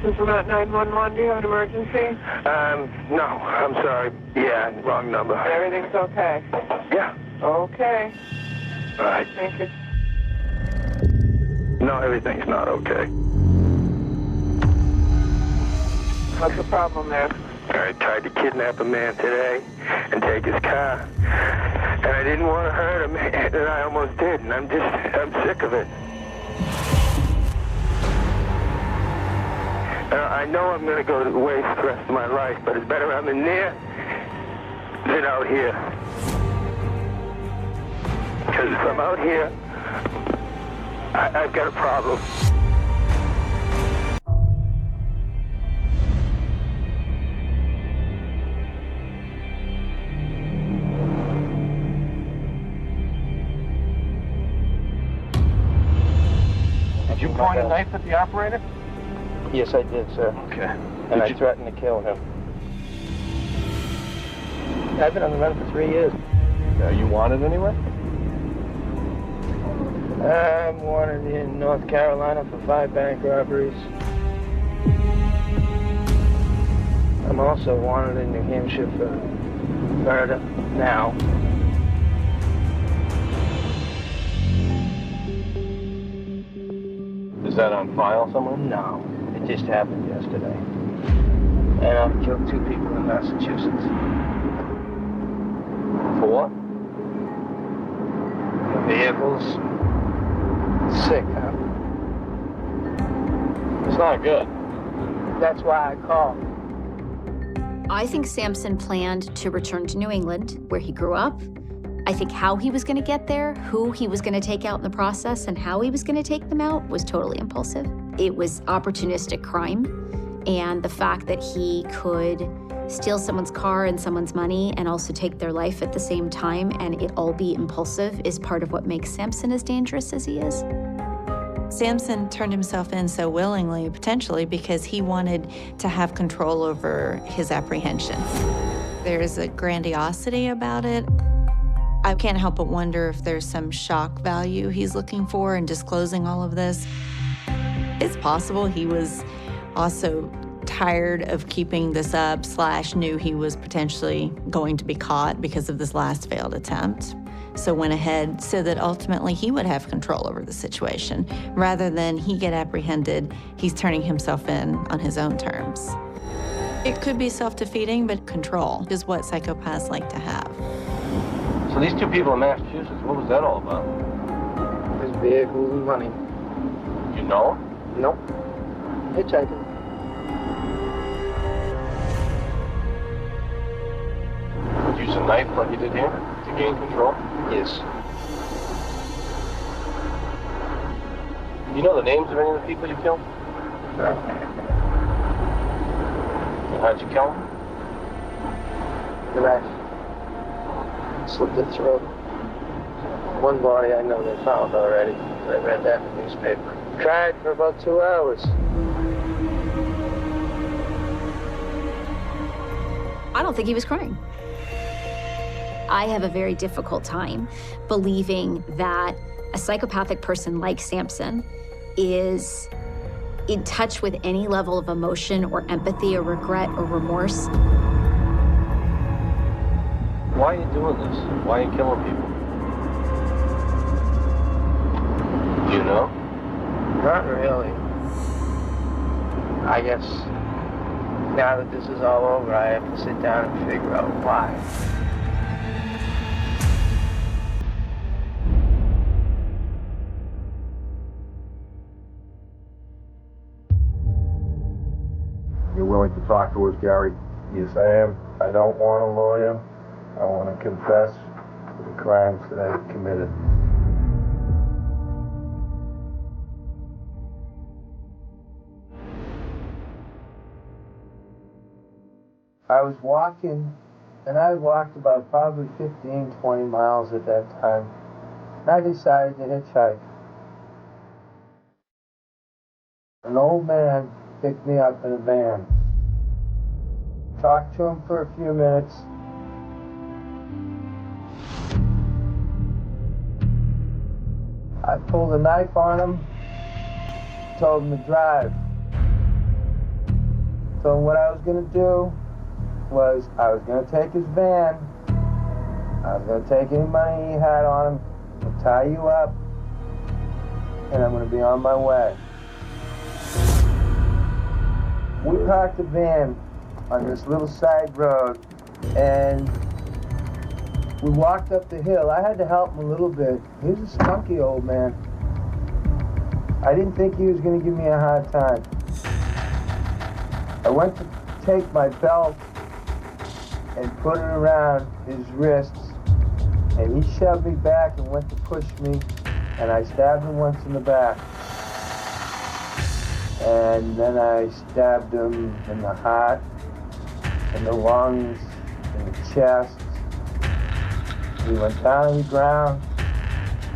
This is about 911. Do you have an emergency? No, I'm sorry. Yeah, wrong number. Everything's okay? Yeah. Okay. All right. Thank you. No, everything's not okay. What's the problem there? I tried to kidnap a man today and take his car. And I didn't want to hurt him, and I almost did, and I'm sick of it. I know I'm going to go to waste the rest of my life, but it's better I'm in there than out here. Because if I'm out here, I've got a problem. Did you point a knife at the operator? Yes, I did, sir. Okay. And I threatened to kill him. I've been on the run for 3 years. Are you wanted anywhere? I'm wanted in North Carolina for 5 bank robberies. I'm also wanted in New Hampshire for murder now. Is that on file somewhere? No, it just happened yesterday. And I've killed 2 people in Massachusetts. For what? The vehicles. Sick, huh? It's not good. That's why I called. I think Samson planned to return to New England, where he grew up. I think how he was going to get there, who he was going to take out in the process, and how he was going to take them out was totally impulsive. It was opportunistic crime, and the fact that he could steal someone's car and someone's money and also take their life at the same time and it all be impulsive is part of what makes Samson as dangerous as he is. Samson turned himself in so willingly, potentially, because he wanted to have control over his apprehension. There's a grandiosity about it. I can't help but wonder if there's some shock value he's looking for in disclosing all of this. It's possible he was also tired of keeping this up, / knew he was potentially going to be caught because of this last failed attempt. So went ahead so that ultimately he would have control over the situation. Rather than he get apprehended, he's turning himself in on his own terms. It could be self-defeating, but control is what psychopaths like to have. So these 2 people in Massachusetts, what was that all about? His vehicles and money. You know? Nope. Hitchhiking. Use a knife like you did here to gain control? Yes. You know the names of any of the people you killed? No. And how'd you kill them? The knife. Slit the throat. One body I know they found already. I read that in the newspaper. Cried for about 2 hours. I don't think he was crying. I have a very difficult time believing that a psychopathic person like Samson is in touch with any level of emotion or empathy or regret or remorse. Why are you doing this? Why are you killing people? Do you know? Not really. I guess now that this is all over, I have to sit down and figure out why. You're willing to talk to us, Gary? Yes, I am. I don't want a lawyer. I want to confess to the crimes that I've committed. I was walking, and I walked about probably 15, 20 miles at that time. And I decided to hitchhike. An old man picked me up in a van. Talked to him for a few minutes. I pulled a knife on him, told him to drive. So what I was gonna do was I was gonna take his van, I was gonna take any money he had on him, I'll tie you up, and I'm gonna be on my way. We parked the van on this little side road, and we walked up the hill. I had to help him a little bit. He was a spunky old man. I didn't think he was gonna give me a hard time. I went to take my belt and put it around his wrists, and he shoved me back and went to push me, and I stabbed him once in the back. And then I stabbed him in the heart, in the lungs, in the chest. He went down on the ground.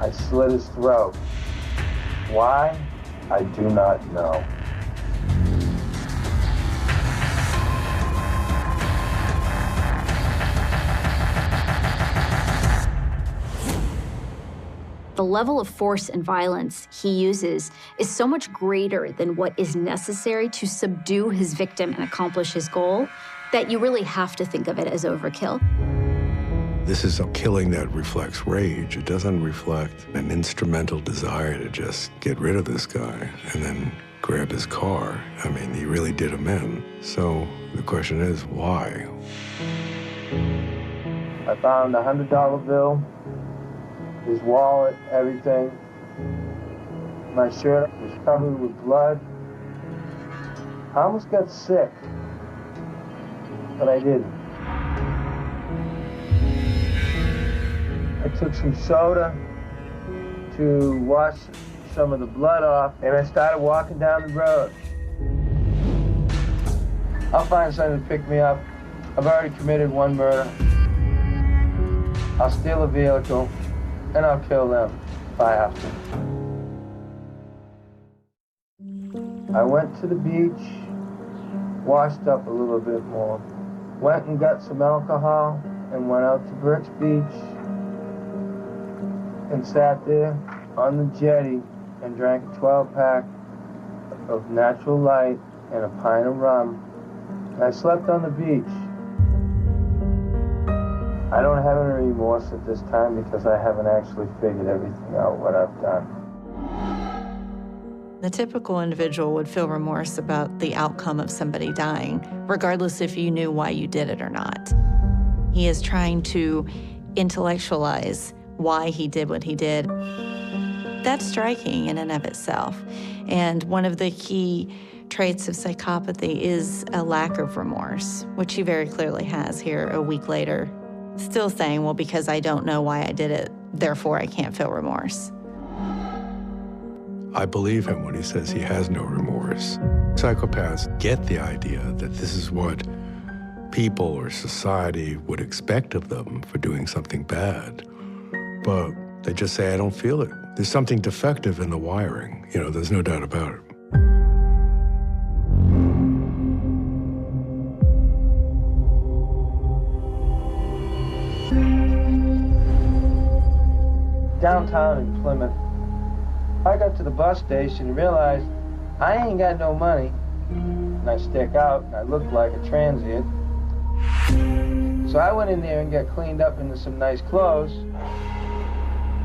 I slit his throat. Why? I do not know. The level of force and violence he uses is so much greater than what is necessary to subdue his victim and accomplish his goal that you really have to think of it as overkill. This is a killing that reflects rage. It doesn't reflect an instrumental desire to just get rid of this guy and then grab his car. I mean, he really did him in. So the question is, why? I found a $100 bill, his wallet, everything. My shirt was covered with blood. I almost got sick, but I didn't. I took some soda to wash some of the blood off, and I started walking down the road. I'll find something to pick me up. I've already committed one murder. I'll steal a vehicle, and I'll kill them if I have to. I went to the beach, washed up a little bit more, went and got some alcohol, and went out to Brooks Beach, and sat there on the jetty and drank a 12-pack of Natural Light and a pint of rum. And I slept on the beach. I don't have any remorse at this time because I haven't actually figured everything out what I've done. The typical individual would feel remorse about the outcome of somebody dying, regardless if you knew why you did it or not. He is trying to intellectualize why he did what he did. That's striking in and of itself. And one of the key traits of psychopathy is a lack of remorse, which he very clearly has here a week later. Still saying, well, because I don't know why I did it, therefore I can't feel remorse. I believe him when he says he has no remorse. Psychopaths get the idea that this is what people or society would expect of them for doing something bad. But they just say, I don't feel it. There's something defective in the wiring. You know, there's no doubt about it. Downtown in Plymouth, I got to the bus station and realized I ain't got no money. And I stick out and I look like a transient. So I went in there and got cleaned up into some nice clothes.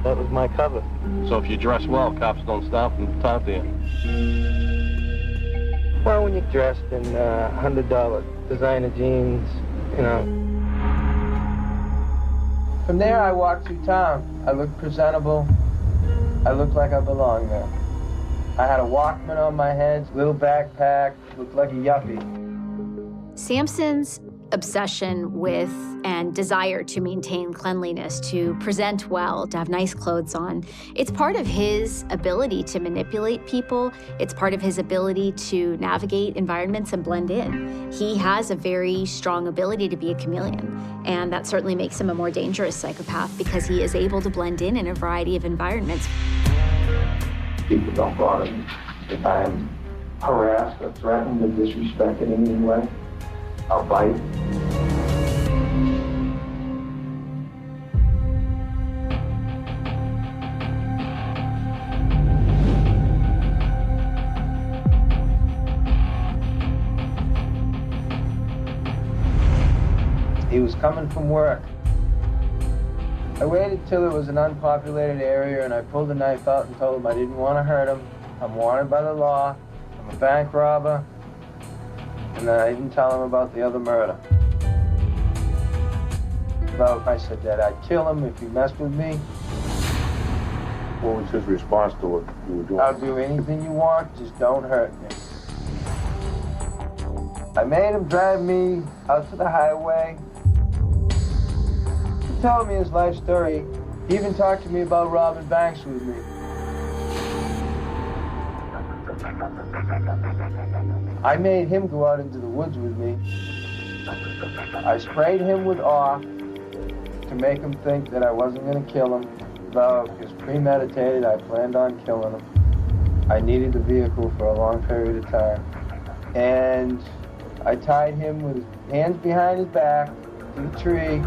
That was my cover. So if you dress well, cops don't stop and talk to you. Well, when you're dressed in $100 designer jeans, you know. From there, I walked through town. I looked presentable. I looked like I belonged there. I had a Walkman on my head, little backpack, looked like a yuppie. Samson's obsession with and desire to maintain cleanliness, to present well, to have nice clothes on, it's part of his ability to manipulate people. It's part of his ability to navigate environments and blend in. He has a very strong ability to be a chameleon, and that certainly makes him a more dangerous psychopath because he is able to blend in a variety of environments. People don't bother me. If I am harassed or threatened or disrespected in any way, I'll bite. coming from work. I waited till it was an unpopulated area and I pulled the knife out and told him I didn't want to hurt him. I'm wanted by the law. I'm a bank robber. And then I didn't tell him about the other murder. I said that I'd kill him if he messed with me. What was his response to what you were doing? I'll do anything you want, just don't hurt me. I made him drive me out to the highway. He told me his life story. He even talked to me about robbing banks with me. I made him go out into the woods with me. I sprayed him with awe to make him think that I wasn't going to kill him. Though it was premeditated, I planned on killing him. I needed the vehicle for a long period of time. And I tied him with his hands behind his back to the tree.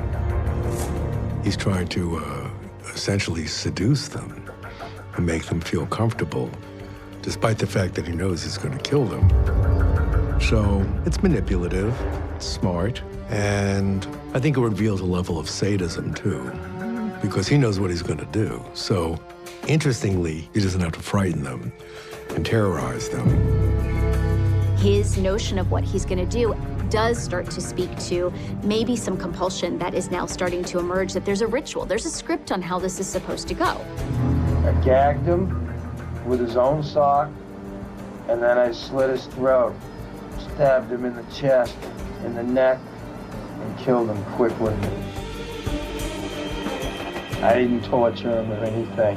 He's trying to essentially seduce them and make them feel comfortable, despite the fact that he knows he's going to kill them. So it's manipulative, it's smart, and I think it reveals a level of sadism too, because he knows what he's going to do. So interestingly, he doesn't have to frighten them and terrorize them. His notion of what he's going to do does start to speak to maybe some compulsion that is now starting to emerge, that there's a ritual, there's a script on how this is supposed to go. I gagged him with his own sock, and then I slit his throat, stabbed him in the chest, in the neck, and killed him quickly. I didn't torture him or anything.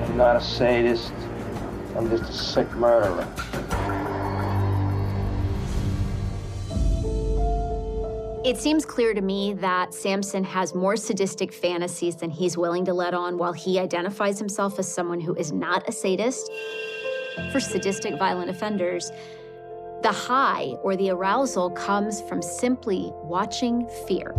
I'm not a sadist. I'm just a sick murderer. It seems clear to me that Samson has more sadistic fantasies than he's willing to let on, while he identifies himself as someone who is not a sadist. For sadistic violent offenders, the high or the arousal comes from simply watching fear.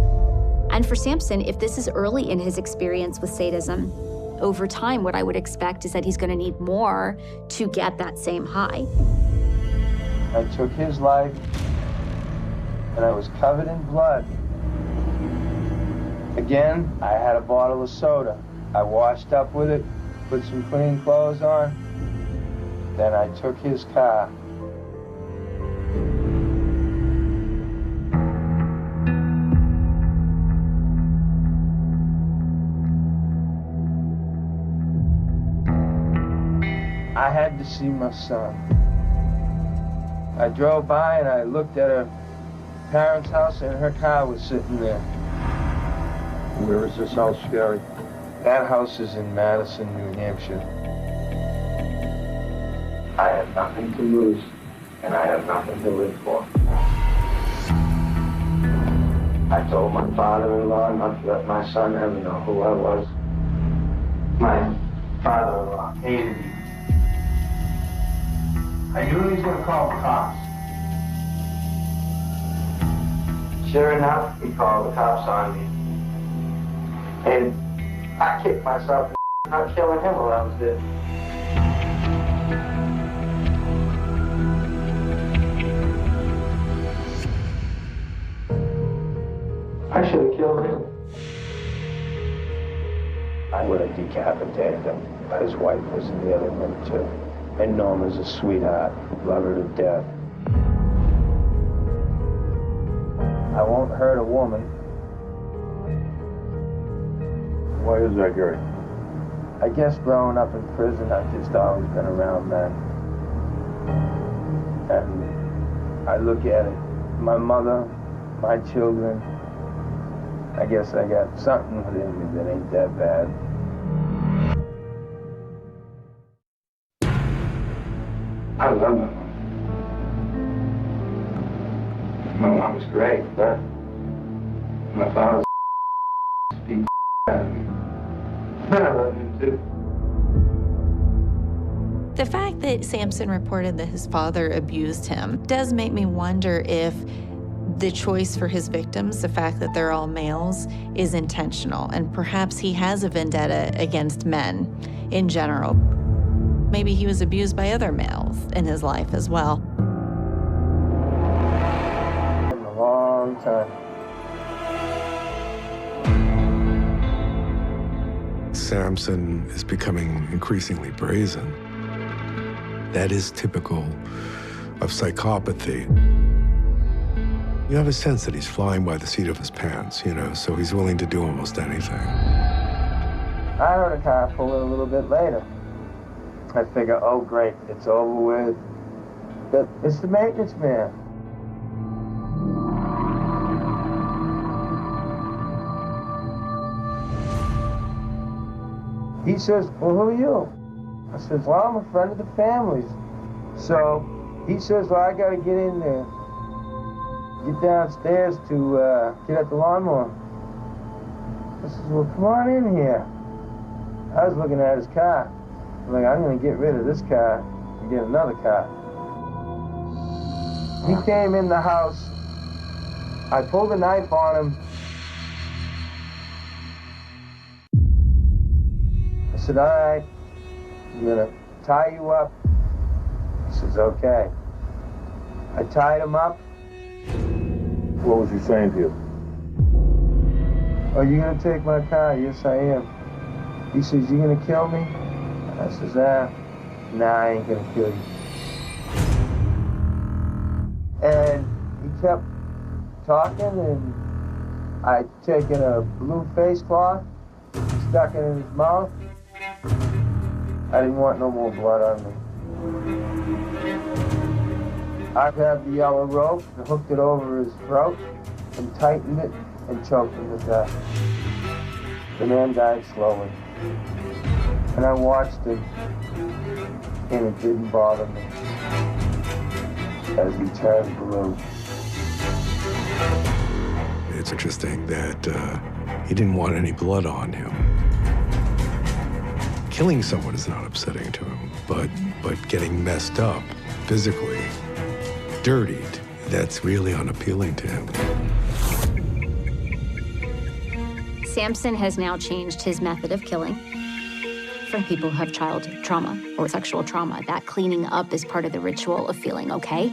And for Samson, if this is early in his experience with sadism, over time, what I would expect is that he's going to need more to get that same high. I took his life, and I was covered in blood. Again, I had a bottle of soda. I washed up with it, put some clean clothes on. Then I took his car. I had to see my son. I drove by and I looked at her parents' house and her car was sitting there. Where is this house, Gary? That house is in Madison, New Hampshire. I had nothing to lose, and I have nothing to live for. I told my father-in-law not to let my son ever know who I was. My father-in-law hated me. I knew he was going to call the cops. Sure enough, he called the cops on me. And I kicked myself for not killing him while I was dead. I should have killed him. I would have decapitated him. His wife was in the other room too. And Norma's a sweetheart. Love her to death. I won't hurt a woman. Why is that, Gary? I guess growing up in prison, I've just always been around men. And I look at it, my mother, my children, I guess I got something within me that ain't that bad. I love my mom. My mom was great, but my father beat out of me. I love him too. The fact that Samson reported that his father abused him does make me wonder if the choice for his victims, the fact that they're all males, is intentional, and perhaps he has a vendetta against men in general. Maybe he was abused by other males in his life as well. A long time. Samson is becoming increasingly brazen. That is typical of psychopathy. You have a sense that he's flying by the seat of his pants, you know, so he's willing to do almost anything. I heard a car pull in a little bit later. I figure, oh great, it's over with. But it's the maintenance man. He says, well, who are you? I says, well, I'm a friend of the family's. So he says, well, I gotta get in there. Get downstairs to get at the lawnmower. I says, well, come on in here. I was looking at his car. I'm like, I'm gonna get rid of this car and get another car. He came in the house. I pulled a knife on him. I said, all right, I'm gonna tie you up. He says, okay. I tied him up. What was he saying to you? Are you gonna take my car? Yes, I am. He says, you gonna kill me? I says, nah, I ain't gonna kill you. And he kept talking, and I'd taken a blue face cloth, stuck it in his mouth. I didn't want no more blood on me. I grabbed the yellow rope and hooked it over his throat and tightened it and choked him to death. The man died slowly. And I watched him, and it didn't bother me as he turned blue. It's interesting that he didn't want any blood on him. Killing someone is not upsetting to him, but getting messed up physically, dirtied, that's really unappealing to him. Samson has now changed his method of killing. For people who have childhood trauma or sexual trauma, that cleaning up is part of the ritual of feeling okay.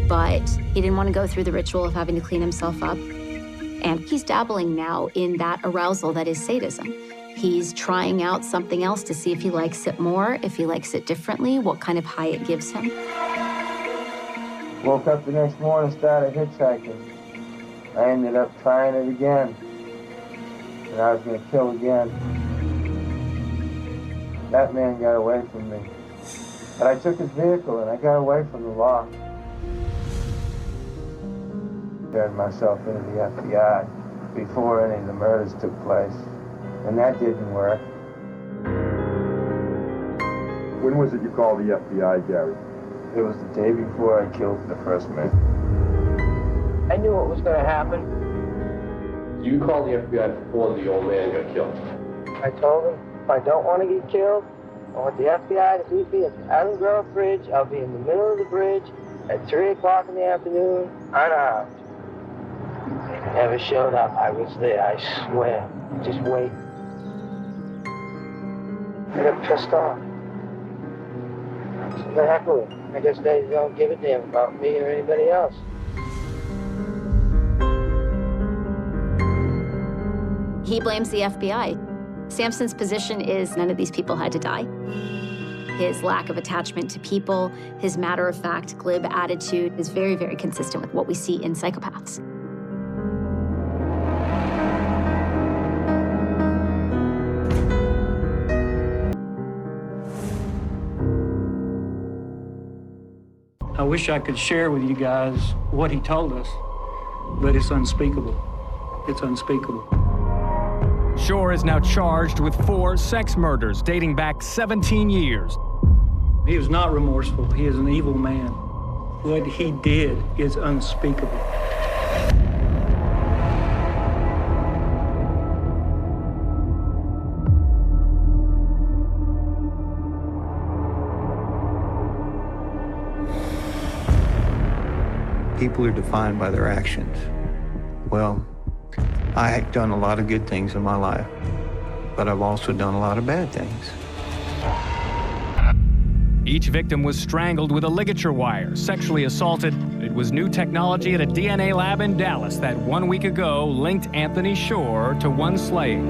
But he didn't want to go through the ritual of having to clean himself up. And he's dabbling now in that arousal that is sadism. He's trying out something else to see if he likes it more, if he likes it differently, what kind of high it gives him. Woke up the next morning, started hitchhiking. I ended up trying it again. And I was gonna kill again. That man got away from me. But I took his vehicle and I got away from the law. Turned myself into the FBI before any of the murders took place. And that didn't work. When was it you called the FBI, Gary? It was the day before I killed the first man. I knew what was gonna happen. You called the FBI before the old man got killed. I told him, if I don't want to get killed, I want the FBI to meet me at the Island Grove Bridge. I'll be in the middle of the bridge at 3 o'clock in the afternoon, unarmed. He never showed up. I was there, I swear. Just wait. I got pissed off. So the heck with it. I guess they don't give a damn about me or anybody else. He blames the FBI. Samson's position is none of these people had to die. His lack of attachment to people, his matter-of-fact, glib attitude is very, very consistent with what we see in psychopaths. I wish I could share with you guys what he told us, but it's unspeakable. It's unspeakable. Shore is now charged with 4 sex murders dating back 17 years. He was not remorseful. He is an evil man. What he did is unspeakable. People are defined by their actions. Well, I've done a lot of good things in my life, but I've also done a lot of bad things. Each victim was strangled with a ligature wire, sexually assaulted. It was new technology at a DNA lab in Dallas that 1 week ago linked Anthony Shore to one slave.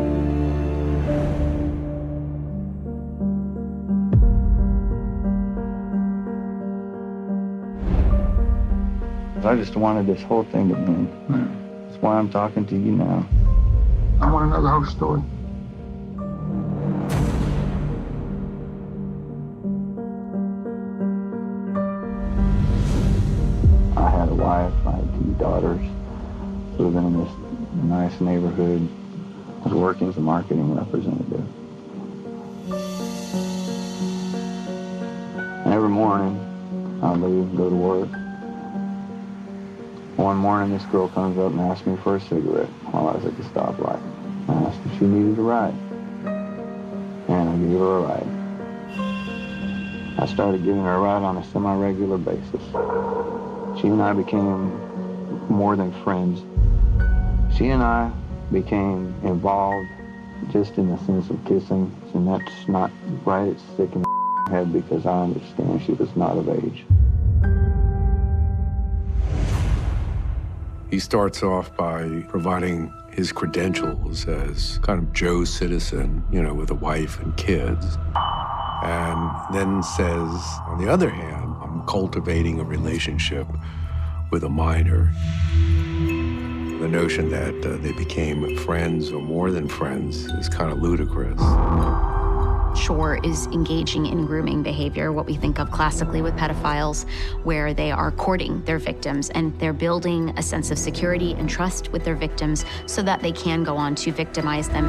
I just wanted this whole thing to end. That's why I'm talking to you now. I want to know the whole story. I had a wife, I had 2 daughters, living in this nice neighborhood. I was working as a marketing representative. Every morning, I'd leave and go to work. One morning, this girl comes up and asks me for a cigarette while I was at the stoplight. I asked if she needed a ride, and I gave her a ride. I started giving her a ride on a semi-regular basis. She and I became more than friends. She and I became involved just in the sense of kissing, and that's not right. It's sick in the head because I understand she was not of age. He starts off by providing his credentials as kind of Joe citizen, you know, with a wife and kids. And then says, on the other hand, I'm cultivating a relationship with a minor. The notion that they became friends or more than friends is kind of ludicrous. Shore is engaging in grooming behavior, what we think of classically with pedophiles, where they are courting their victims and they're building a sense of security and trust with their victims so that they can go on to victimize them.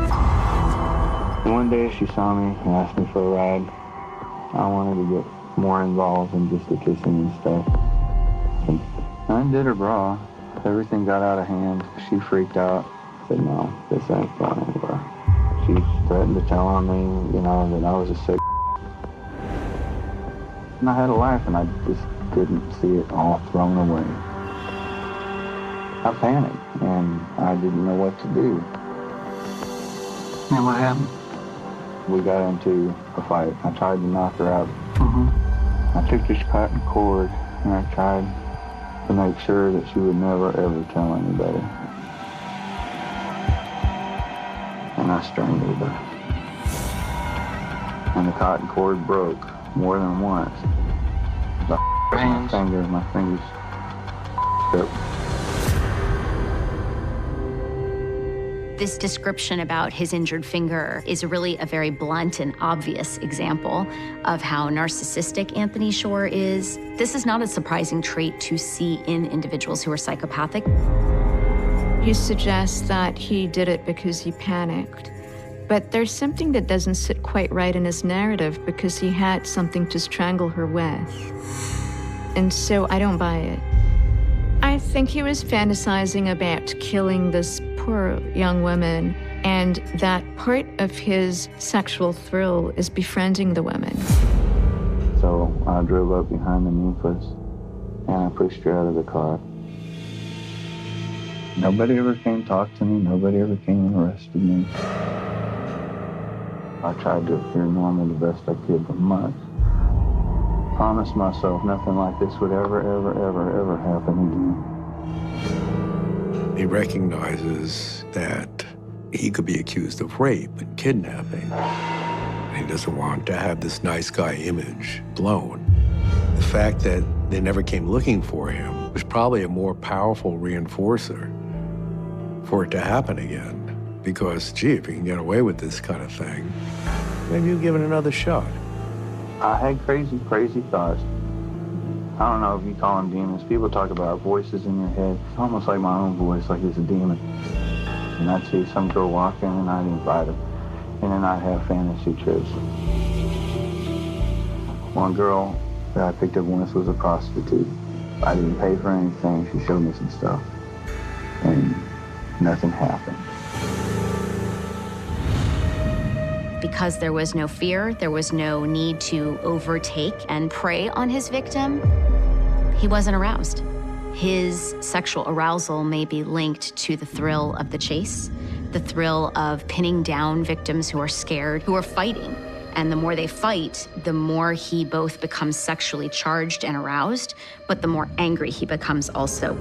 One day she saw me and asked me for a ride. I wanted to get more involved in just the kissing and stuff. And I undid her bra. Everything got out of hand. She freaked out. I said, no, this ain't going anywhere. She threatened to tell on me, you know, that I was a sick. And I had a life, and I just couldn't see it all thrown away. I panicked, and I didn't know what to do. And what happened? We got into a fight. I tried to knock her out. I took this cotton cord, and I tried to make sure that she would never, ever tell anybody. And I strangled her. And the cotton cord broke more than once. My fingers up. This description about his injured finger is really a very blunt and obvious example of how narcissistic Anthony Shore is. This is not a surprising trait to see in individuals who are psychopathic. He suggests that he did it because he panicked. But there's something that doesn't sit quite right in his narrative because he had something to strangle her with. And so I don't buy it. I think he was fantasizing about killing this poor young woman, and that part of his sexual thrill is befriending the women. So I drove up behind the Memphis, and I pushed her out of the car. Nobody ever came talk to me. Nobody ever came and arrested me. I tried to appear normal the best I could for months. Promised myself nothing like this would ever happen again. He recognizes that he could be accused of rape and kidnapping. And he doesn't want to have this nice guy image blown. The fact that they never came looking for him was probably a more powerful reinforcer for it to happen again. Because, gee, if you can get away with this kind of thing, maybe you'll give it another shot. I had crazy thoughts. I don't know if you call them demons. People talk about voices in your head. It's almost like my own voice, like it's a demon. And I'd see some girl walking and I'd invite her. And then I'd have fantasy trips. One girl that I picked up once was a prostitute. I didn't pay for anything. She showed me some stuff. And nothing happened. Because there was no fear, there was no need to overtake and prey on his victim, he wasn't aroused. His sexual arousal may be linked to the thrill of the chase, the thrill of pinning down victims who are scared, who are fighting. And the more they fight, the more he both becomes sexually charged and aroused, but the more angry he becomes also.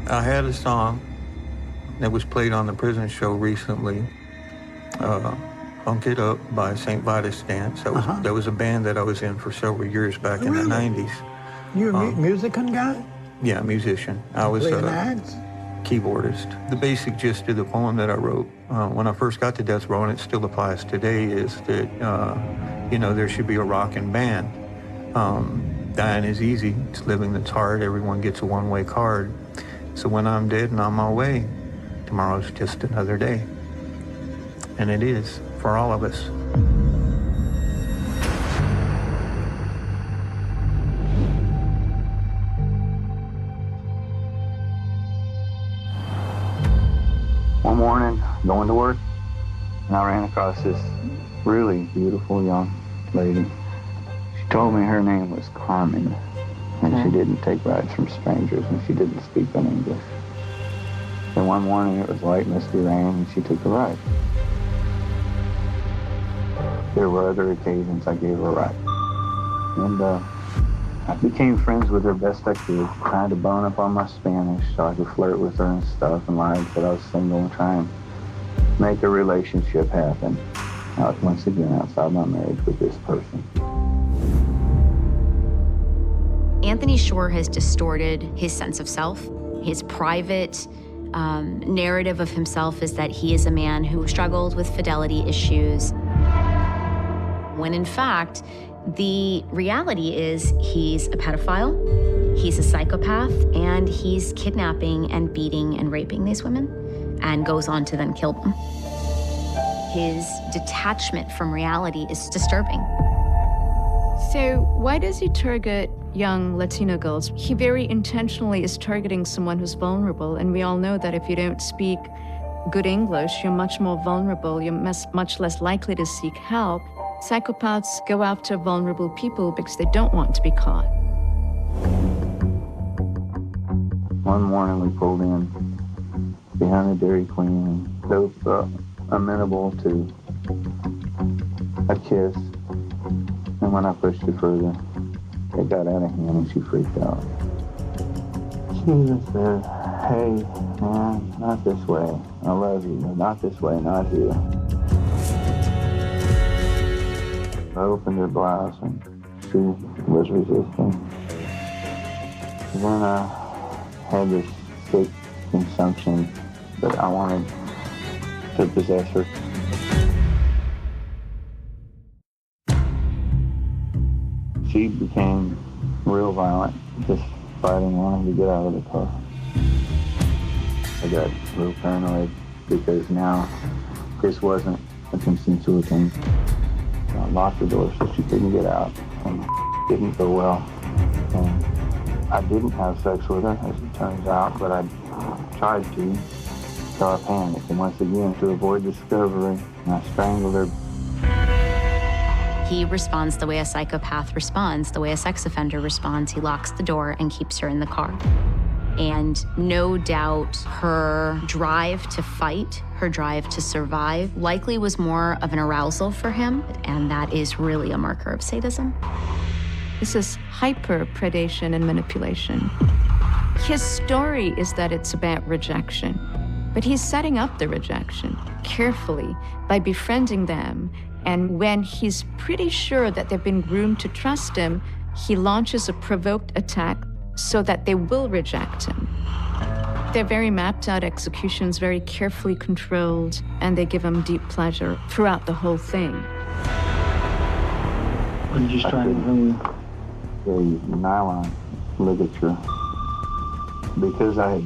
I had a song that was played on the prison show recently It Up by St. Vitus Dance. That was a band that I was in for several years back in the 90s. You're a musician guy? Yeah, musician. I was a keyboardist. The basic gist of the poem that I wrote when I first got to death row, and it still applies today, is that, there should be a rockin' band. Dying is easy. It's living that's hard. Everyone gets a one-way card. So when I'm dead and on my way, tomorrow's just another day. And it is for all of us. One morning, going to work, and I ran across this really beautiful young lady. She told me her name was Carmen, and she didn't take rides from strangers, and she didn't speak in English. And one morning, it was light, misty rain, and she took a ride. There were other occasions I gave her a ride. And I became friends with her best I could, trying to bone up on my Spanish so I could flirt with her and stuff, and lied that I was single and trying to make a relationship happen. I was once again outside my marriage with this person. Anthony Shore has distorted his sense of self. His private narrative of himself is that he is a man who struggled with fidelity issues, when in fact, the reality is he's a pedophile, he's a psychopath, and he's kidnapping and beating and raping these women, and goes on to then kill them. His detachment from reality is disturbing. So why does he target young Latino girls? He very intentionally is targeting someone who's vulnerable, and we all know that if you don't speak good English, you're much more vulnerable, you're much less likely to seek help. Psychopaths go after vulnerable people because they don't want to be caught. One morning we pulled in behind the Dairy Queen, and both amenable to a kiss. And when I pushed it further, it got out of hand and she freaked out. She even said, "Hey, man, not this way. I love you, but not this way, not here." I opened her blouse and she was resisting. Then I had this sick consumption that I wanted to possess her. She became real violent, just fighting, wanting to get out of the car. I got real paranoid because now this wasn't a consensual thing. I locked the door so she couldn't get out, and it didn't go well. And I didn't have sex with her, as it turns out, but I tried to. So I panicked, and once again, to avoid discovery, I strangled her. He responds the way a psychopath responds, the way a sex offender responds. He locks the door and keeps her in the car. And no doubt her drive to fight, her drive to survive, likely was more of an arousal for him, and that is really a marker of sadism. This is hyper-predation and manipulation. His story is that it's about rejection, but he's setting up the rejection carefully by befriending them, and when he's pretty sure that they've been groomed to trust him, he launches a provoked attack so that they will reject him. They're very mapped out executions, very carefully controlled, and they give him deep pleasure throughout the whole thing. What did you strangle him with? The nylon ligature. Because I had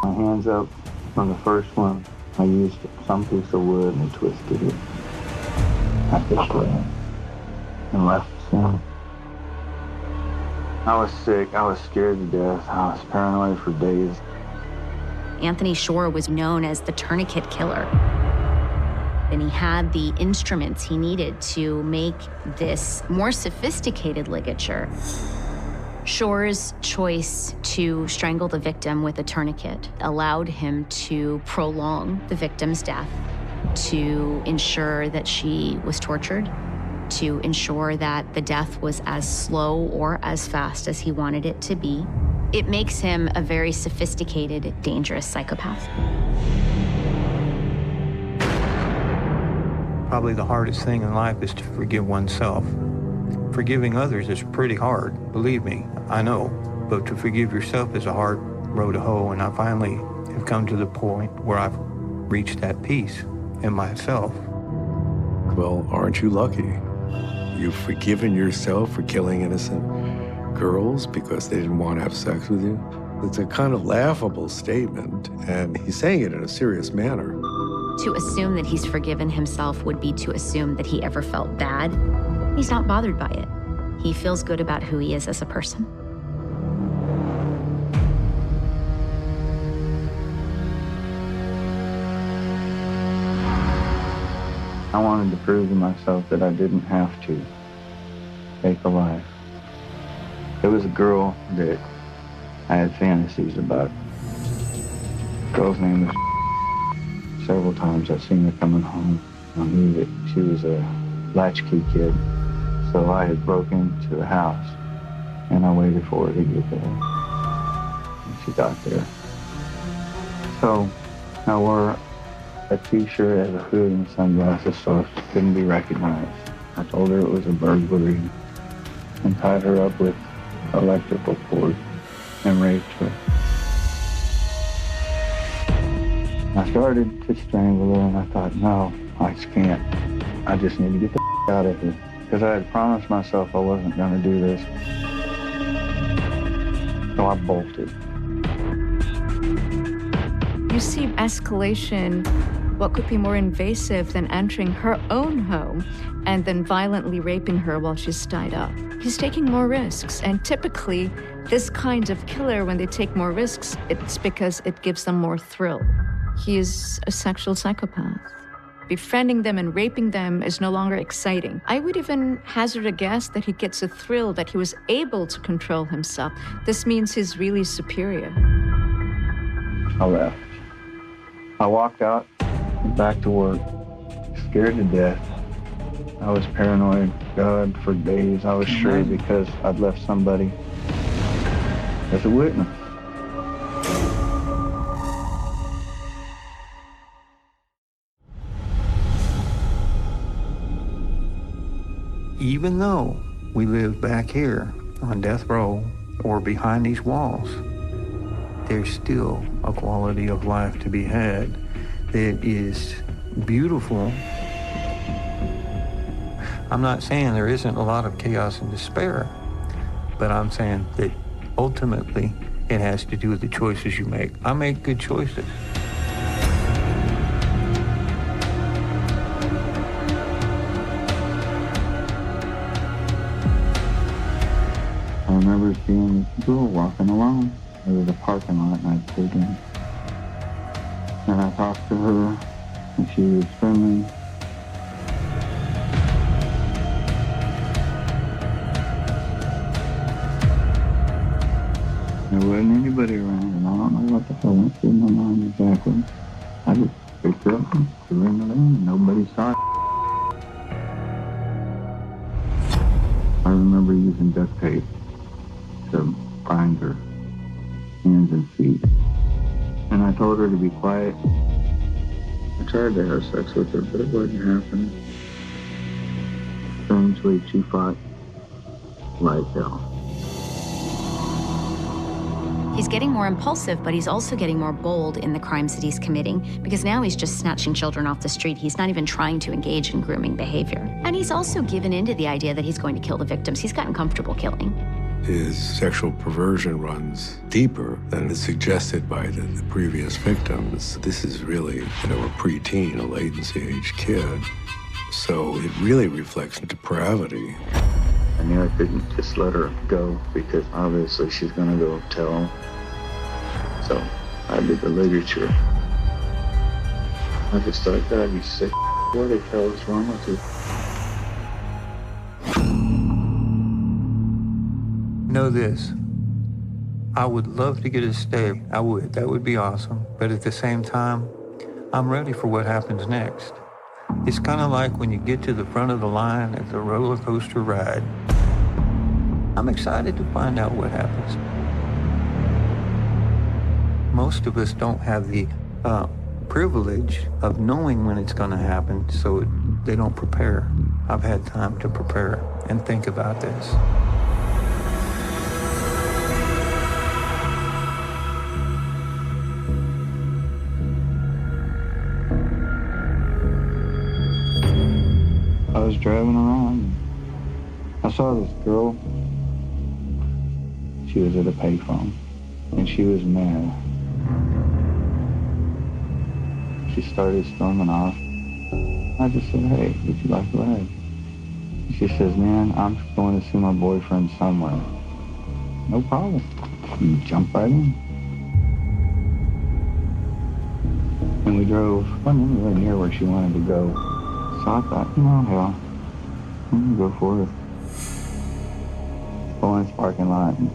my hands up from the first one, I used some piece of wood and twisted it. I fished it and left the scene. I was sick. I was scared to death. I was paranoid for days. Anthony Shore was known as the tourniquet killer. And he had the instruments he needed to make this more sophisticated ligature. Shore's choice to strangle the victim with a tourniquet allowed him to prolong the victim's death, to ensure that she was tortured, to ensure that the death was as slow or as fast as he wanted it to be. It makes him a very sophisticated, dangerous psychopath. Probably the hardest thing in life is to forgive oneself. Forgiving others is pretty hard, believe me, I know. But to forgive yourself is a hard road to hoe, and I finally have come to the point where I've reached that peace in myself. Well, aren't you lucky? You've forgiven yourself for killing innocent girls because they didn't want to have sex with you? It's a kind of laughable statement, and he's saying it in a serious manner. To assume that he's forgiven himself would be to assume that he ever felt bad. He's not bothered by it. He feels good about who he is as a person. I wanted to prove to myself that I didn't have to take a life. There was a girl that I had fantasies about. The girl's name was several times I've seen her coming home. I knew that she was a latchkey kid, so I had broken into the house, and I waited for her to get there. And she got there. So I wore a t-shirt as a hood and sunglasses so she couldn't be recognized. I told her it was a burglary and tied her up with electrical cord and raped her. I started to strangle her and I thought, no, I just can't. I just need to get the out of here. Because I had promised myself I wasn't going to do this. So I bolted. You see, escalation, what could be more invasive than entering her own home and then violently raping her while she's tied up? He's taking more risks, and typically, this kind of killer, when they take more risks, it's because it gives them more thrill. He is a sexual psychopath. Befriending them and raping them is no longer exciting. I would even hazard a guess that he gets a thrill that he was able to control himself. This means he's really superior. I left. I walked out and back to work, scared to death. I was paranoid, God, for days. I was sure because I'd left somebody as a witness. Even though we live back here on death row or behind these walls, there's still a quality of life to be had that is beautiful. I'm not saying there isn't a lot of chaos and despair, but I'm saying that ultimately it has to do with the choices you make. I make good choices. I remember seeing this girl walking along. There was a parking lot and I pulled in. And I talked to her and she was friendly. There wasn't anybody around and I don't know what the hell went through my mind exactly. I just picked her up and threw her in the van and nobody saw it. I remember using duct tape to bind her hands and feet. And I told her to be quiet. I tried to have sex with her, but it wasn't happening. Strangely, she fought like hell. He's getting more impulsive, but he's also getting more bold in the crimes that he's committing, because now he's just snatching children off the street. He's not even trying to engage in grooming behavior. And he's also given into the idea that he's going to kill the victims. He's gotten comfortable killing. His sexual perversion runs deeper than is suggested by the previous victims. This is really, a preteen, a latency-age kid. So it really reflects depravity. I knew I couldn't just let her go because obviously she's gonna go tell. So I did the literature. I just thought, God, you sick. What the hell is wrong with you? Know this, I would love to get a stay. I would, that would be awesome. But at the same time, I'm ready for what happens next. It's kind of like when you get to the front of the line at the roller coaster ride. I'm excited to find out what happens. Most of us don't have the privilege of knowing when it's going to happen so they don't prepare. I've had time to prepare and think about this. I was driving around. I saw this girl. She was at a payphone, and she was mad. She started storming off. I just said, "Hey, would you like a ride?" She says, "Man, I'm going to see my boyfriend somewhere." "No problem." You jump right in. And we drove, wasn't anywhere near where she wanted to go. So I thought, hell, I'm gonna go for it. Go in this parking lot, and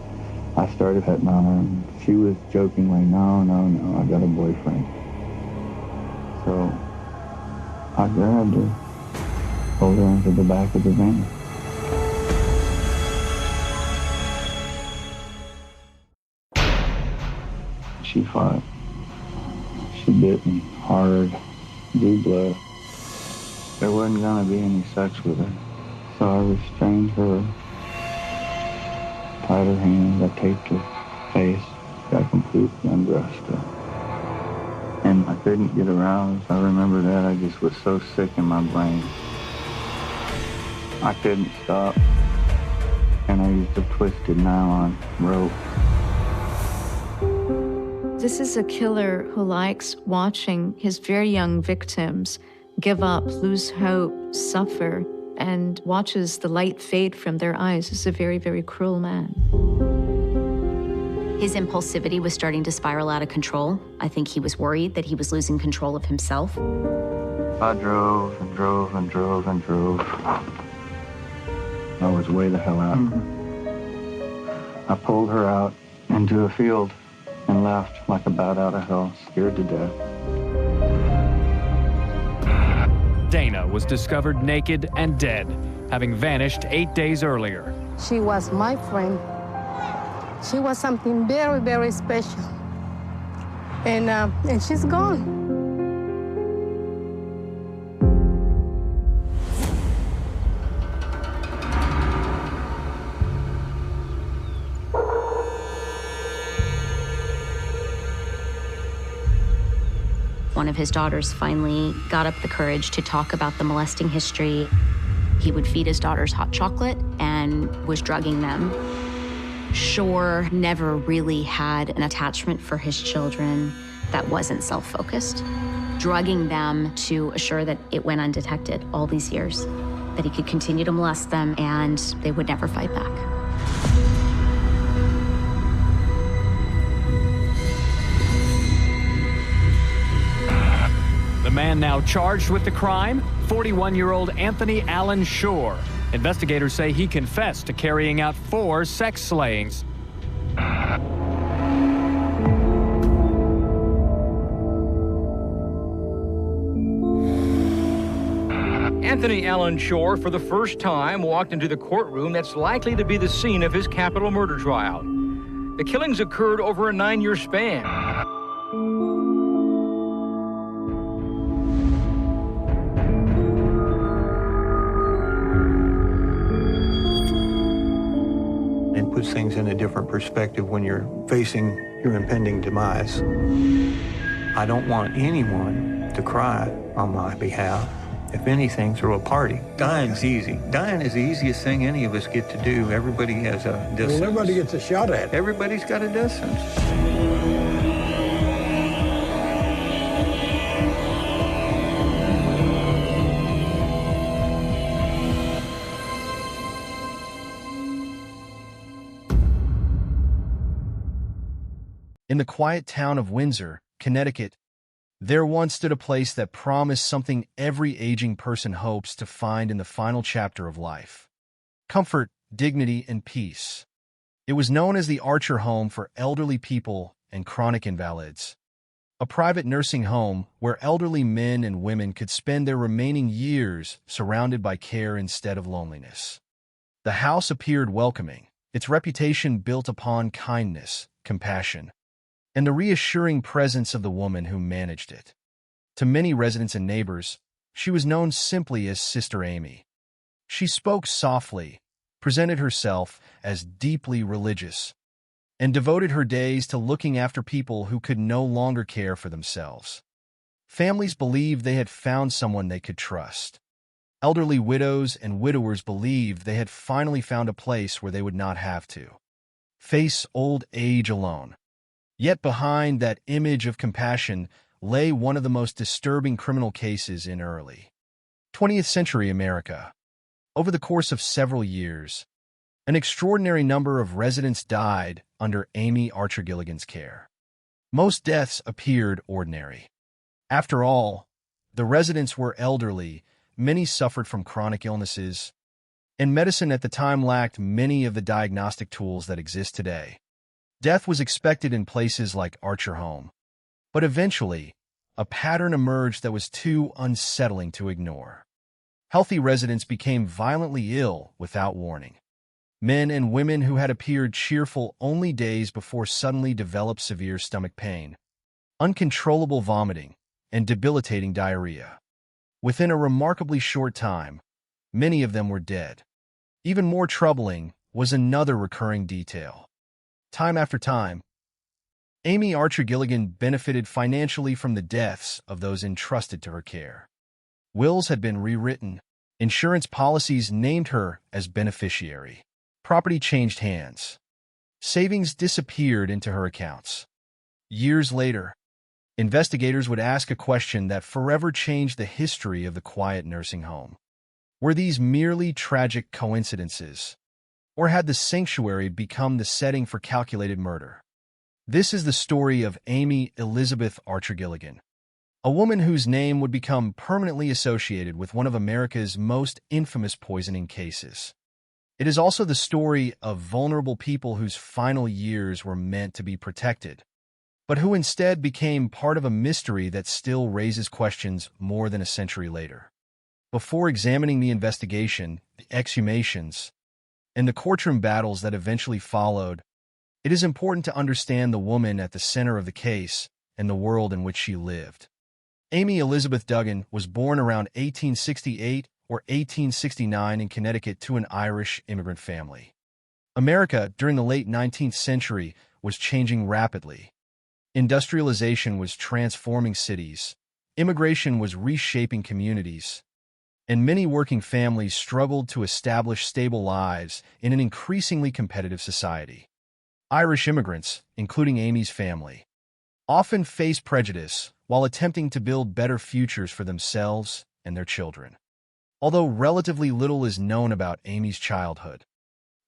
I started hitting on her, and she was jokingly, no, I got a boyfriend. So I grabbed her, pulled her into the back of the van. She fought. She bit me hard, drew blood. There wasn't gonna be any sex with her. So I restrained her, tied her hands, I taped her face, I completely undressed her. And I couldn't get aroused. I remember that. I just was so sick in my brain. I couldn't stop. And I used a twisted nylon rope. This is a killer who likes watching his very young victims give up, lose hope, suffer, and watches the light fade from their eyes. He's a very, very cruel man. His impulsivity was starting to spiral out of control. I think he was worried that he was losing control of himself. I drove and drove and drove and drove. I was way the hell out. I pulled her out into a field and left like a bat out of hell, scared to death. Dana was discovered naked and dead, having vanished 8 days earlier. She was my friend. She was something very, very special. And she's gone. One of his daughters finally got up the courage to talk about the molesting history. He would feed his daughters hot chocolate and was drugging them. Shore never really had an attachment for his children that wasn't self-focused, drugging them to assure that it went undetected all these years, that he could continue to molest them and they would never fight back. The man now charged with the crime, 41-year-old Anthony Allen Shore. Investigators say he confessed to carrying out 4 sex slayings. Anthony Allen Shore, for the first time, walked into the courtroom that's likely to be the scene of his capital murder trial. The killings occurred over a 9-year span. It puts things in a different perspective when you're facing your impending demise. I don't want anyone to cry on my behalf. If anything, throw a party. Dying's easy. Dying is the easiest thing any of us get to do. Everybody has a death sentence. Everybody gets a shot at it. Everybody's got a death sentence. In the quiet town of Windsor, Connecticut, there once stood a place that promised something every aging person hopes to find in the final chapter of life: comfort, dignity, and peace. It was known as the Archer Home for elderly people and chronic invalids, a private nursing home where elderly men and women could spend their remaining years surrounded by care instead of loneliness. The house appeared welcoming, its reputation built upon kindness, compassion, and the reassuring presence of the woman who managed it. To many residents and neighbors, she was known simply as Sister Amy. She spoke softly, presented herself as deeply religious, and devoted her days to looking after people who could no longer care for themselves. Families believed they had found someone they could trust. Elderly widows and widowers believed they had finally found a place where they would not have to face old age alone. Yet behind that image of compassion lay one of the most disturbing criminal cases in early 20th century America. Over the course of several years, an extraordinary number of residents died under Amy Archer Gilligan's care. Most deaths appeared ordinary. After all, the residents were elderly, many suffered from chronic illnesses, and medicine at the time lacked many of the diagnostic tools that exist today. Death was expected in places like Archer Home, but eventually, a pattern emerged that was too unsettling to ignore. Healthy residents became violently ill without warning. Men and women who had appeared cheerful only days before suddenly developed severe stomach pain, uncontrollable vomiting, and debilitating diarrhea. Within a remarkably short time, many of them were dead. Even more troubling was another recurring detail. Time after time, Amy Archer Gilligan benefited financially from the deaths of those entrusted to her care. Wills had been rewritten, insurance policies named her as beneficiary, property changed hands, savings disappeared into her accounts. Years later, investigators would ask a question that forever changed the history of the quiet nursing home. Were these merely tragic coincidences, or had the sanctuary become the setting for calculated murder? This is the story of Amy Elizabeth Archer Gilligan, a woman whose name would become permanently associated with one of America's most infamous poisoning cases. It is also the story of vulnerable people whose final years were meant to be protected, but who instead became part of a mystery that still raises questions more than a century later. Before examining the investigation, the exhumations, and the courtroom battles that eventually followed, it is important to understand the woman at the center of the case and the world in which she lived. Amy Elizabeth Duggan was born around 1868 or 1869 in Connecticut to an Irish immigrant family. America, during the late 19th century, was changing rapidly. Industrialization was transforming cities, immigration was reshaping communities, and many working families struggled to establish stable lives in an increasingly competitive society. Irish immigrants, including Amy's family, often faced prejudice while attempting to build better futures for themselves and their children. Although relatively little is known about Amy's childhood,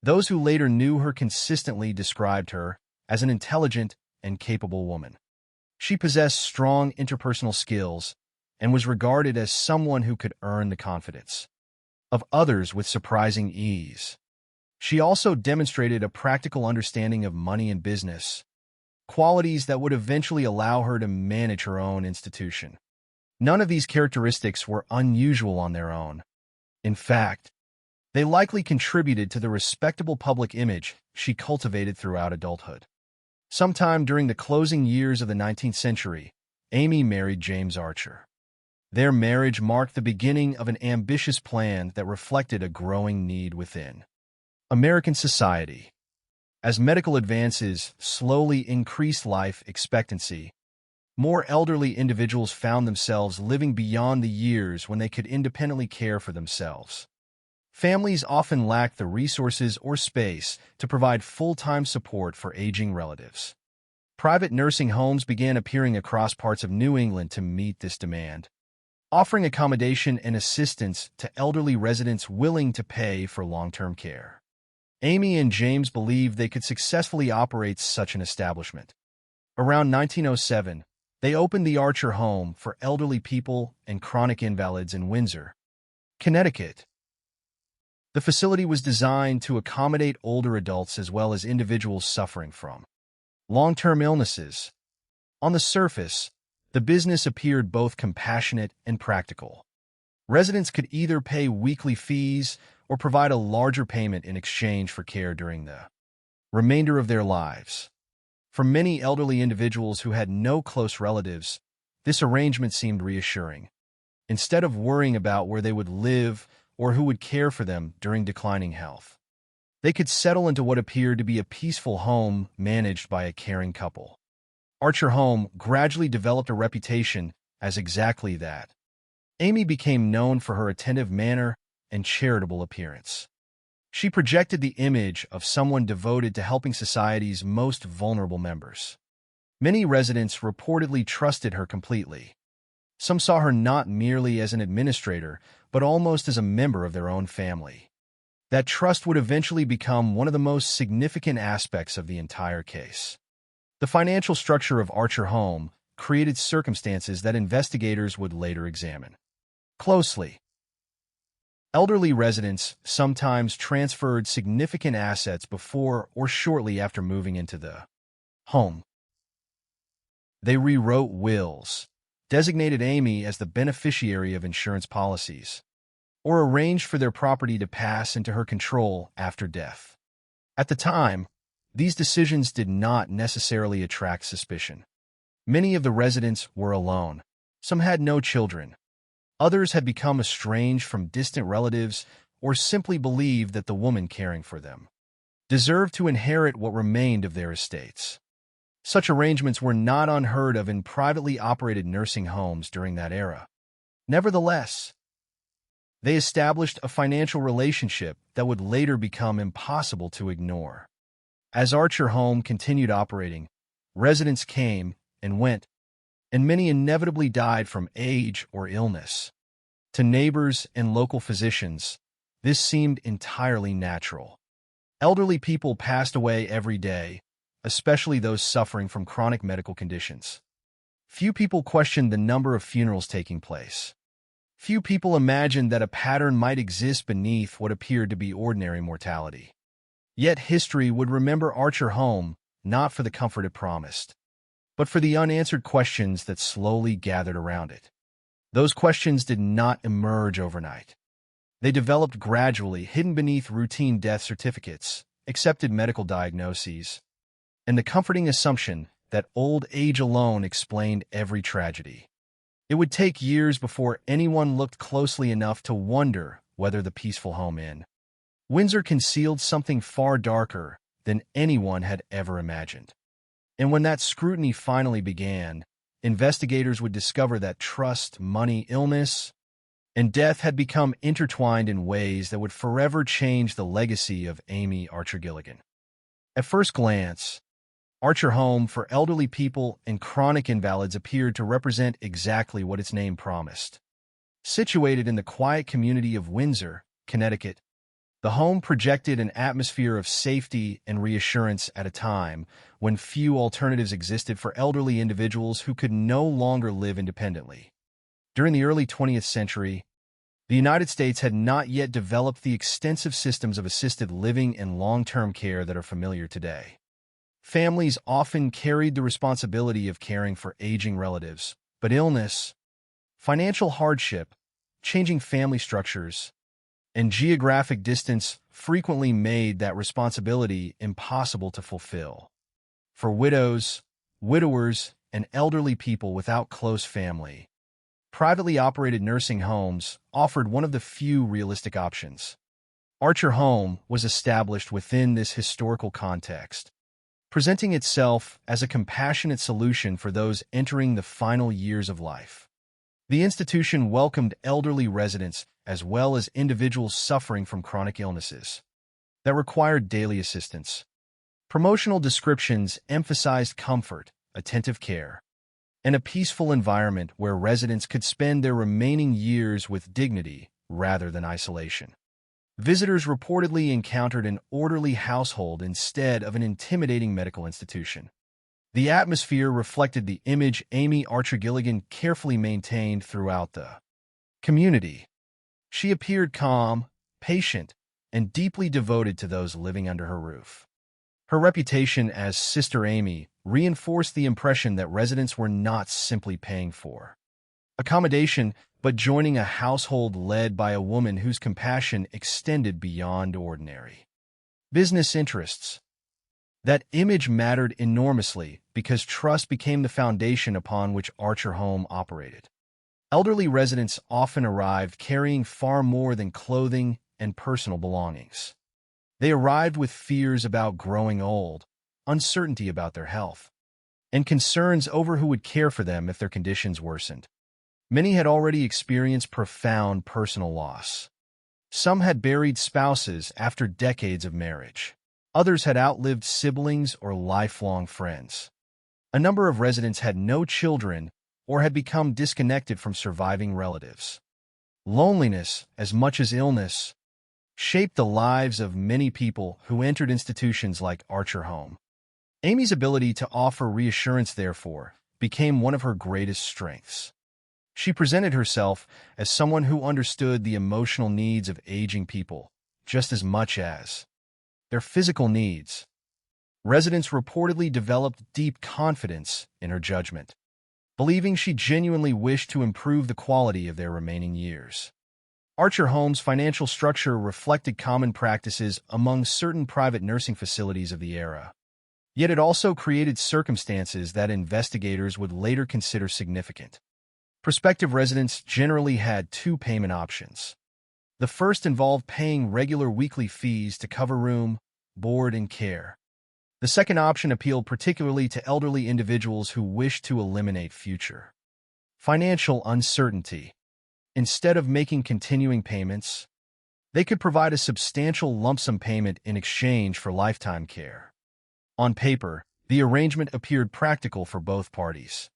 those who later knew her consistently described her as an intelligent and capable woman. She possessed strong interpersonal skills and was regarded as someone who could earn the confidence of others with surprising ease. She also demonstrated a practical understanding of money and business, qualities that would eventually allow her to manage her own institution. None of these characteristics were unusual on their own. In fact, they likely contributed to the respectable public image she cultivated throughout adulthood. Sometime during the closing years of the 19th century, Amy married James Archer. Their marriage marked the beginning of an ambitious plan that reflected a growing need within American society. As medical advances slowly increased life expectancy, more elderly individuals found themselves living beyond the years when they could independently care for themselves. Families often lacked the resources or space to provide full-time support for aging relatives. Private nursing homes began appearing across parts of New England to meet this demand, offering accommodation and assistance to elderly residents willing to pay for long-term care. Amy and James believed they could successfully operate such an establishment. Around 1907, they opened the Archer Home for elderly people and chronic invalids in Windsor, Connecticut. The facility was designed to accommodate older adults as well as individuals suffering from long-term illnesses. On the surface, the business appeared both compassionate and practical. Residents could either pay weekly fees or provide a larger payment in exchange for care during the remainder of their lives. For many elderly individuals who had no close relatives, This arrangement seemed reassuring. Instead of worrying about where they would live or who would care for them during declining health, they could settle into what appeared to be a peaceful home managed by a caring couple. Archer Home gradually developed a reputation as exactly that. Amy became known for her attentive manner and charitable appearance. She projected the image of someone devoted to helping society's most vulnerable members. Many residents reportedly trusted her completely. Some saw her not merely as an administrator, but almost as a member of their own family. That trust would eventually become one of the most significant aspects of the entire case. The financial structure of Archer Home created circumstances that investigators would later examine closely. Elderly residents sometimes transferred significant assets before or shortly after moving into the home. They rewrote wills, designated Amy as the beneficiary of insurance policies, or arranged for their property to pass into her control after death. At the time, these decisions did not necessarily attract suspicion. Many of the residents were alone. Some had no children. Others had become estranged from distant relatives or simply believed that the woman caring for them deserved to inherit what remained of their estates. Such arrangements were not unheard of in privately operated nursing homes during that era. Nevertheless, they established a financial relationship that would later become impossible to ignore. As Archer Home continued operating, residents came and went, and many inevitably died from age or illness. To neighbors and local physicians, this seemed entirely natural. Elderly people passed away every day, especially those suffering from chronic medical conditions. Few people questioned the number of funerals taking place. Few people imagined that a pattern might exist beneath what appeared to be ordinary mortality. Yet history would remember Archer Home not for the comfort it promised, but for the unanswered questions that slowly gathered around it. Those questions did not emerge overnight. They developed gradually, hidden beneath routine death certificates, accepted medical diagnoses, and the comforting assumption that old age alone explained every tragedy. It would take years before anyone looked closely enough to wonder whether the peaceful home in Windsor concealed something far darker than anyone had ever imagined. And when that scrutiny finally began, investigators would discover that trust, money, illness, and death had become intertwined in ways that would forever change the legacy of Amy Archer Gilligan. At first glance, Archer Home for elderly people and chronic invalids appeared to represent exactly what its name promised. Situated in the quiet community of Windsor, Connecticut, the home projected an atmosphere of safety and reassurance at a time when few alternatives existed for elderly individuals who could no longer live independently. During the early 20th century, the United States had not yet developed the extensive systems of assisted living and long-term care that are familiar today. Families often carried the responsibility of caring for aging relatives, but illness, financial hardship, changing family structures, and geographic distance frequently made that responsibility impossible to fulfill. For widows, widowers, and elderly people without close family, privately operated nursing homes offered one of the few realistic options. Archer Home was established within this historical context, presenting itself as a compassionate solution for those entering the final years of life. The institution welcomed elderly residents as well as individuals suffering from chronic illnesses that required daily assistance. Promotional descriptions emphasized comfort, attentive care, and a peaceful environment where residents could spend their remaining years with dignity rather than isolation. Visitors reportedly encountered an orderly household instead of an intimidating medical institution. The atmosphere reflected the image Amy Archer Gilligan carefully maintained throughout the community. She appeared calm, patient, and deeply devoted to those living under her roof. Her reputation as Sister Amy reinforced the impression that residents were not simply paying for accommodation, but joining a household led by a woman whose compassion extended beyond ordinary business interests. That image mattered enormously because trust became the foundation upon which Archer Home operated. Elderly residents often arrived carrying far more than clothing and personal belongings. They arrived with fears about growing old, uncertainty about their health, and concerns over who would care for them if their conditions worsened. Many had already experienced profound personal loss. Some had buried spouses after decades of marriage. Others had outlived siblings or lifelong friends. A number of residents had no children or had become disconnected from surviving relatives. Loneliness, as much as illness, shaped the lives of many people who entered institutions like Archer Home. Amy's ability to offer reassurance, therefore, became one of her greatest strengths. She presented herself as someone who understood the emotional needs of aging people just as much as their physical needs. Residents reportedly developed deep confidence in her judgment, believing she genuinely wished to improve the quality of their remaining years. Archer Home's financial structure reflected common practices among certain private nursing facilities of the era. Yet it also created circumstances that investigators would later consider significant. Prospective residents generally had two payment options. The first involved paying regular weekly fees to cover room, board, and care. The second option appealed particularly to elderly individuals who wished to eliminate future financial uncertainty. Instead of making continuing payments, they could provide a substantial lump sum payment in exchange for lifetime care. On paper, the arrangement appeared practical for both parties.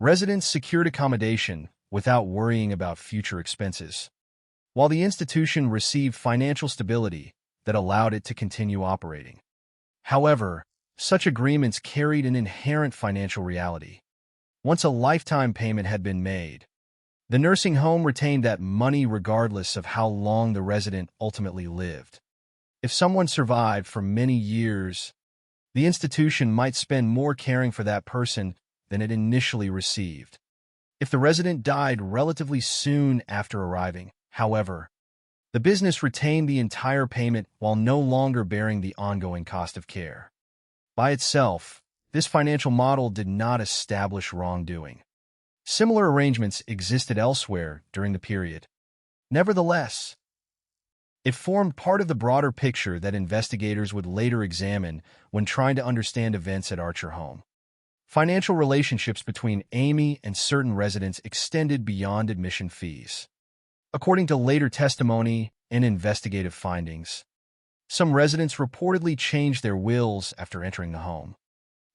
Residents secured accommodation without worrying about future expenses, while the institution received financial stability that allowed it to continue operating. However, such agreements carried an inherent financial reality. Once a lifetime payment had been made, the nursing home retained that money regardless of how long the resident ultimately lived. If someone survived for many years, the institution might spend more caring for that person than it initially received. If the resident died relatively soon after arriving, however, the business retained the entire payment while no longer bearing the ongoing cost of care. By itself, this financial model did not establish wrongdoing. Similar arrangements existed elsewhere during the period. Nevertheless, it formed part of the broader picture that investigators would later examine when trying to understand events at Archer Home. Financial relationships between Amy and certain residents extended beyond admission fees. According to later testimony and investigative findings, some residents reportedly changed their wills after entering the home.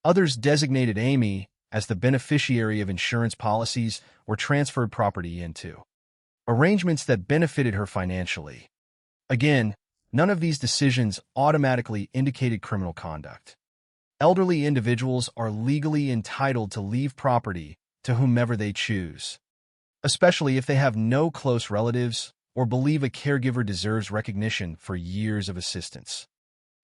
Others designated Amy as the beneficiary of insurance policies or transferred property into arrangements that benefited her financially. Again, none of these decisions automatically indicated criminal conduct. Elderly individuals are legally entitled to leave property to whomever they choose, especially if they have no close relatives or believe a caregiver deserves recognition for years of assistance.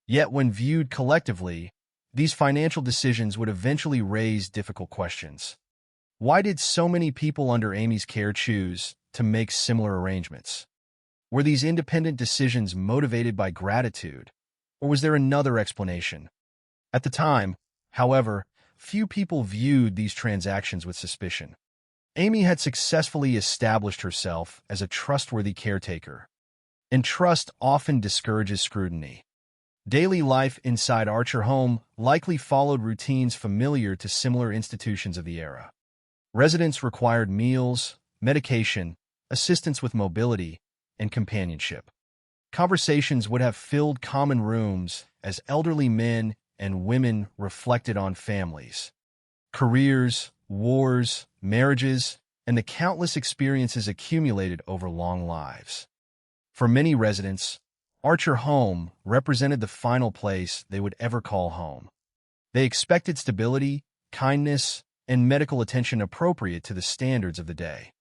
Yet when viewed collectively, these financial decisions would eventually raise difficult questions. Why did so many people under Amy's care choose to make similar arrangements? Were these independent decisions motivated by gratitude, or was there another explanation? At the time, however, few people viewed these transactions with suspicion. Amy had successfully established herself as a trustworthy caretaker, and trust often discourages scrutiny. Daily life inside Archer Home likely followed routines familiar to similar institutions of the era. Residents required meals, medication, assistance with mobility, and companionship. Conversations would have filled common rooms as elderly men and women reflected on families, careers, wars, marriages, and the countless experiences accumulated over long lives. For many residents, Archer Home represented the final place they would ever call home. They expected stability, kindness, and medical attention appropriate to the standards of the day.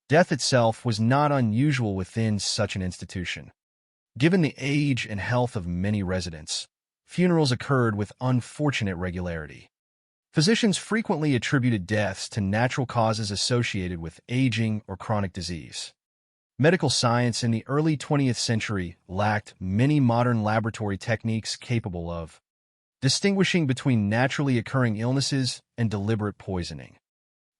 Death itself was not unusual within such an institution. Given the age and health of many residents, funerals occurred with unfortunate regularity. Physicians frequently attributed deaths to natural causes associated with aging or chronic disease. Medical science in the early 20th century lacked many modern laboratory techniques capable of distinguishing between naturally occurring illnesses and deliberate poisoning.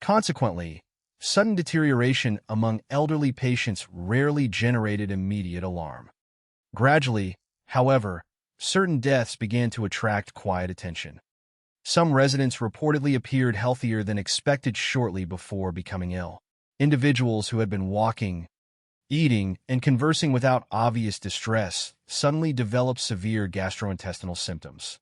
Consequently, sudden deterioration among elderly patients rarely generated immediate alarm. Gradually, however, certain deaths began to attract quiet attention. Some residents reportedly appeared healthier than expected shortly before becoming ill. Individuals who had been walking, eating, and conversing without obvious distress suddenly developed severe gastrointestinal symptoms.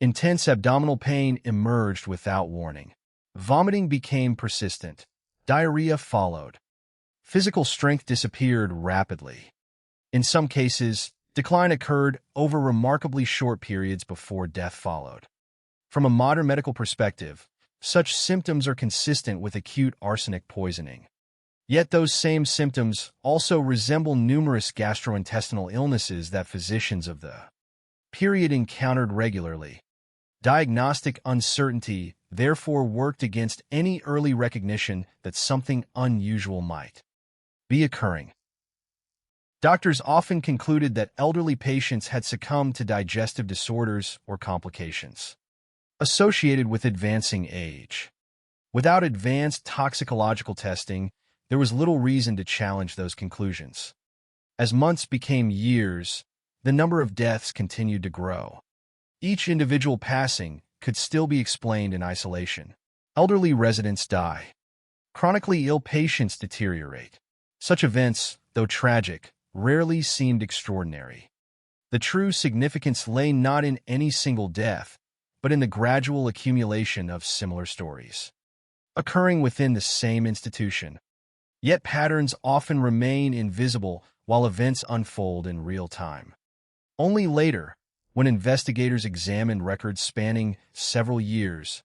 Intense abdominal pain emerged without warning. Vomiting became persistent. Diarrhea followed. Physical strength disappeared rapidly. In some cases, decline occurred over remarkably short periods before death followed. From a modern medical perspective, such symptoms are consistent with acute arsenic poisoning. Yet those same symptoms also resemble numerous gastrointestinal illnesses that physicians of the period encountered regularly. Diagnostic uncertainty therefore worked against any early recognition that something unusual might be occurring. Doctors often concluded that elderly patients had succumbed to digestive disorders or complications associated with advancing age. Without advanced toxicological testing, there was little reason to challenge those conclusions. As months became years, the number of deaths continued to grow. Each individual passing could still be explained in isolation. Elderly residents die. Chronically ill patients deteriorate. Such events, though tragic, rarely seemed extraordinary. The true significance lay not in any single death, but in the gradual accumulation of similar stories, occurring within the same institution. Yet patterns often remain invisible while events unfold in real time. Only later, when investigators examined records spanning several years,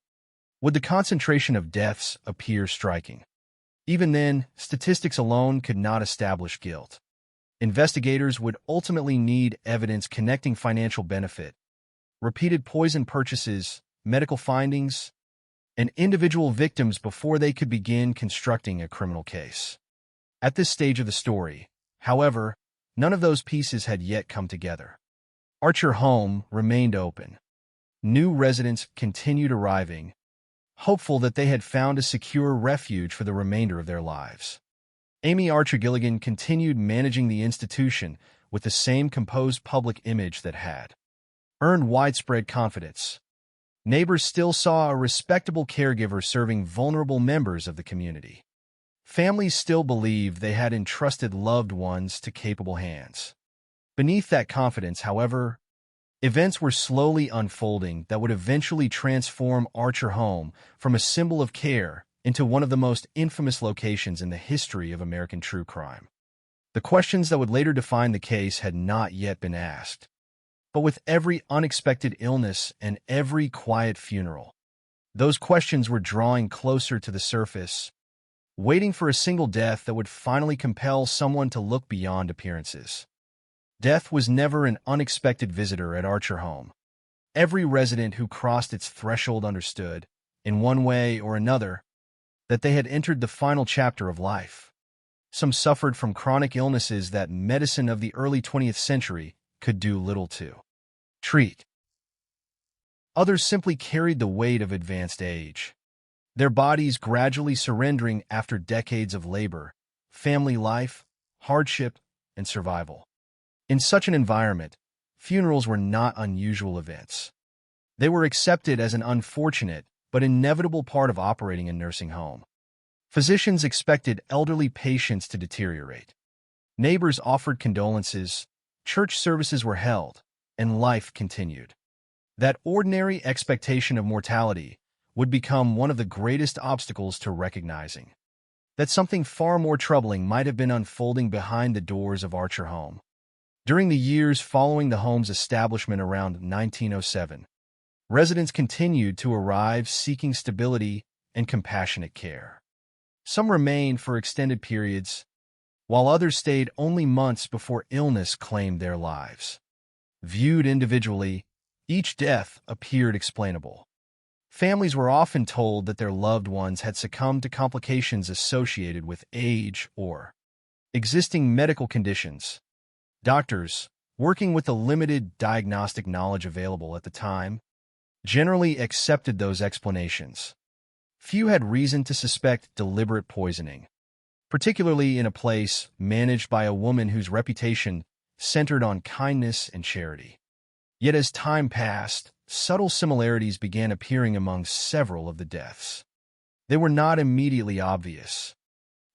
would the concentration of deaths appear striking. Even then, statistics alone could not establish guilt. Investigators would ultimately need evidence connecting financial benefit, repeated poison purchases, medical findings, and individual victims before they could begin constructing a criminal case. At this stage of the story, however, none of those pieces had yet come together. Archer Home remained open. New residents continued arriving, hopeful that they had found a secure refuge for the remainder of their lives. Amy Archer Gilligan continued managing the institution with the same composed public image that had earned widespread confidence. Neighbors still saw a respectable caregiver serving vulnerable members of the community. Families still believed they had entrusted loved ones to capable hands. Beneath that confidence, however, events were slowly unfolding that would eventually transform Archer Home from a symbol of care into one of the most infamous locations in the history of American true crime. The questions that would later define the case had not yet been asked. But with every unexpected illness and every quiet funeral, those questions were drawing closer to the surface, waiting for a single death that would finally compel someone to look beyond appearances. Death was never an unexpected visitor at Archer Home. Every resident who crossed its threshold understood, in one way or another, that they had entered the final chapter of life. Some suffered from chronic illnesses that medicine of the early 20th century could do little to treat. Others simply carried the weight of advanced age, their bodies gradually surrendering after decades of labor, family life, hardship, and survival. In such an environment, funerals were not unusual events. They were accepted as an unfortunate but inevitable part of operating a nursing home. Physicians expected elderly patients to deteriorate. Neighbors offered condolences, church services were held, and life continued. That ordinary expectation of mortality would become one of the greatest obstacles to recognizing that something far more troubling might have been unfolding behind the doors of Archer Home. During the years following the home's establishment around 1907, residents continued to arrive seeking stability and compassionate care. Some remained for extended periods, while others stayed only months before illness claimed their lives. Viewed individually, each death appeared explainable. Families were often told that their loved ones had succumbed to complications associated with age or existing medical conditions. Doctors, working with the limited diagnostic knowledge available at the time, generally accepted those explanations. Few had reason to suspect deliberate poisoning, particularly in a place managed by a woman whose reputation centered on kindness and charity. Yet as time passed, subtle similarities began appearing among several of the deaths. They were not immediately obvious.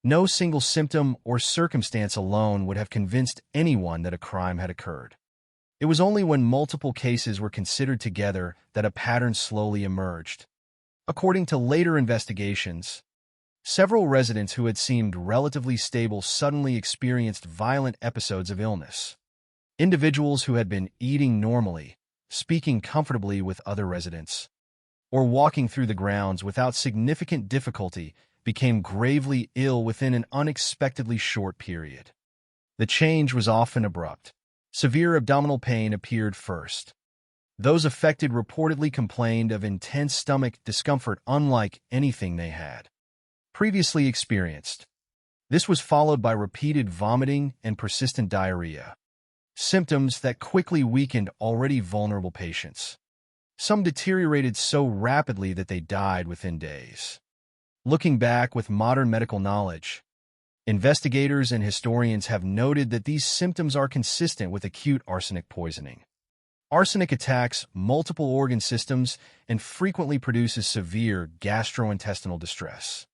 No single symptom or circumstance alone would have convinced anyone that a crime had occurred. It was only when multiple cases were considered together that a pattern slowly emerged. According to later investigations, several residents who had seemed relatively stable suddenly experienced violent episodes of illness. Individuals who had been eating normally, speaking comfortably with other residents, or walking through the grounds without significant difficulty became gravely ill within an unexpectedly short period. The change was often abrupt. Severe abdominal pain appeared first. Those affected reportedly complained of intense stomach discomfort unlike anything they had previously experienced. This was followed by repeated vomiting and persistent diarrhea, symptoms that quickly weakened already vulnerable patients. Some deteriorated so rapidly that they died within days. Looking back with modern medical knowledge, investigators and historians have noted that these symptoms are consistent with acute arsenic poisoning. Arsenic attacks multiple organ systems and frequently produces severe gastrointestinal distress.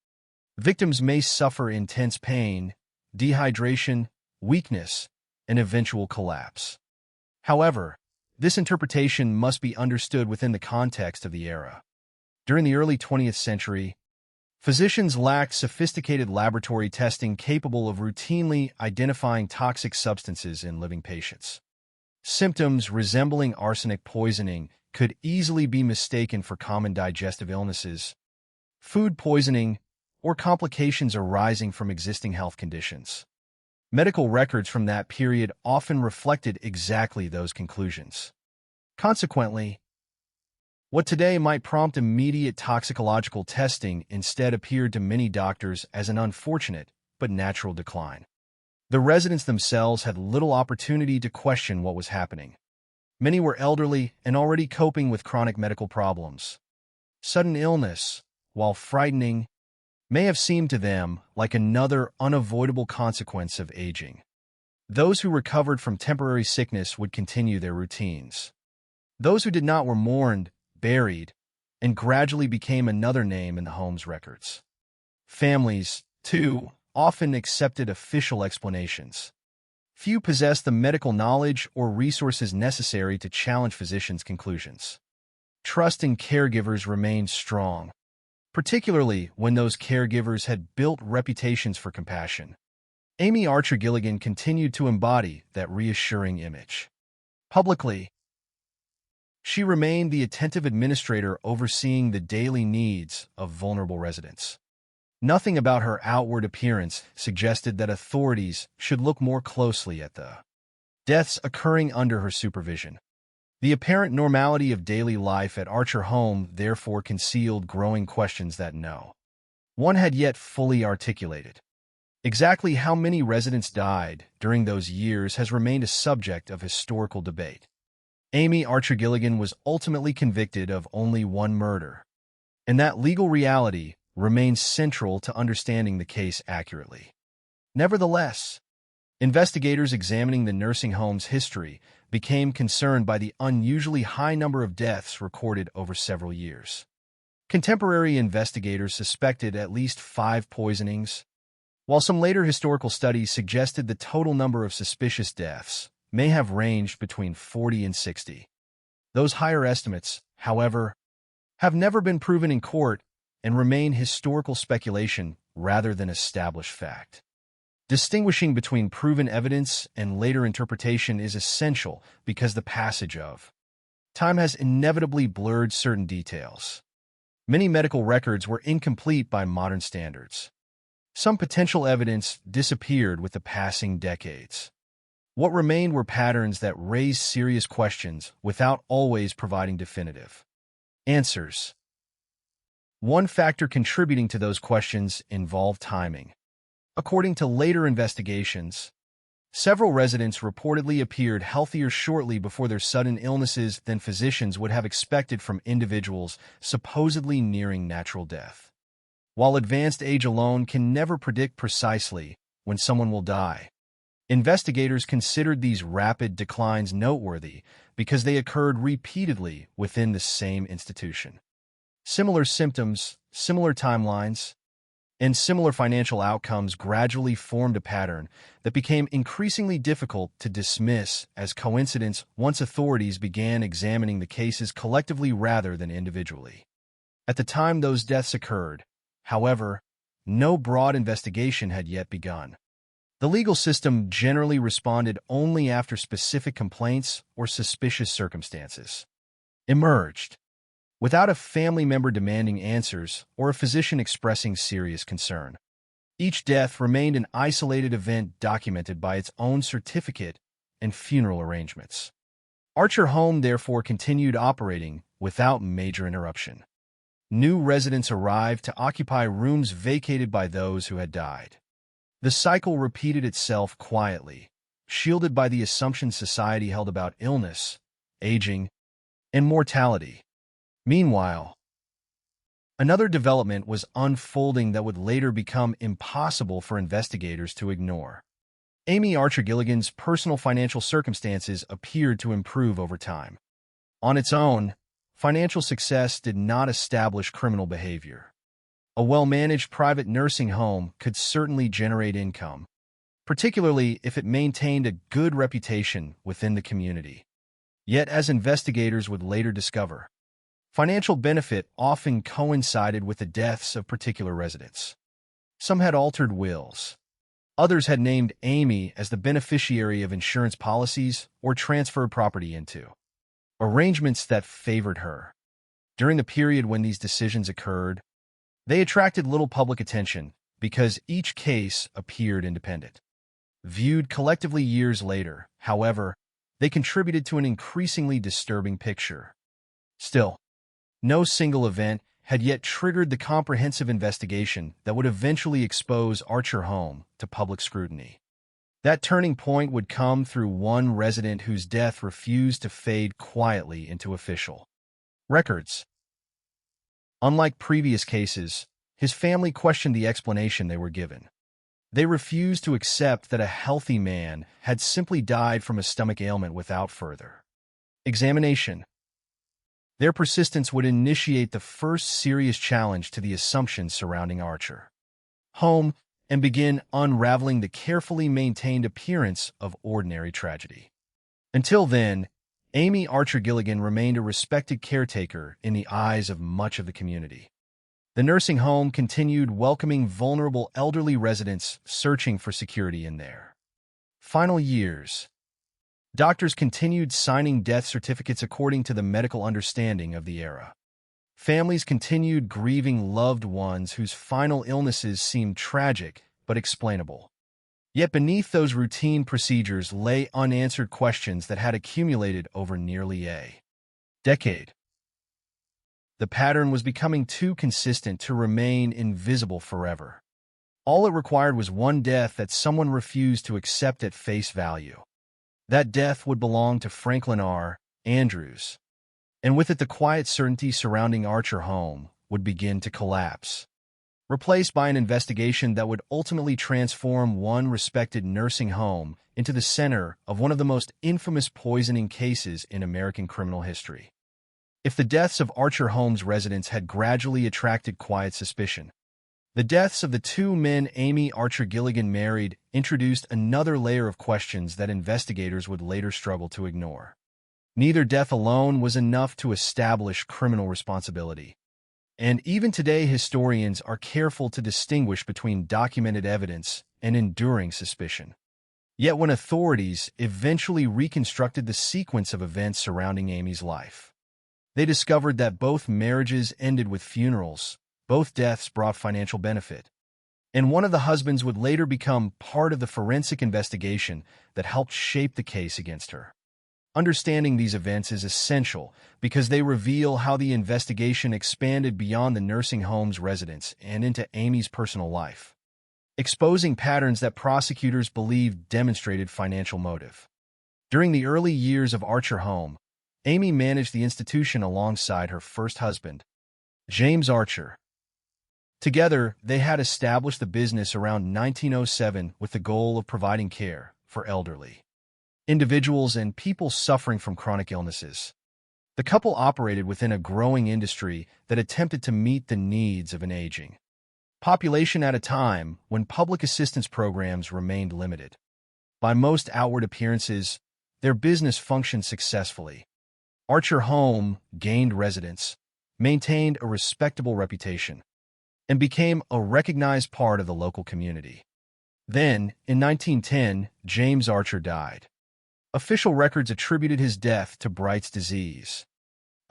Victims may suffer intense pain, dehydration, weakness, and eventual collapse. However, this interpretation must be understood within the context of the era. During the early 20th century, physicians lacked sophisticated laboratory testing capable of routinely identifying toxic substances in living patients. Symptoms resembling arsenic poisoning could easily be mistaken for common digestive illnesses, food poisoning, or complications arising from existing health conditions. Medical records from that period often reflected exactly those conclusions. Consequently, what today might prompt immediate toxicological testing instead appeared to many doctors as an unfortunate but natural decline. The residents themselves had little opportunity to question what was happening. Many were elderly and already coping with chronic medical problems. Sudden illness, while frightening, may have seemed to them like another unavoidable consequence of aging. Those who recovered from temporary sickness would continue their routines. Those who did not were mourned, buried, and gradually became another name in the home's records. Families, too, often accepted official explanations. Few possessed the medical knowledge or resources necessary to challenge physicians' conclusions. Trust in caregivers remained strong, particularly when those caregivers had built reputations for compassion. Amy Archer Gilligan continued to embody that reassuring image. Publicly, she remained the attentive administrator overseeing the daily needs of vulnerable residents. Nothing about her outward appearance suggested that authorities should look more closely at the deaths occurring under her supervision. The apparent normality of daily life at Archer Home therefore concealed growing questions that no one had yet fully articulated. Exactly how many residents died during those years has remained a subject of historical debate. Amy Archer Gilligan was ultimately convicted of only one murder, and that legal reality remains central to understanding the case accurately. Nevertheless, investigators examining the nursing home's history became concerned by the unusually high number of deaths recorded over several years. Contemporary investigators suspected at least 5 poisonings, while some later historical studies suggested the total number of suspicious deaths may have ranged between 40 and 60. Those higher estimates, however, have never been proven in court and remain historical speculation rather than established fact. Distinguishing between proven evidence and later interpretation is essential because the passage of time has inevitably blurred certain details. Many medical records were incomplete by modern standards. Some potential evidence disappeared with the passing decades. What remained were patterns that raised serious questions without always providing definitive answers. One factor contributing to those questions involved timing. According to later investigations, Several residents reportedly appeared healthier shortly before their sudden illnesses than physicians would have expected from individuals supposedly nearing natural death. While advanced age alone can never predict precisely when someone will die, investigators considered these rapid declines noteworthy because they occurred repeatedly within the same institution. Similar symptoms, similar timelines, and similar financial outcomes gradually formed a pattern that became increasingly difficult to dismiss as coincidence once authorities began examining the cases collectively rather than individually. At the time those deaths occurred, however, no broad investigation had yet begun. The legal system generally responded only after specific complaints or suspicious circumstances emerged, without a family member demanding answers or a physician expressing serious concern. Each death remained an isolated event documented by its own certificate and funeral arrangements. Archer Home therefore continued operating without major interruption. New residents arrived to occupy rooms vacated by those who had died. The cycle repeated itself quietly, shielded by the assumptions society held about illness, aging, and mortality. Meanwhile, another development was unfolding that would later become impossible for investigators to ignore. Amy Archer Gilligan's personal financial circumstances appeared to improve over time. On its own, financial success did not establish criminal behavior. A well-managed private nursing home could certainly generate income, particularly if it maintained a good reputation within the community. Yet, as investigators would later discover, financial benefit often coincided with the deaths of particular residents. Some had altered wills. Others had named Amy as the beneficiary of insurance policies or transferred property into arrangements that favored her. During the period when these decisions occurred, they attracted little public attention because each case appeared independent. Viewed collectively years later, however, they contributed to an increasingly disturbing picture. Still, no single event had yet triggered the comprehensive investigation that would eventually expose Archer Home to public scrutiny. That turning point would come through one resident whose death refused to fade quietly into official records. Unlike previous cases, his family questioned the explanation they were given. They refused to accept that a healthy man had simply died from a stomach ailment without further examination. Their persistence would initiate the first serious challenge to the assumptions surrounding Archer Home and begin unraveling the carefully maintained appearance of ordinary tragedy. Until then, Amy Archer Gilligan remained a respected caretaker in the eyes of much of the community. The nursing home continued welcoming vulnerable elderly residents searching for security in their final years. Doctors continued signing death certificates according to the medical understanding of the era. Families continued grieving loved ones whose final illnesses seemed tragic but explainable. Yet beneath those routine procedures lay unanswered questions that had accumulated over nearly a decade. The pattern was becoming too consistent to remain invisible forever. All it required was one death that someone refused to accept at face value. That death would belong to Franklin R. Andrews, and with it the quiet certainty surrounding Archer Home would begin to collapse, replaced by an investigation that would ultimately transform one respected nursing home into the center of one of the most infamous poisoning cases in American criminal history. If the deaths of Archer Home's residents had gradually attracted quiet suspicion, the deaths of the two men Amy Archer Gilligan married introduced another layer of questions that investigators would later struggle to ignore. Neither death alone was enough to establish criminal responsibility, and even today historians are careful to distinguish between documented evidence and enduring suspicion. Yet when authorities eventually reconstructed the sequence of events surrounding Amy's life, they discovered that both marriages ended with funerals, both deaths brought financial benefit, and one of the husbands would later become part of the forensic investigation that helped shape the case against her. Understanding these events is essential because they reveal how the investigation expanded beyond the nursing home's residents and into Amy's personal life. exposing patterns that prosecutors believed demonstrated financial motive. During the early years of Archer Home, Amy managed the institution alongside her first husband, James Archer. Together, they had established the business around 1907 with the goal of providing care for elderly individuals and people suffering from chronic illnesses. The couple operated within a growing industry that attempted to meet the needs of an aging population at a time when public assistance programs remained limited. By most outward appearances, their business functioned successfully. Archer Home gained residents, maintained a respectable reputation, and became a recognized part of the local community. Then, in 1910, James Archer died. Official records attributed his death to Bright's disease,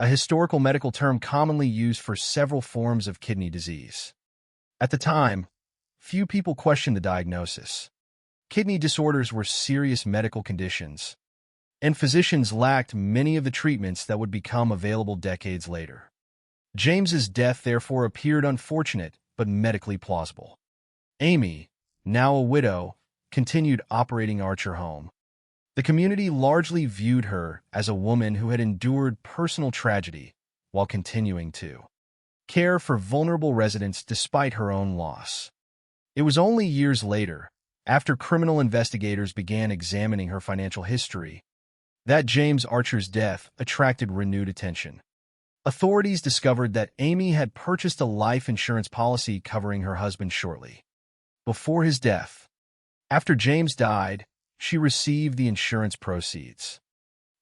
a historical medical term commonly used for several forms of kidney disease. At the time, few people questioned the diagnosis. Kidney disorders were serious medical conditions, and physicians lacked many of the treatments that would become available decades later. James's death therefore appeared unfortunate but medically plausible. Amy, now a widow, continued operating Archer Home. The community largely viewed her as a woman who had endured personal tragedy while continuing to care for vulnerable residents despite her own loss. It was only years later, after criminal investigators began examining her financial history, that James Archer's death attracted renewed attention. Authorities discovered that Amy had purchased a life insurance policy covering her husband shortly before his death. After James died, she received the insurance proceeds.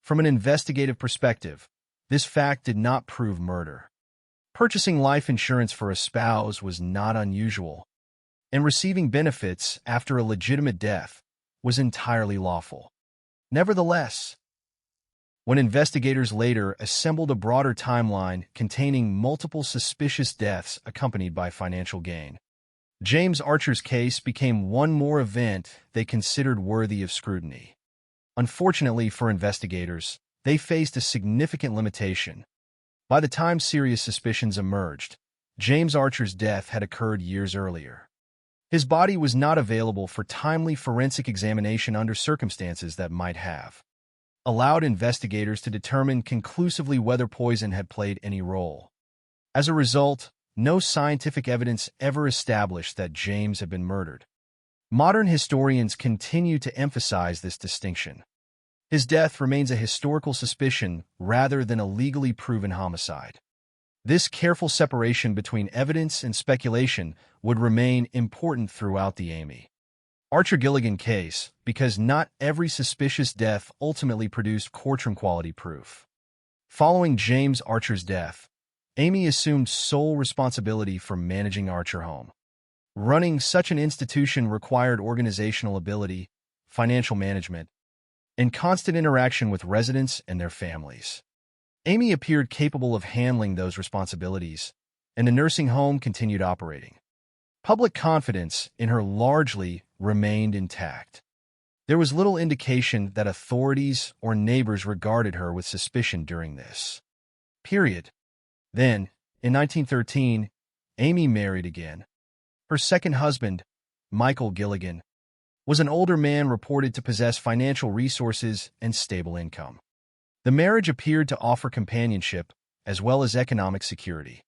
From an investigative perspective, this fact did not prove murder. Purchasing life insurance for a spouse was not unusual, and receiving benefits after a legitimate death was entirely lawful. Nevertheless, when investigators later assembled a broader timeline containing multiple suspicious deaths accompanied by financial gain, James Archer's case became one more event they considered worthy of scrutiny. Unfortunately for investigators, they faced a significant limitation. By the time serious suspicions emerged, James Archer's death had occurred years earlier. His body was not available for timely forensic examination under circumstances that might have allowed investigators to determine conclusively whether poison had played any role. As a result, no scientific evidence ever established that James had been murdered. Modern historians continue to emphasize this distinction. His death remains a historical suspicion rather than a legally proven homicide. This careful separation between evidence and speculation would remain important throughout the Amy Archer Gilligan case because not every suspicious death ultimately produced courtroom-quality proof. Following James Archer's death, Amy assumed sole responsibility for managing Archer Home. Running such an institution required organizational ability, financial management, and constant interaction with residents and their families. Amy appeared capable of handling those responsibilities, and the nursing home continued operating. Public confidence in her largely remained intact. There was little indication that authorities or neighbors regarded her with suspicion during this period. Then, in 1913, Amy married again. Her second husband, Michael Gilligan, was an older man reported to possess financial resources and stable income. The marriage appeared to offer companionship as well as economic security.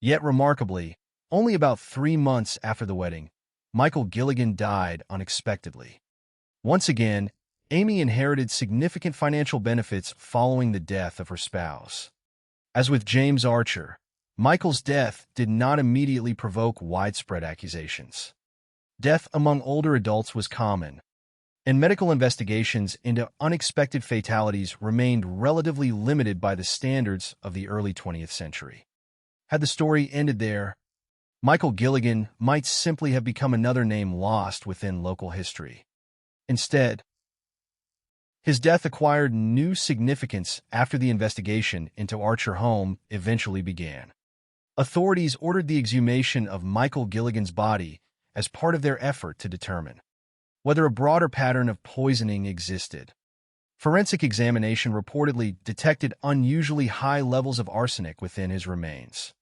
Yet remarkably, only about 3 months after the wedding, Michael Gilligan died unexpectedly. Once again, Amy inherited significant financial benefits following the death of her spouse. As with James Archer, Michael's death did not immediately provoke widespread accusations. Death among older adults was common, and medical investigations into unexpected fatalities remained relatively limited by the standards of the early 20th century. Had the story ended there, Michael Gilligan might simply have become another name lost within local history. Instead, his death acquired new significance after the investigation into Archer Home eventually began. Authorities ordered the exhumation of Michael Gilligan's body as part of their effort to determine whether a broader pattern of poisoning existed. Forensic examination reportedly detected unusually high levels of arsenic within his remains.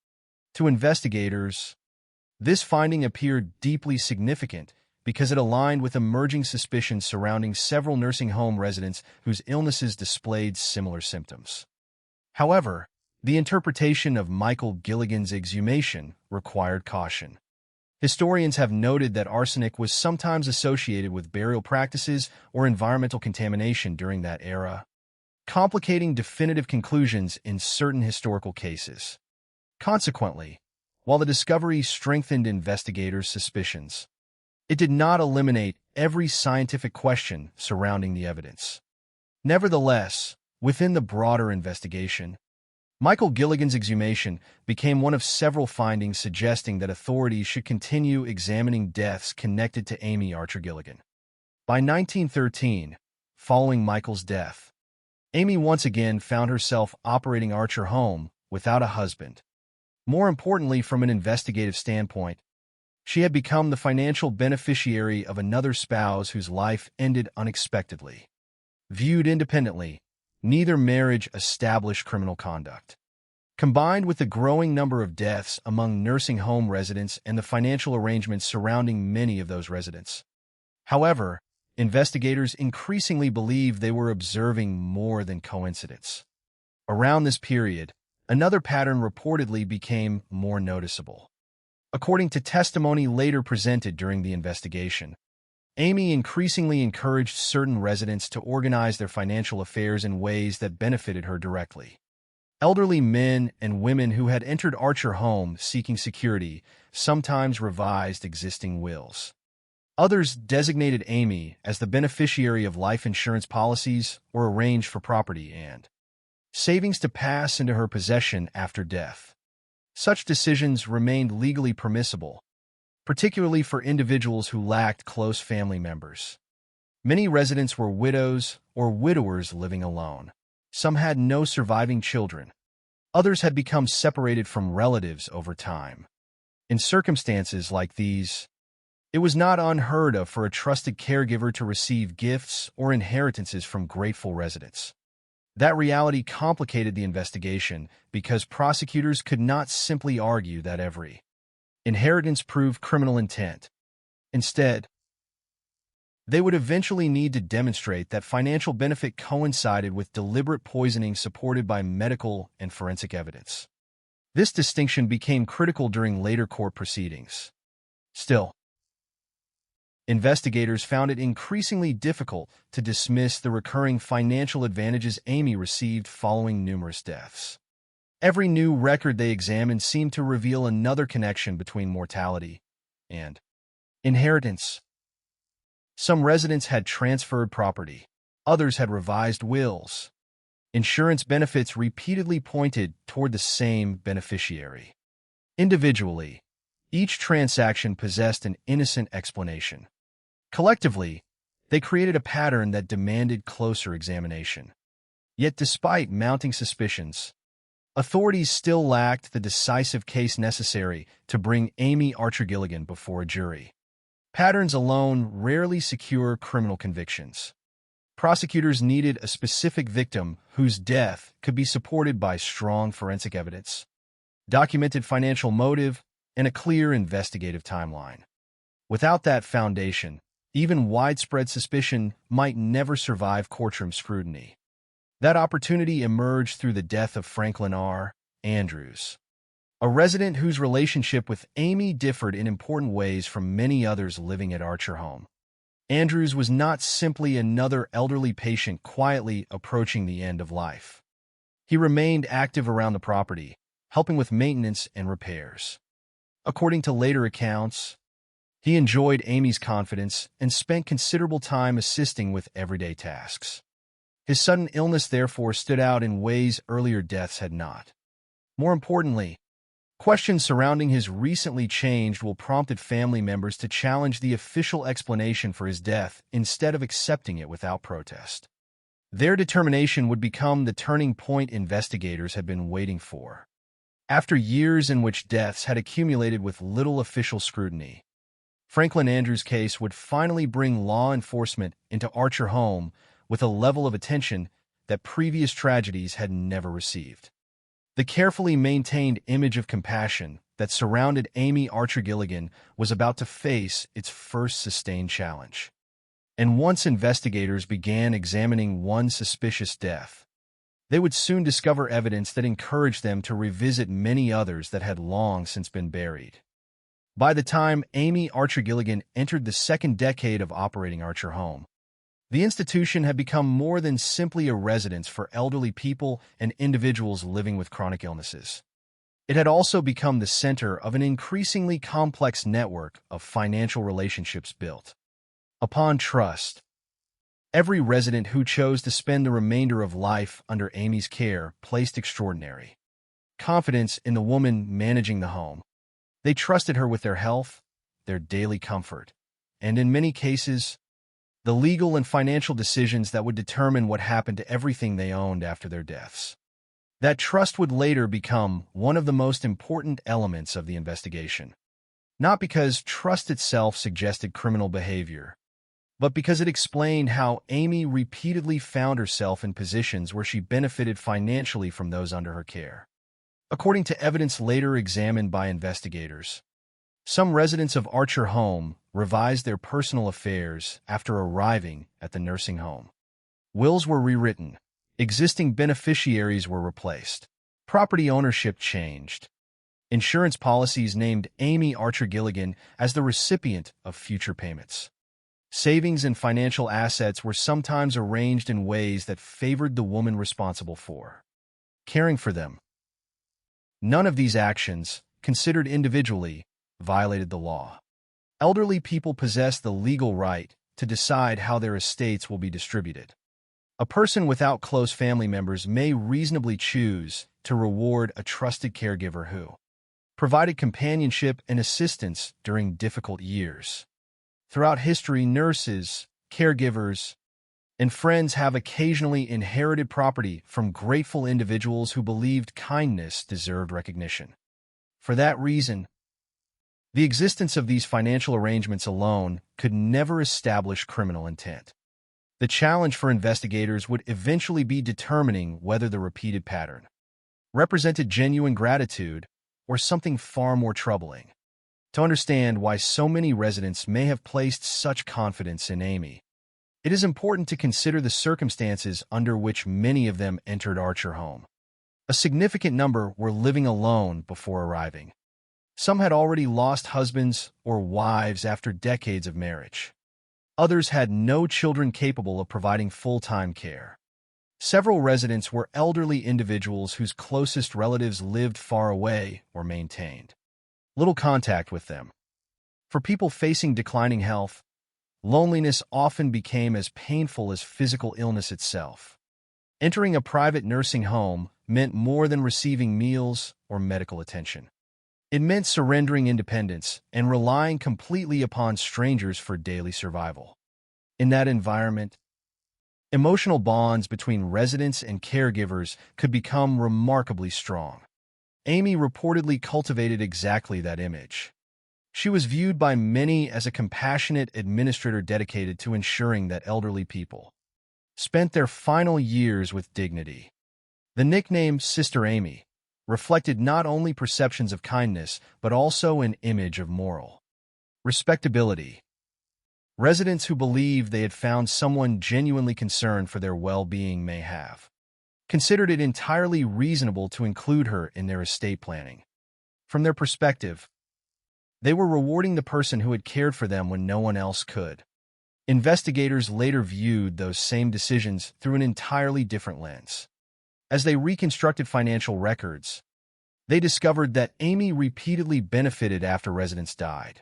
To investigators, This finding appeared deeply significant because it aligned with emerging suspicions surrounding several nursing home residents whose illnesses displayed similar symptoms. However, the interpretation of Michael Gilligan's exhumation required caution. Historians have noted that arsenic was sometimes associated with burial practices or environmental contamination during that era, complicating definitive conclusions in certain historical cases. Consequently, while the discovery strengthened investigators' suspicions, it did not eliminate every scientific question surrounding the evidence. Nevertheless, within the broader investigation, Michael Gilligan's exhumation became one of several findings suggesting that authorities should continue examining deaths connected to Amy Archer Gilligan. By 1913, following Michael's death, Amy once again found herself operating Archer Home without a husband. More importantly, from an investigative standpoint, she had become the financial beneficiary of another spouse whose life ended unexpectedly. Viewed independently, neither marriage established criminal conduct. Combined with the growing number of deaths among nursing home residents and the financial arrangements surrounding many of those residents. However, investigators increasingly believed they were observing more than coincidence. Around this period, another pattern reportedly became more noticeable. According to testimony later presented during the investigation, Amy increasingly encouraged certain residents to organize their financial affairs in ways that benefited her directly. Elderly men and women who had entered Archer Home seeking security sometimes revised existing wills. Others designated Amy as the beneficiary of life insurance policies or arranged for property and savings to pass into her possession after death. Such decisions remained legally permissible, particularly for individuals who lacked close family members. Many residents were widows or widowers living alone. Some had no surviving children. Others had become separated from relatives over time. In circumstances like these, it was not unheard of for a trusted caregiver to receive gifts or inheritances from grateful residents. That reality complicated the investigation because prosecutors could not simply argue that every inheritance proved criminal intent. Instead, they would eventually need to demonstrate that financial benefit coincided with deliberate poisoning supported by medical and forensic evidence. This distinction became critical during later court proceedings. Still, investigators found it increasingly difficult to dismiss the recurring financial advantages Amy received following numerous deaths. Every new record they examined seemed to reveal another connection between mortality and inheritance. Some residents had transferred property. Others had revised wills. Insurance benefits repeatedly pointed toward the same beneficiary. Individually, each transaction possessed an innocent explanation. Collectively, they created a pattern that demanded closer examination. Yet despite mounting suspicions, authorities still lacked the decisive case necessary to bring Amy Archer Gilligan before a jury. Patterns alone rarely secure criminal convictions. Prosecutors needed a specific victim whose death could be supported by strong forensic evidence, documented financial motive, and a clear investigative timeline. Without that foundation, even widespread suspicion might never survive courtroom scrutiny. That opportunity emerged through the death of Franklin R. Andrews, a resident whose relationship with Amy differed in important ways from many others living at Archer Home. Andrews was not simply another elderly patient quietly approaching the end of life. He remained active around the property, helping with maintenance and repairs. According to later accounts, he enjoyed Amy's confidence and spent considerable time assisting with everyday tasks. His sudden illness therefore stood out in ways earlier deaths had not. More importantly, questions surrounding his recently changed will prompted family members to challenge the official explanation for his death instead of accepting it without protest. Their determination would become the turning point investigators had been waiting for. After years in which deaths had accumulated with little official scrutiny, Franklin Andrews' case would finally bring law enforcement into Archer Home with a level of attention that previous tragedies had never received. The carefully maintained image of compassion, that surrounded Amy Archer Gilligan was about to face its first sustained challenge. And once investigators began examining one suspicious death, they would soon discover evidence that encouraged them to revisit many others that had long since been buried. By the time Amy Archer Gilligan entered the second decade of operating Archer Home, the institution had become more than simply a residence for elderly people and individuals living with chronic illnesses. It had also become the center of an increasingly complex network of financial relationships built upon trust. Every resident who chose to spend the remainder of life under Amy's care placed extraordinary confidence in the woman managing the home. They trusted her with their health, their daily comfort, and in many cases, the legal and financial decisions that would determine what happened to everything they owned after their deaths. That trust would later become one of the most important elements of the investigation. Not because trust itself suggested criminal behavior, but because it explained how Amy repeatedly found herself in positions where she benefited financially from those under her care. According to evidence later examined by investigators, some residents of Archer Home revised their personal affairs after arriving at the nursing home. Wills were rewritten, existing beneficiaries were replaced, property ownership changed. Insurance policies named Amy Archer Gilligan as the recipient of future payments. Savings and financial assets were sometimes arranged in ways that favored the woman responsible for caring for them. None of these actions, considered individually, violated the law. Elderly people possess the legal right to decide how their estates will be distributed. A person without close family members may reasonably choose to reward a trusted caregiver who provided companionship and assistance during difficult years. Throughout history, nurses, caregivers, and friends have occasionally inherited property from grateful individuals who believed kindness deserved recognition. For that reason, the existence of these financial arrangements alone could never establish criminal intent. The challenge for investigators would eventually be determining whether the repeated pattern represented genuine gratitude or something far more troubling. To understand why so many residents may have placed such confidence in Amy, it is important to consider the circumstances under which many of them entered Archer Home. A significant number were living alone before arriving. Some had already lost husbands or wives after decades of marriage. Others had no children capable of providing full-time care. Several residents were elderly individuals whose closest relatives lived far away or maintained little contact with them. For people facing declining health, loneliness often became as painful as physical illness itself. Entering a private nursing home meant more than receiving meals or medical attention. It meant surrendering independence and relying completely upon strangers for daily survival. In that environment, emotional bonds between residents and caregivers could become remarkably strong. Amy reportedly cultivated exactly that image. She was viewed by many as a compassionate administrator dedicated to ensuring that elderly people spent their final years with dignity. The nickname Sister Amy reflected not only perceptions of kindness, but also an image of moral respectability. Residents who believed they had found someone genuinely concerned for their well-being may have considered it entirely reasonable to include her in their estate planning. From their perspective, they were rewarding the person who had cared for them when no one else could. Investigators later viewed those same decisions through an entirely different lens. As they reconstructed financial records, they discovered that Amy repeatedly benefited after residents died.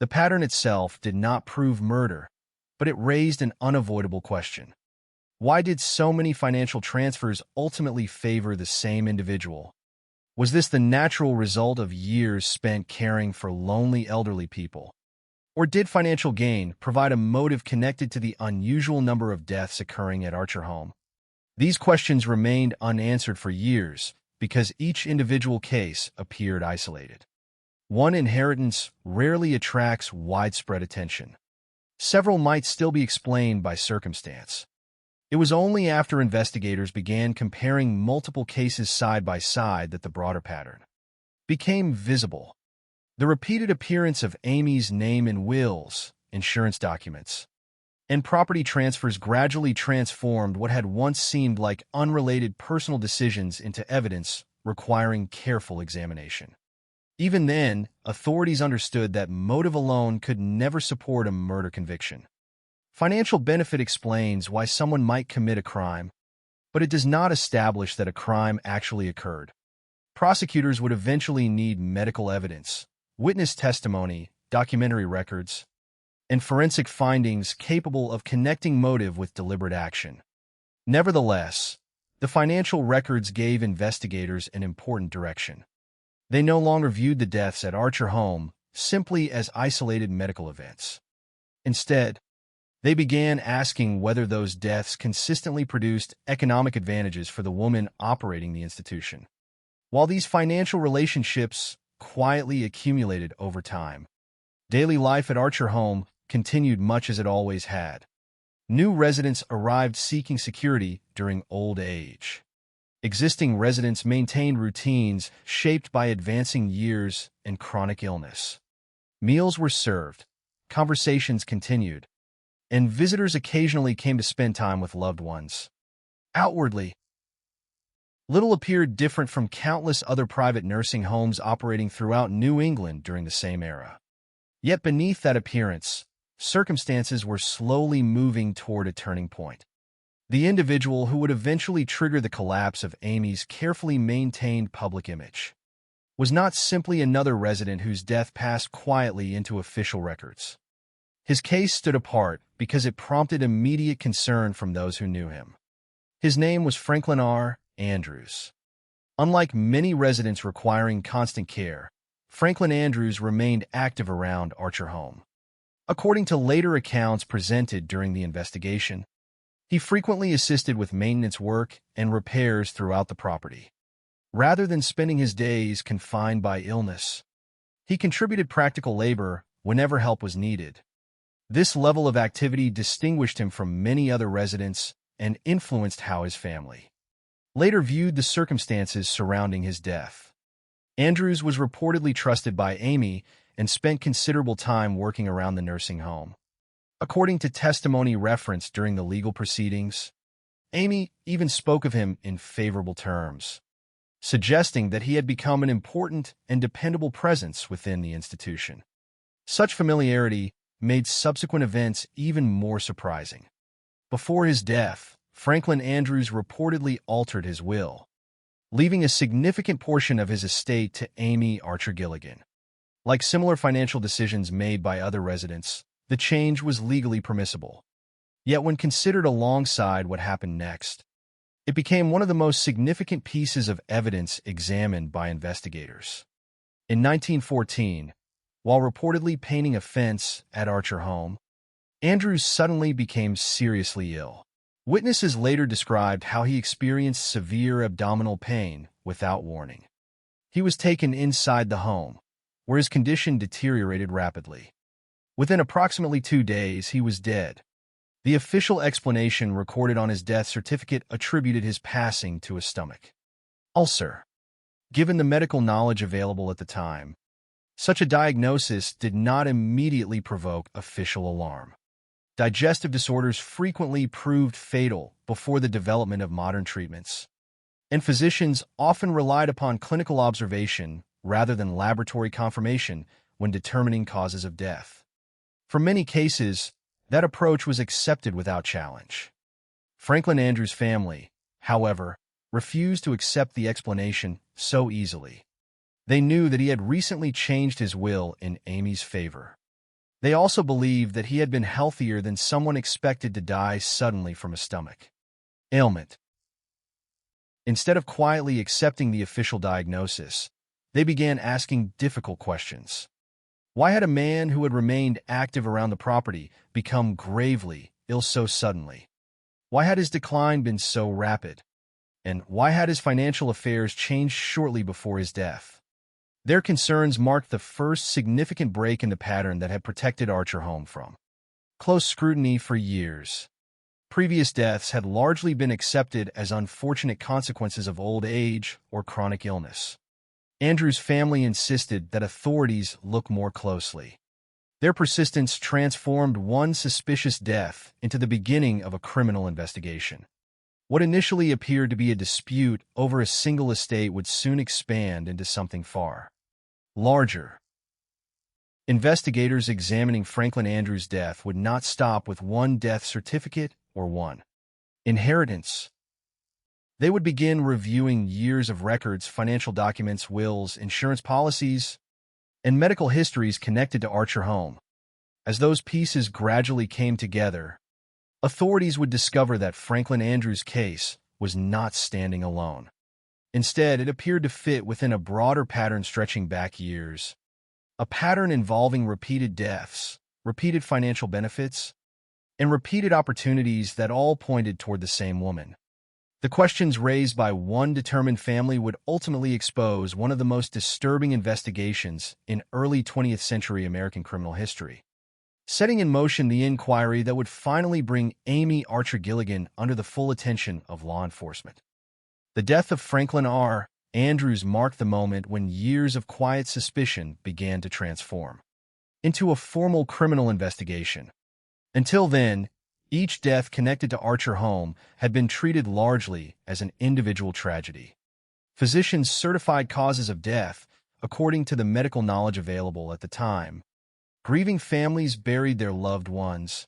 The pattern itself did not prove murder, but it raised an unavoidable question. Why did so many financial transfers ultimately favor the same individual? Was this the natural result of years spent caring for lonely elderly people? Or did financial gain provide a motive connected to the unusual number of deaths occurring at Archer Home? These questions remained unanswered for years because each individual case appeared isolated. One inheritance rarely attracts widespread attention. Several might still be explained by circumstance. It was only after investigators began comparing multiple cases side by side that the broader pattern became visible. The repeated appearance of Amy's name in wills, insurance documents, and property transfers gradually transformed what had once seemed like unrelated personal decisions into evidence requiring careful examination. Even then, authorities understood that motive alone could never support a murder conviction. Financial benefit explains why someone might commit a crime, but it does not establish that a crime actually occurred. Prosecutors would eventually need medical evidence, witness testimony, documentary records, and forensic findings capable of connecting motive with deliberate action. Nevertheless, the financial records gave investigators an important direction. They no longer viewed the deaths at Archer Home simply as isolated medical events. Instead, they began asking whether those deaths consistently produced economic advantages for the woman operating the institution. While these financial relationships quietly accumulated over time, daily life at Archer Home continued much as it always had. New residents arrived seeking security during old age. Existing residents maintained routines shaped by advancing years and chronic illness. Meals were served, conversations continued, and visitors occasionally came to spend time with loved ones. Outwardly, little appeared different from countless other private nursing homes operating throughout New England during the same era. Yet beneath that appearance, circumstances were slowly moving toward a turning point. The individual who would eventually trigger the collapse of Amy's carefully maintained public image was not simply another resident whose death passed quietly into official records. His case stood apart because it prompted immediate concern from those who knew him. His name was Franklin R. Andrews. Unlike many residents requiring constant care, Franklin Andrews remained active around Archer Home. According to later accounts presented during the investigation, he frequently assisted with maintenance work and repairs throughout the property. Rather than spending his days confined by illness, he contributed practical labor whenever help was needed. This level of activity distinguished him from many other residents and influenced how his family later viewed the circumstances surrounding his death. Andrews was reportedly trusted by Amy and spent considerable time working around the nursing home. According to testimony referenced during the legal proceedings, Amy even spoke of him in favorable terms, suggesting that he had become an important and dependable presence within the institution. Such familiarity made subsequent events even more surprising. Before his death, Franklin Andrews reportedly altered his will, leaving a significant portion of his estate to Amy Archer Gilligan. Like similar financial decisions made by other residents, the change was legally permissible. Yet when considered alongside what happened next, it became one of the most significant pieces of evidence examined by investigators. In 1914, while reportedly painting a fence at Archer Home, Andrews suddenly became seriously ill. Witnesses later described how he experienced severe abdominal pain without warning. He was taken inside the home, where his condition deteriorated rapidly. Within approximately 2 days, he was dead. The official explanation recorded on his death certificate attributed his passing to a stomach ulcer. Given the medical knowledge available at the time, such a diagnosis did not immediately provoke official alarm. Digestive disorders frequently proved fatal before the development of modern treatments, and physicians often relied upon clinical observation rather than laboratory confirmation when determining causes of death. For many cases, that approach was accepted without challenge. Franklin Andrews' family, however, refused to accept the explanation so easily. They knew that he had recently changed his will in Amy's favor. They also believed that he had been healthier than someone expected to die suddenly from a stomach ailment. Instead of quietly accepting the official diagnosis, they began asking difficult questions. Why had a man who had remained active around the property become gravely ill so suddenly? Why had his decline been so rapid? And why had his financial affairs changed shortly before his death? Their concerns marked the first significant break in the pattern that had protected Archer Home from close scrutiny for years. Previous deaths had largely been accepted as unfortunate consequences of old age or chronic illness. Andrew's family insisted that authorities look more closely. Their persistence transformed one suspicious death into the beginning of a criminal investigation. What initially appeared to be a dispute over a single estate would soon expand into something far larger. Investigators examining Franklin Andrews' death would not stop with one death certificate or one inheritance. They would begin reviewing years of records, financial documents, wills, insurance policies, and medical histories connected to Archer Home. As those pieces gradually came together, authorities would discover that Franklin Andrews' case was not standing alone. Instead, it appeared to fit within a broader pattern stretching back years. A pattern involving repeated deaths, repeated financial benefits, and repeated opportunities that all pointed toward the same woman. The questions raised by one determined family would ultimately expose one of the most disturbing investigations in early 20th century American criminal history, setting in motion the inquiry that would finally bring Amy Archer Gilligan under the full attention of law enforcement. The death of Franklin R. Andrews marked the moment when years of quiet suspicion began to transform into a formal criminal investigation. Until then, each death connected to Archer Home had been treated largely as an individual tragedy. Physicians certified causes of death according to the medical knowledge available at the time. Grieving families buried their loved ones,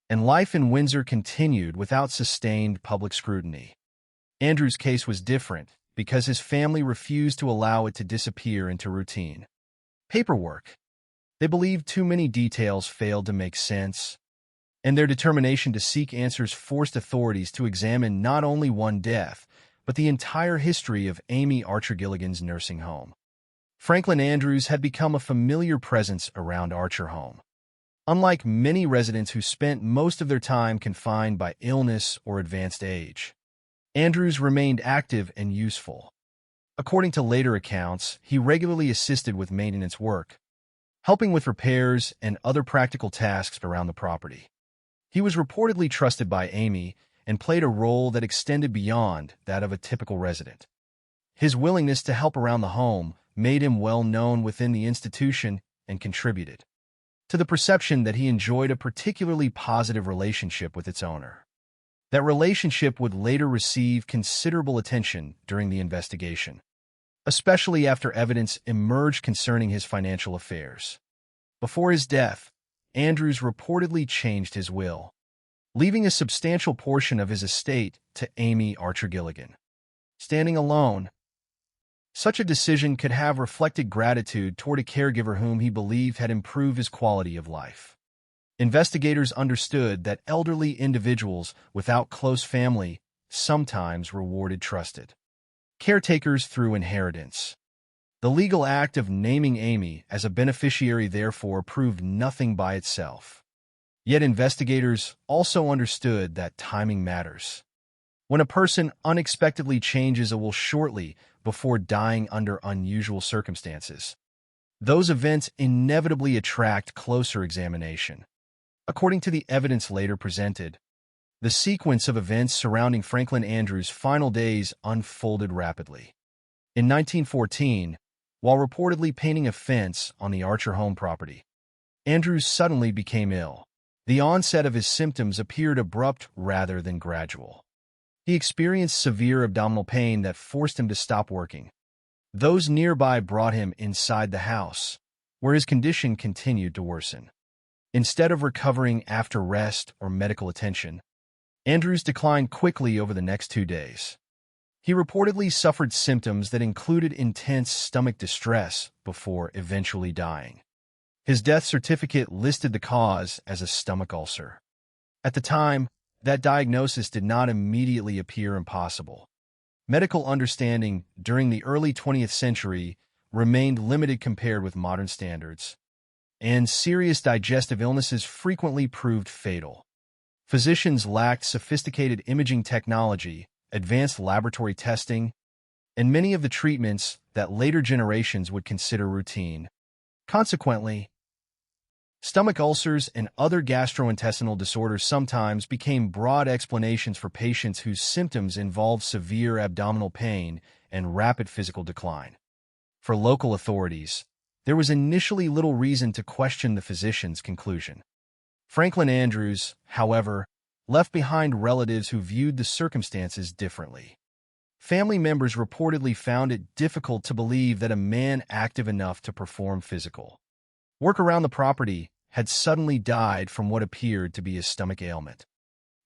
and life in Windsor continued without sustained public scrutiny. Andrews' case was different because his family refused to allow it to disappear into routine paperwork. They believed too many details failed to make sense, and their determination to seek answers forced authorities to examine not only one death, but the entire history of Amy Archer Gilligan's nursing home. Franklin Andrews had become a familiar presence around Archer Home. Unlike many residents who spent most of their time confined by illness or advanced age, Andrews remained active and useful. According to later accounts, he regularly assisted with maintenance work, helping with repairs and other practical tasks around the property. He was reportedly trusted by Amy and played a role that extended beyond that of a typical resident. His willingness to help around the home made him well known within the institution and contributed to the perception that he enjoyed a particularly positive relationship with its owner. That relationship would later receive considerable attention during the investigation, especially after evidence emerged concerning his financial affairs. Before his death, Andrews reportedly changed his will, leaving a substantial portion of his estate to Amy Archer Gilligan. Standing alone, such a decision could have reflected gratitude toward a caregiver whom he believed had improved his quality of life. Investigators understood that elderly individuals without close family sometimes rewarded trusted caretakers through inheritance. The legal act of naming Amy as a beneficiary therefore proved nothing by itself. Yet investigators also understood that timing matters. When a person unexpectedly changes a will shortly before dying under unusual circumstances, those events inevitably attract closer examination. According to the evidence later presented, the sequence of events surrounding Franklin Andrews' final days unfolded rapidly. In 1914, while reportedly painting a fence on the Archer Home property, Andrews suddenly became ill. The onset of his symptoms appeared abrupt rather than gradual. He experienced severe abdominal pain that forced him to stop working. Those nearby brought him inside the house, where his condition continued to worsen. Instead of recovering after rest or medical attention, Andrews declined quickly over the next 2 days. He reportedly suffered symptoms that included intense stomach distress before eventually dying. His death certificate listed the cause as a stomach ulcer. At the time, that diagnosis did not immediately appear impossible. Medical understanding during the early 20th century remained limited compared with modern standards, and serious digestive illnesses frequently proved fatal. Physicians lacked sophisticated imaging technology, advanced laboratory testing, and many of the treatments that later generations would consider routine. Consequently, stomach ulcers and other gastrointestinal disorders sometimes became broad explanations for patients whose symptoms involved severe abdominal pain and rapid physical decline. For local authorities, there was initially little reason to question the physician's conclusion. Franklin Andrews, however, left behind relatives who viewed the circumstances differently. Family members reportedly found it difficult to believe that a man active enough to perform physical work around the property had suddenly died from what appeared to be a stomach ailment.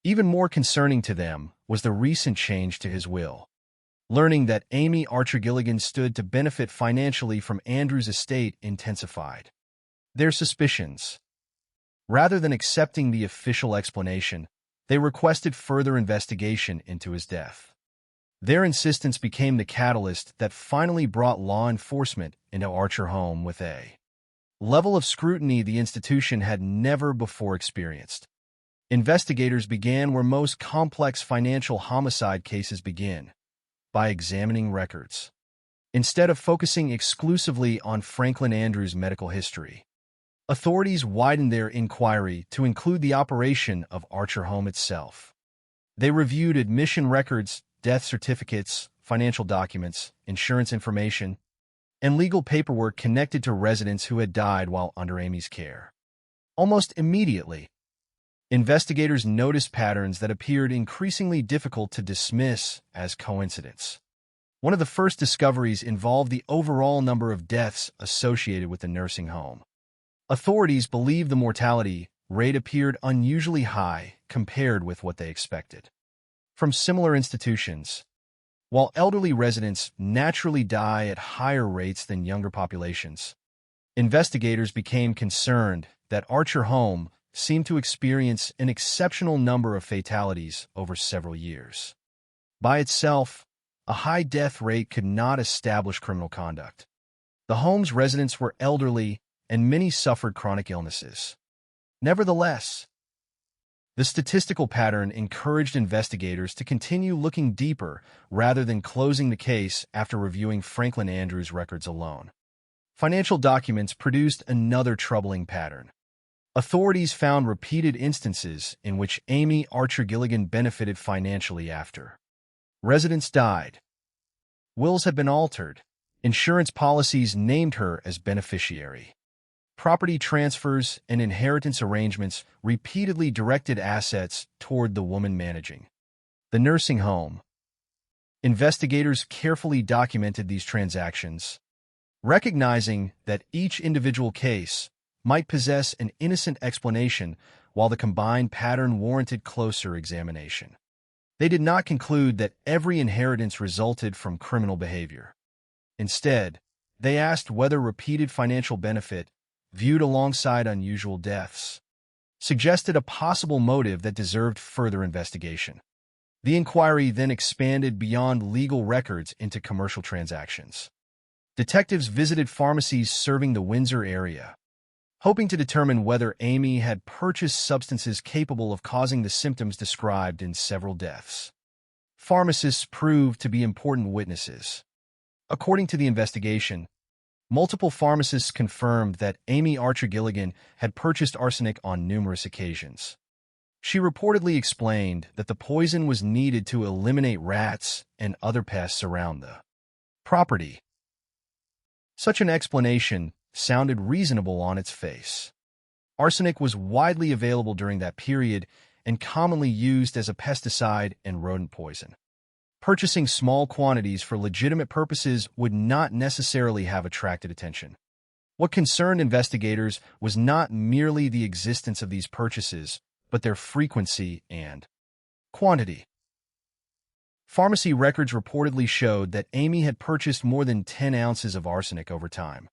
Even more concerning to them was the recent change to his will. Learning that Amy Archer Gilligan stood to benefit financially from Andrews' estate intensified their suspicions. Rather than accepting the official explanation, they requested further investigation into his death. Their insistence became the catalyst that finally brought law enforcement into Archer home with a level of scrutiny the institution had never before experienced. Investigators began where most complex financial homicide cases begin, by examining records. Instead of focusing exclusively on Franklin Andrews' medical history, authorities widened their inquiry to include the operation of Archer home itself. They reviewed admission records, death certificates, financial documents, insurance information, and legal paperwork connected to residents who had died while under Amy's care. Almost immediately, investigators noticed patterns that appeared increasingly difficult to dismiss as coincidence. One of the first discoveries involved the overall number of deaths associated with the nursing home. Authorities believed the mortality rate appeared unusually high compared with what they expected from similar institutions. While elderly residents naturally die at higher rates than younger populations, investigators became concerned that Archer home seemed to experience an exceptional number of fatalities over several years. By itself, a high death rate could not establish criminal conduct. The home's residents were elderly, and many suffered chronic illnesses. Nevertheless, the statistical pattern encouraged investigators to continue looking deeper rather than closing the case after reviewing Franklin Andrews' records alone. Financial documents produced another troubling pattern. Authorities found repeated instances in which Amy Archer Gilligan benefited financially after residents died. Wills had been altered. Insurance policies named her as beneficiary. Property transfers and inheritance arrangements repeatedly directed assets toward the woman managing the nursing home. Investigators carefully documented these transactions, recognizing that each individual case might possess an innocent explanation while the combined pattern warranted closer examination. They did not conclude that every inheritance resulted from criminal behavior. Instead, they asked whether repeated financial benefit, viewed alongside unusual deaths, suggested a possible motive that deserved further investigation. The inquiry then expanded beyond legal records into commercial transactions. Detectives visited pharmacies serving the Windsor area, hoping to determine whether Amy had purchased substances capable of causing the symptoms described in several deaths. Pharmacists proved to be important witnesses. According to the investigation, multiple pharmacists confirmed that Amy Archer Gilligan had purchased arsenic on numerous occasions. She reportedly explained that the poison was needed to eliminate rats and other pests around the property. Such an explanation sounded reasonable on its face. Arsenic was widely available during that period and commonly used as a pesticide and rodent poison. Purchasing small quantities for legitimate purposes would not necessarily have attracted attention. What concerned investigators was not merely the existence of these purchases, but their frequency and quantity. Pharmacy records reportedly showed that Amy had purchased more than 10 ounces of arsenic over time.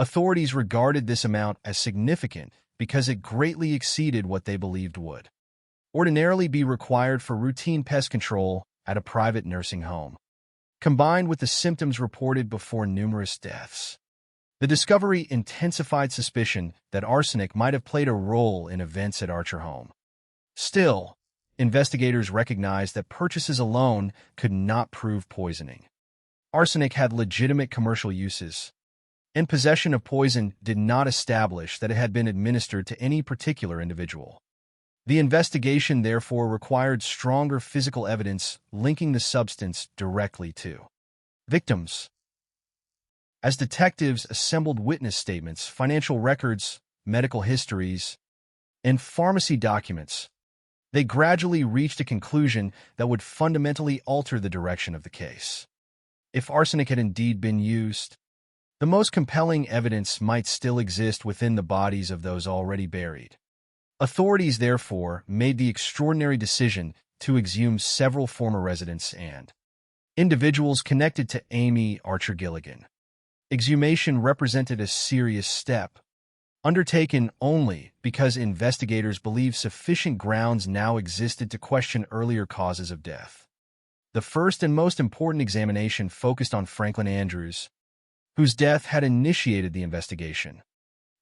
Authorities regarded this amount as significant because it greatly exceeded what they believed would ordinarily be required for routine pest control at a private nursing home. Combined with the symptoms reported before numerous deaths, the discovery intensified suspicion that arsenic might have played a role in events at Archer home. Still, investigators recognized that purchases alone could not prove poisoning. Arsenic had legitimate commercial uses, and possession of poison did not establish that it had been administered to any particular individual. The investigation therefore required stronger physical evidence linking the substance directly to victims. As detectives assembled witness statements, financial records, medical histories, and pharmacy documents, they gradually reached a conclusion that would fundamentally alter the direction of the case. If arsenic had indeed been used, the most compelling evidence might still exist within the bodies of those already buried. Authorities, therefore, made the extraordinary decision to exhume several former residents and individuals connected to Amy Archer Gilligan. Exhumation represented a serious step, undertaken only because investigators believed sufficient grounds now existed to question earlier causes of death. The first and most important examination focused on Franklin Andrews, whose death had initiated the investigation.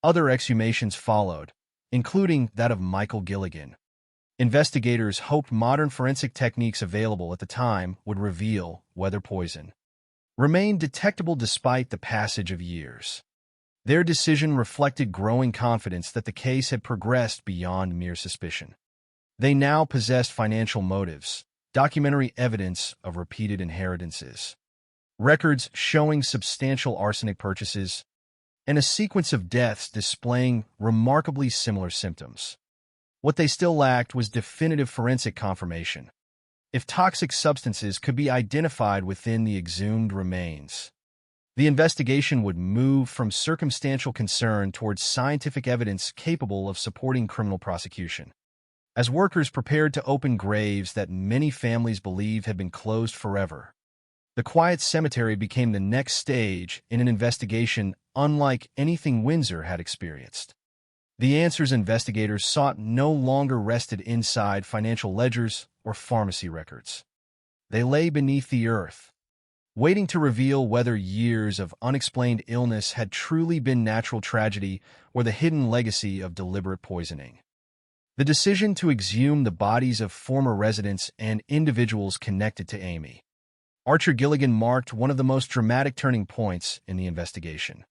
Other exhumations followed, including that of Michael Gilligan. Investigators hoped modern forensic techniques available at the time would reveal whether poison remained detectable despite the passage of years. Their decision reflected growing confidence that the case had progressed beyond mere suspicion. They now possessed financial motives, documentary evidence of repeated inheritances, records showing substantial arsenic purchases, and a sequence of deaths displaying remarkably similar symptoms. What they still lacked was definitive forensic confirmation. If toxic substances could be identified within the exhumed remains, the investigation would move from circumstantial concern towards scientific evidence capable of supporting criminal prosecution. As workers prepared to open graves that many families believe had been closed forever, the quiet cemetery became the next stage in an investigation unlike anything Windsor had experienced. The answers investigators sought no longer rested inside financial ledgers or pharmacy records. They lay beneath the earth, waiting to reveal whether years of unexplained illness had truly been natural tragedy or the hidden legacy of deliberate poisoning. The decision to exhume the bodies of former residents and individuals connected to Amy Archer Gilligan marked one of the most dramatic turning points in the investigation.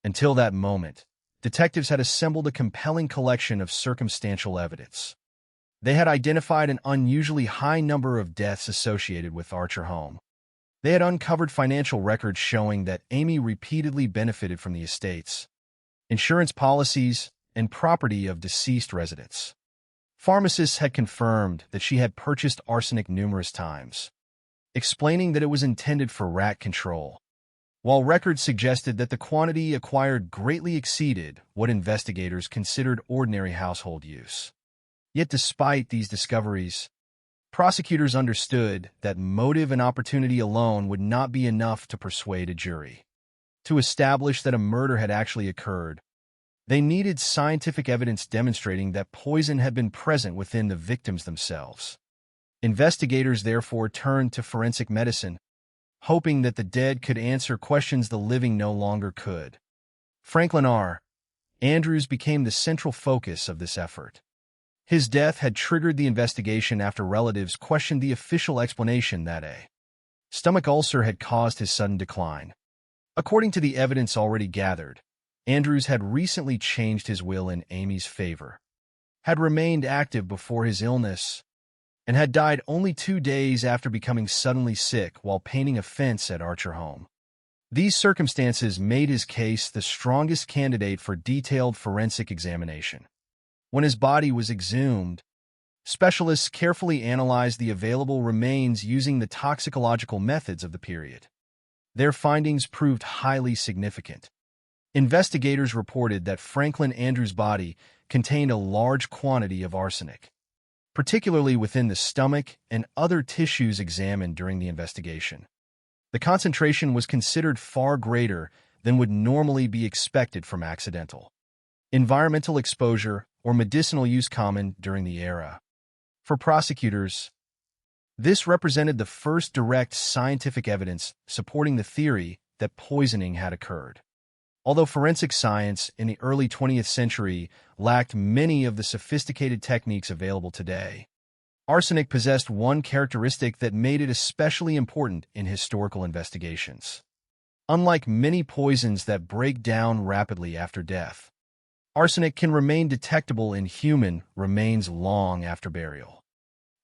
Until that moment, detectives had assembled a compelling collection of circumstantial evidence. They had identified an unusually high number of deaths associated with Archer home. They had uncovered financial records showing that Amy repeatedly benefited from the estates, insurance policies, and property of deceased residents. Pharmacists had confirmed that she had purchased arsenic numerous times, explaining that it was intended for rat control, while records suggested that the quantity acquired greatly exceeded what investigators considered ordinary household use. Yet despite these discoveries, prosecutors understood that motive and opportunity alone would not be enough to persuade a jury. To establish that a murder had actually occurred, they needed scientific evidence demonstrating that poison had been present within the victims themselves. Investigators therefore turned to forensic medicine, hoping that the dead could answer questions the living no longer could. Franklin R. Andrews became the central focus of this effort. His death had triggered the investigation after relatives questioned the official explanation that a stomach ulcer had caused his sudden decline. According to the evidence already gathered, Andrews had recently changed his will in Amy's favor, had remained active before his illness, and had died only 2 days after becoming suddenly sick while painting a fence at Archer home. These circumstances made his case the strongest candidate for detailed forensic examination. When his body was exhumed, specialists carefully analyzed the available remains using the toxicological methods of the period. Their findings proved highly significant. Investigators reported that Franklin Andrews' body contained a large quantity of arsenic, particularly within the stomach and other tissues examined during the investigation. The concentration was considered far greater than would normally be expected from accidental environmental exposure or medicinal use common during the era. For prosecutors, this represented the first direct scientific evidence supporting the theory that poisoning had occurred. Although forensic science in the early 20th century lacked many of the sophisticated techniques available today, arsenic possessed one characteristic that made it especially important in historical investigations. Unlike many poisons that break down rapidly after death, arsenic can remain detectable in human remains long after burial.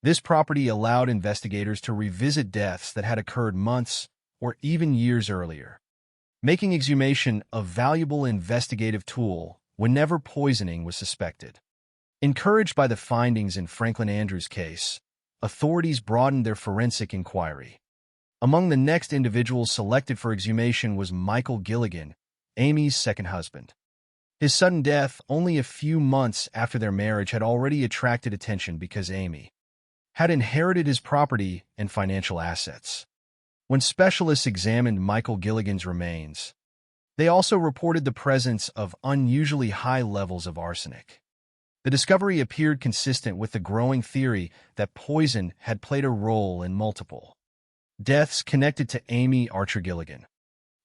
This property allowed investigators to revisit deaths that had occurred months or even years earlier. making exhumation a valuable investigative tool whenever poisoning was suspected. Encouraged by the findings in Franklin Andrews' case, authorities broadened their forensic inquiry. Among the next individuals selected for exhumation was Michael Gilligan, Amy's second husband. His sudden death only a few months after their marriage had already attracted attention because Amy had inherited his property and financial assets. When specialists examined Michael Gilligan's remains, they also reported the presence of unusually high levels of arsenic. The discovery appeared consistent with the growing theory that poison had played a role in multiple deaths connected to Amy Archer Gilligan.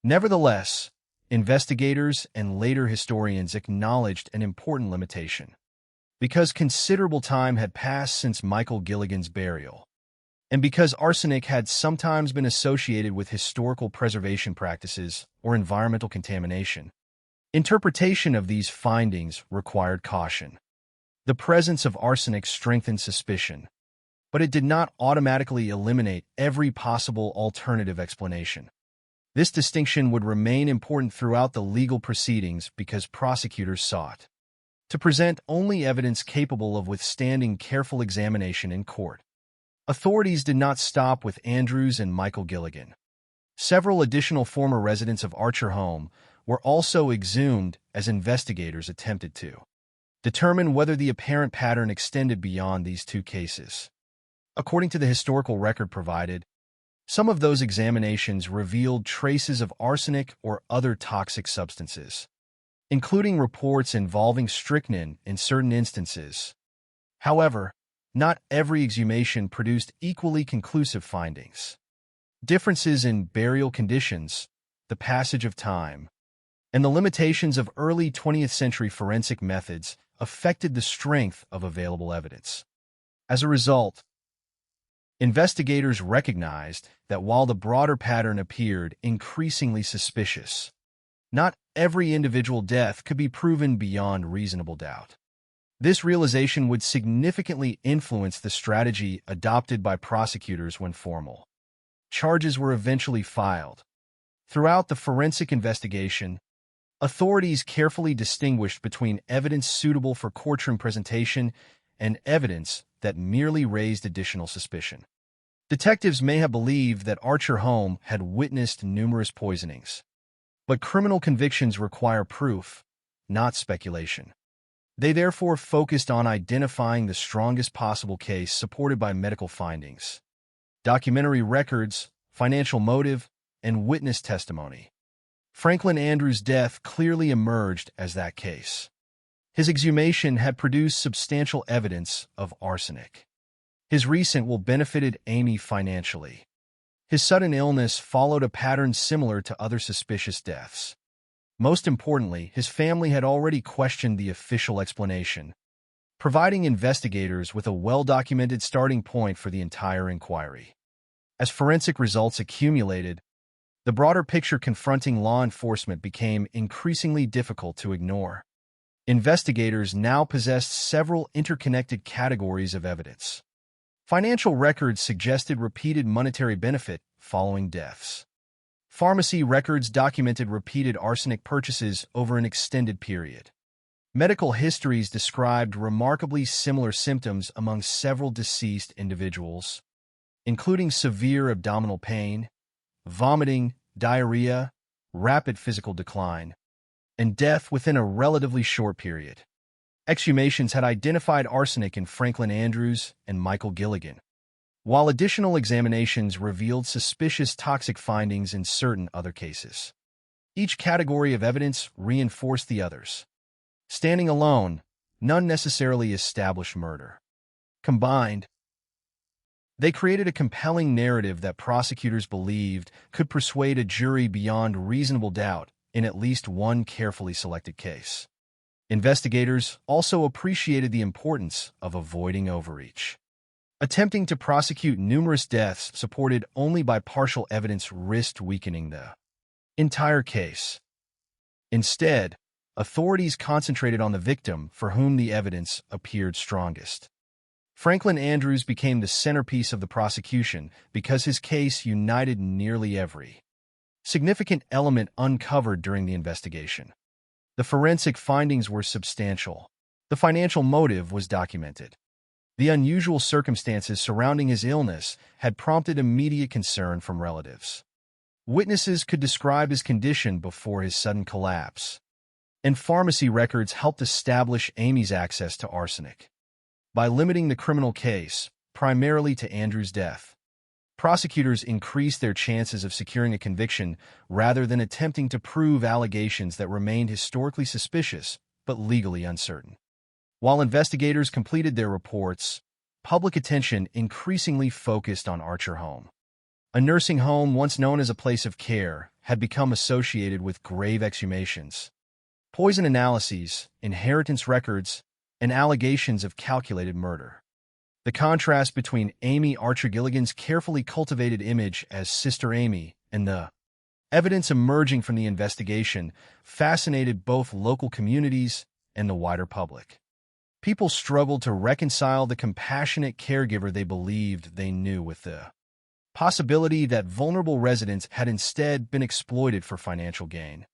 Nevertheless, investigators and later historians acknowledged an important limitation. Because considerable time had passed since Michael Gilligan's burial, and because arsenic had sometimes been associated with historical preservation practices or environmental contamination, interpretation of these findings required caution. The presence of arsenic strengthened suspicion, but it did not automatically eliminate every possible alternative explanation. This distinction would remain important throughout the legal proceedings because prosecutors sought to present only evidence capable of withstanding careful examination in court. Authorities did not stop with Andrews and Michael Gilligan. Several additional former residents of Archer home were also exhumed as investigators attempted to determine whether the apparent pattern extended beyond these two cases. According to the historical record provided, some of those examinations revealed traces of arsenic or other toxic substances, including reports involving strychnine in certain instances. However, not every exhumation produced equally conclusive findings. Differences in burial conditions, the passage of time, and the limitations of early 20th century forensic methods affected the strength of available evidence. As a result, investigators recognized that while the broader pattern appeared increasingly suspicious, not every individual death could be proven beyond reasonable doubt. This realization would significantly influence the strategy adopted by prosecutors when formal charges were eventually filed. Throughout the forensic investigation, authorities carefully distinguished between evidence suitable for courtroom presentation and evidence that merely raised additional suspicion. Detectives may have believed that Archer home had witnessed numerous poisonings, but criminal convictions require proof, not speculation. They therefore focused on identifying the strongest possible case supported by medical findings, documentary records, financial motive, and witness testimony. Franklin Andrews' death clearly emerged as that case. His exhumation had produced substantial evidence of arsenic. His recent will benefited Amy financially. His sudden illness followed a pattern similar to other suspicious deaths. Most importantly, his family had already questioned the official explanation, providing investigators with a well-documented starting point for the entire inquiry. As forensic results accumulated, the broader picture confronting law enforcement became increasingly difficult to ignore. Investigators now possessed several interconnected categories of evidence. Financial records suggested repeated monetary benefit following deaths. Pharmacy records documented repeated arsenic purchases over an extended period. Medical histories described remarkably similar symptoms among several deceased individuals, including severe abdominal pain, vomiting, diarrhea, rapid physical decline, and death within a relatively short period. Exhumations had identified arsenic in Franklin Andrews and Michael Gilligan, while additional examinations revealed suspicious toxic findings in certain other cases. Each category of evidence reinforced the others. Standing alone, none necessarily established murder. Combined, they created a compelling narrative that prosecutors believed could persuade a jury beyond reasonable doubt in at least one carefully selected case. Investigators also appreciated the importance of avoiding overreach. Attempting to prosecute numerous deaths supported only by partial evidence risked weakening the entire case. Instead, authorities concentrated on the victim for whom the evidence appeared strongest. Franklin Andrews became the centerpiece of the prosecution because his case united nearly every Significant element uncovered during the investigation. The forensic findings were substantial. The financial motive was documented. The unusual circumstances surrounding his illness had prompted immediate concern from relatives. Witnesses could describe his condition before his sudden collapse. And pharmacy records helped establish Amy's access to arsenic. By limiting the criminal case, primarily to Andrew's death, prosecutors increased their chances of securing a conviction rather than attempting to prove allegations that remained historically suspicious but legally uncertain. While investigators completed their reports, public attention increasingly focused on Archer Home. A nursing home once known as a place of care had become associated with grave exhumations, poison analyses, inheritance records, and allegations of calculated murder. The contrast between Amy Archer Gilligan's carefully cultivated image as Sister Amy and the evidence emerging from the investigation fascinated both local communities and the wider public. People struggled to reconcile the compassionate caregiver they believed they knew with the possibility that vulnerable residents had instead been exploited for financial gain.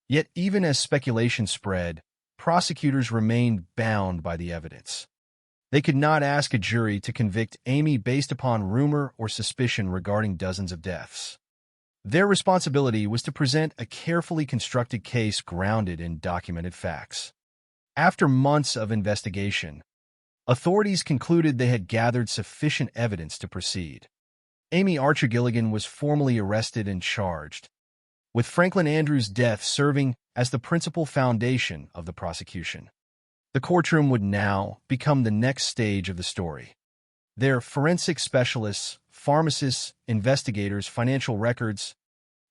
Yet even as speculation spread, prosecutors remained bound by the evidence. They could not ask a jury to convict Amy based upon rumor or suspicion regarding dozens of deaths. Their responsibility was to present a carefully constructed case grounded in documented facts. After months of investigation, authorities concluded they had gathered sufficient evidence to proceed. Amy Archer Gilligan was formally arrested and charged, with Franklin Andrews' death serving as the principal foundation of the prosecution. The courtroom would now become the next stage of the story. Their forensic specialists, pharmacists, investigators, financial records,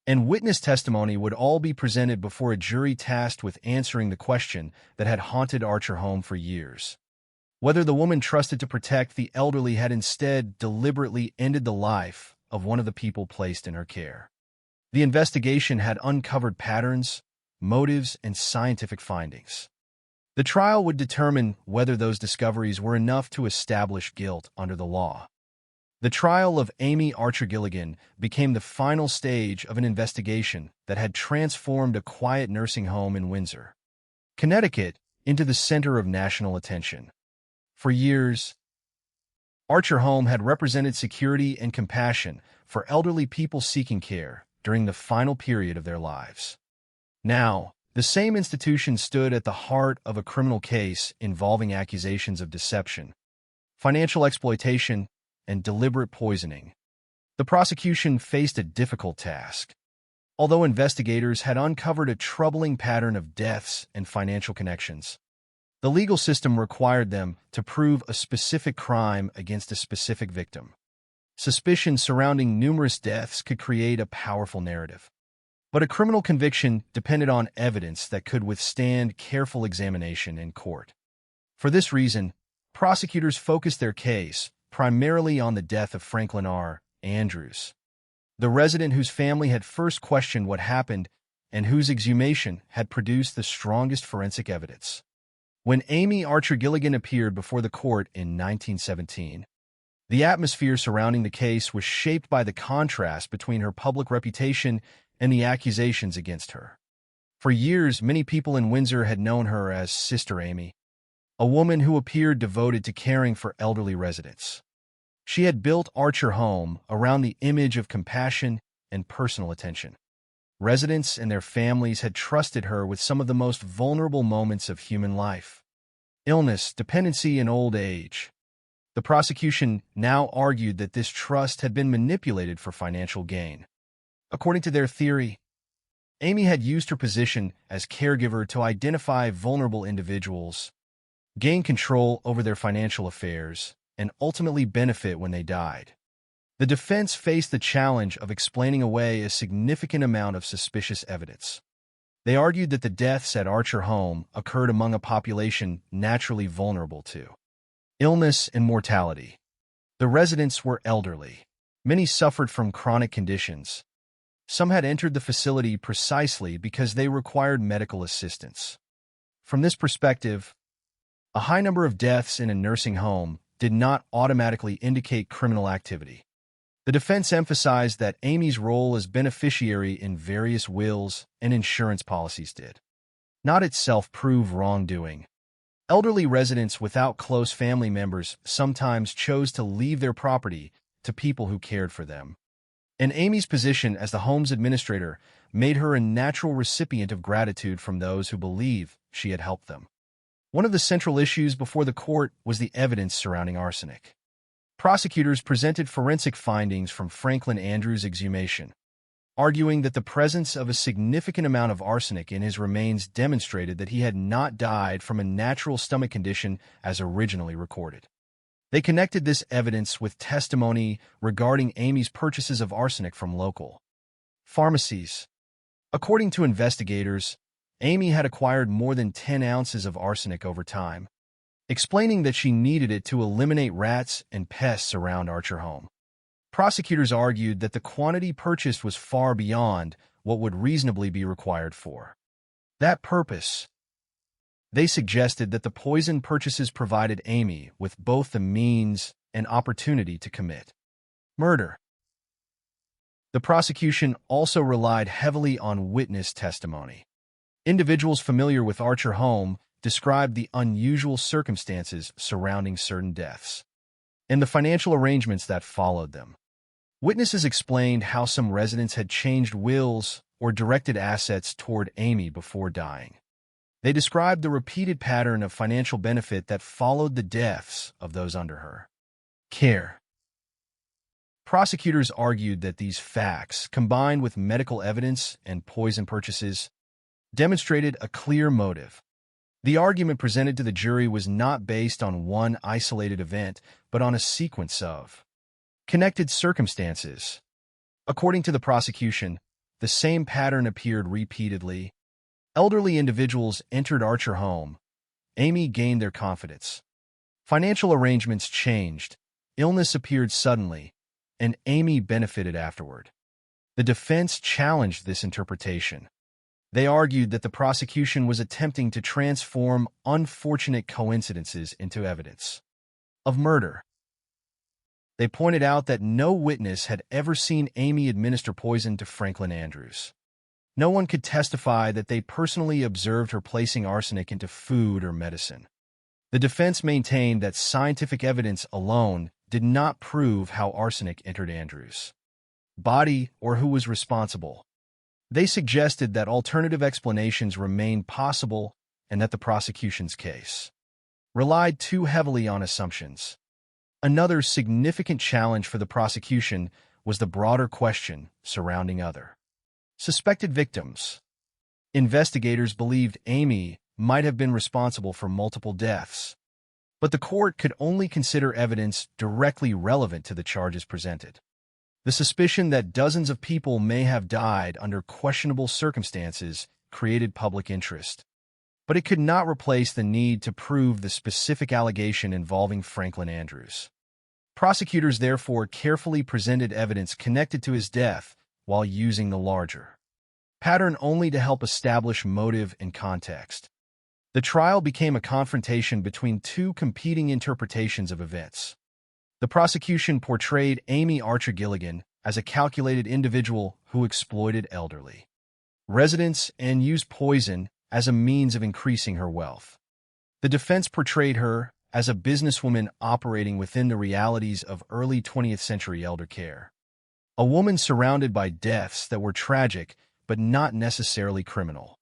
and witness testimony would all be presented before a jury tasked with answering the question that had haunted Archer Home for years. Whether the woman trusted to protect the elderly had instead deliberately ended the life of one of the people placed in her care. The investigation had uncovered patterns, motives, and scientific findings. The trial would determine whether those discoveries were enough to establish guilt under the law. The trial of Amy Archer Gilligan became the final stage of an investigation that had transformed a quiet nursing home in Windsor, Connecticut, into the center of national attention. For years, Archer Home had represented security and compassion for elderly people seeking care during the final period of their lives. Now, the same institution stood at the heart of a criminal case involving accusations of deception, financial exploitation, and deliberate poisoning. The prosecution faced a difficult task. Although investigators had uncovered a troubling pattern of deaths and financial connections, the legal system required them to prove a specific crime against a specific victim. Suspicion surrounding numerous deaths could create a powerful narrative. But a criminal conviction depended on evidence that could withstand careful examination in court. For this reason, prosecutors focused their case primarily on the death of Franklin R. Andrews, the resident whose family had first questioned what happened and whose exhumation had produced the strongest forensic evidence. When Amy Archer Gilligan appeared before the court in 1917, the atmosphere surrounding the case was shaped by the contrast between her public reputation and the accusations against her. For years, many people in Windsor had known her as Sister Amy, a woman who appeared devoted to caring for elderly residents. She had built Archer Home around the image of compassion and personal attention. Residents and their families had trusted her with some of the most vulnerable moments of human life: illness, dependency, and old age. The prosecution now argued that this trust had been manipulated for financial gain. According to their theory, Amy had used her position as caregiver to identify vulnerable individuals, gain control over their financial affairs, and ultimately benefit when they died. The defense faced the challenge of explaining away a significant amount of suspicious evidence. They argued that the deaths at Archer Home occurred among a population naturally vulnerable to illness and mortality. The residents were elderly. Many suffered from chronic conditions. Some had entered the facility precisely because they required medical assistance. From this perspective, a high number of deaths in a nursing home did not automatically indicate criminal activity. The defense emphasized that Amy's role as beneficiary in various wills and insurance policies did not itself prove wrongdoing. Elderly residents without close family members sometimes chose to leave their property to people who cared for them. And Amy's position as the home's administrator made her a natural recipient of gratitude from those who believe she had helped them. One of the central issues before the court was the evidence surrounding arsenic. Prosecutors presented forensic findings from Franklin Andrews' exhumation, arguing that the presence of a significant amount of arsenic in his remains demonstrated that he had not died from a natural stomach condition as originally recorded. They connected this evidence with testimony regarding Amy's purchases of arsenic from local pharmacies. According to investigators, Amy had acquired more than 10 ounces of arsenic over time, explaining that she needed it to eliminate rats and pests around Archer home. Prosecutors argued that the quantity purchased was far beyond what would reasonably be required for that purpose. They suggested that the poison purchases provided Amy with both the means and opportunity to commit murder. The prosecution also relied heavily on witness testimony. Individuals familiar with Archer home described the unusual circumstances surrounding certain deaths and the financial arrangements that followed them. Witnesses explained how some residents had changed wills or directed assets toward Amy before dying. They described the repeated pattern of financial benefit that followed the deaths of those under her care. Prosecutors argued that these facts, combined with medical evidence and poison purchases, demonstrated a clear motive. The argument presented to the jury was not based on one isolated event, but on a sequence of connected circumstances. According to the prosecution, the same pattern appeared repeatedly. Elderly individuals entered Archer home. Amy gained their confidence. Financial arrangements changed. Illness appeared suddenly, and Amy benefited afterward. The defense challenged this interpretation. They argued that the prosecution was attempting to transform unfortunate coincidences into evidence of murder. They pointed out that no witness had ever seen Amy administer poison to Franklin Andrews. No one could testify that they personally observed her placing arsenic into food or medicine. The defense maintained that scientific evidence alone did not prove how arsenic entered Andrews' body or who was responsible. They suggested that alternative explanations remained possible and that the prosecution's case relied too heavily on assumptions. Another significant challenge for the prosecution was the broader question surrounding other suspected victims. Investigators believed Amy might have been responsible for multiple deaths, but the court could only consider evidence directly relevant to the charges presented. The suspicion that dozens of people may have died under questionable circumstances created public interest, but it could not replace the need to prove the specific allegation involving Franklin Andrews. Prosecutors therefore carefully presented evidence connected to his death while using the larger pattern only to help establish motive and context. The trial became a confrontation between two competing interpretations of events. The prosecution portrayed Amy Archer Gilligan as a calculated individual who exploited elderly residents and used poison as a means of increasing her wealth. The defense portrayed her as a businesswoman operating within the realities of early 20th century elder care. A woman surrounded by deaths that were tragic but not necessarily criminal.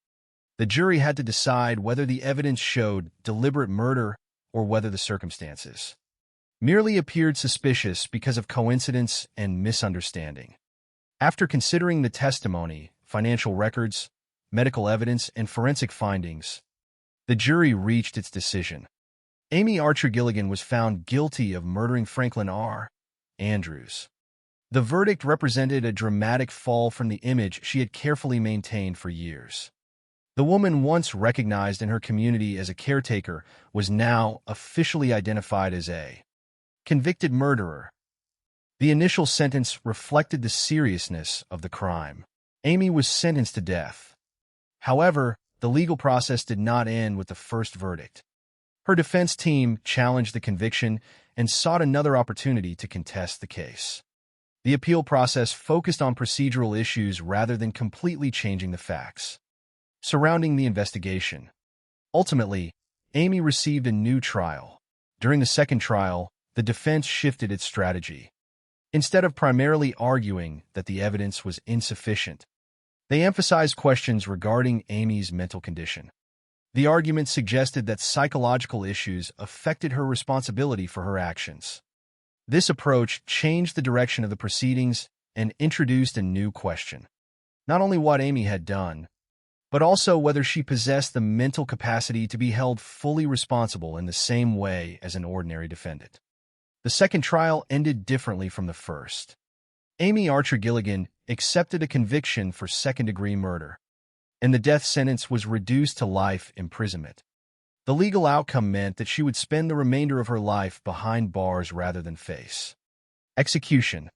The jury had to decide whether the evidence showed deliberate murder or whether the circumstances merely appeared suspicious because of coincidence and misunderstanding. After considering the testimony, financial records, medical evidence, and forensic findings, the jury reached its decision. Amy Archer Gilligan was found guilty of murdering Franklin R. Andrews. The verdict represented a dramatic fall from the image she had carefully maintained for years. The woman once recognized in her community as a caretaker was now officially identified as a convicted murderer. The initial sentence reflected the seriousness of the crime. Amy was sentenced to death. However, the legal process did not end with the first verdict. Her defense team challenged the conviction and sought another opportunity to contest the case. The appeal process focused on procedural issues rather than completely changing the facts surrounding the investigation. Ultimately, Amy received a new trial. During the second trial, the defense shifted its strategy. Instead of primarily arguing that the evidence was insufficient, they emphasized questions regarding Amy's mental condition. The argument suggested that psychological issues affected her responsibility for her actions. This approach changed the direction of the proceedings and introduced a new question. Not only what Amy had done, but also whether she possessed the mental capacity to be held fully responsible in the same way as an ordinary defendant. The second trial ended differently from the first. Amy Archer Gilligan accepted a conviction for second-degree murder, and the death sentence was reduced to life imprisonment. The legal outcome meant that she would spend the remainder of her life behind bars rather than face execution.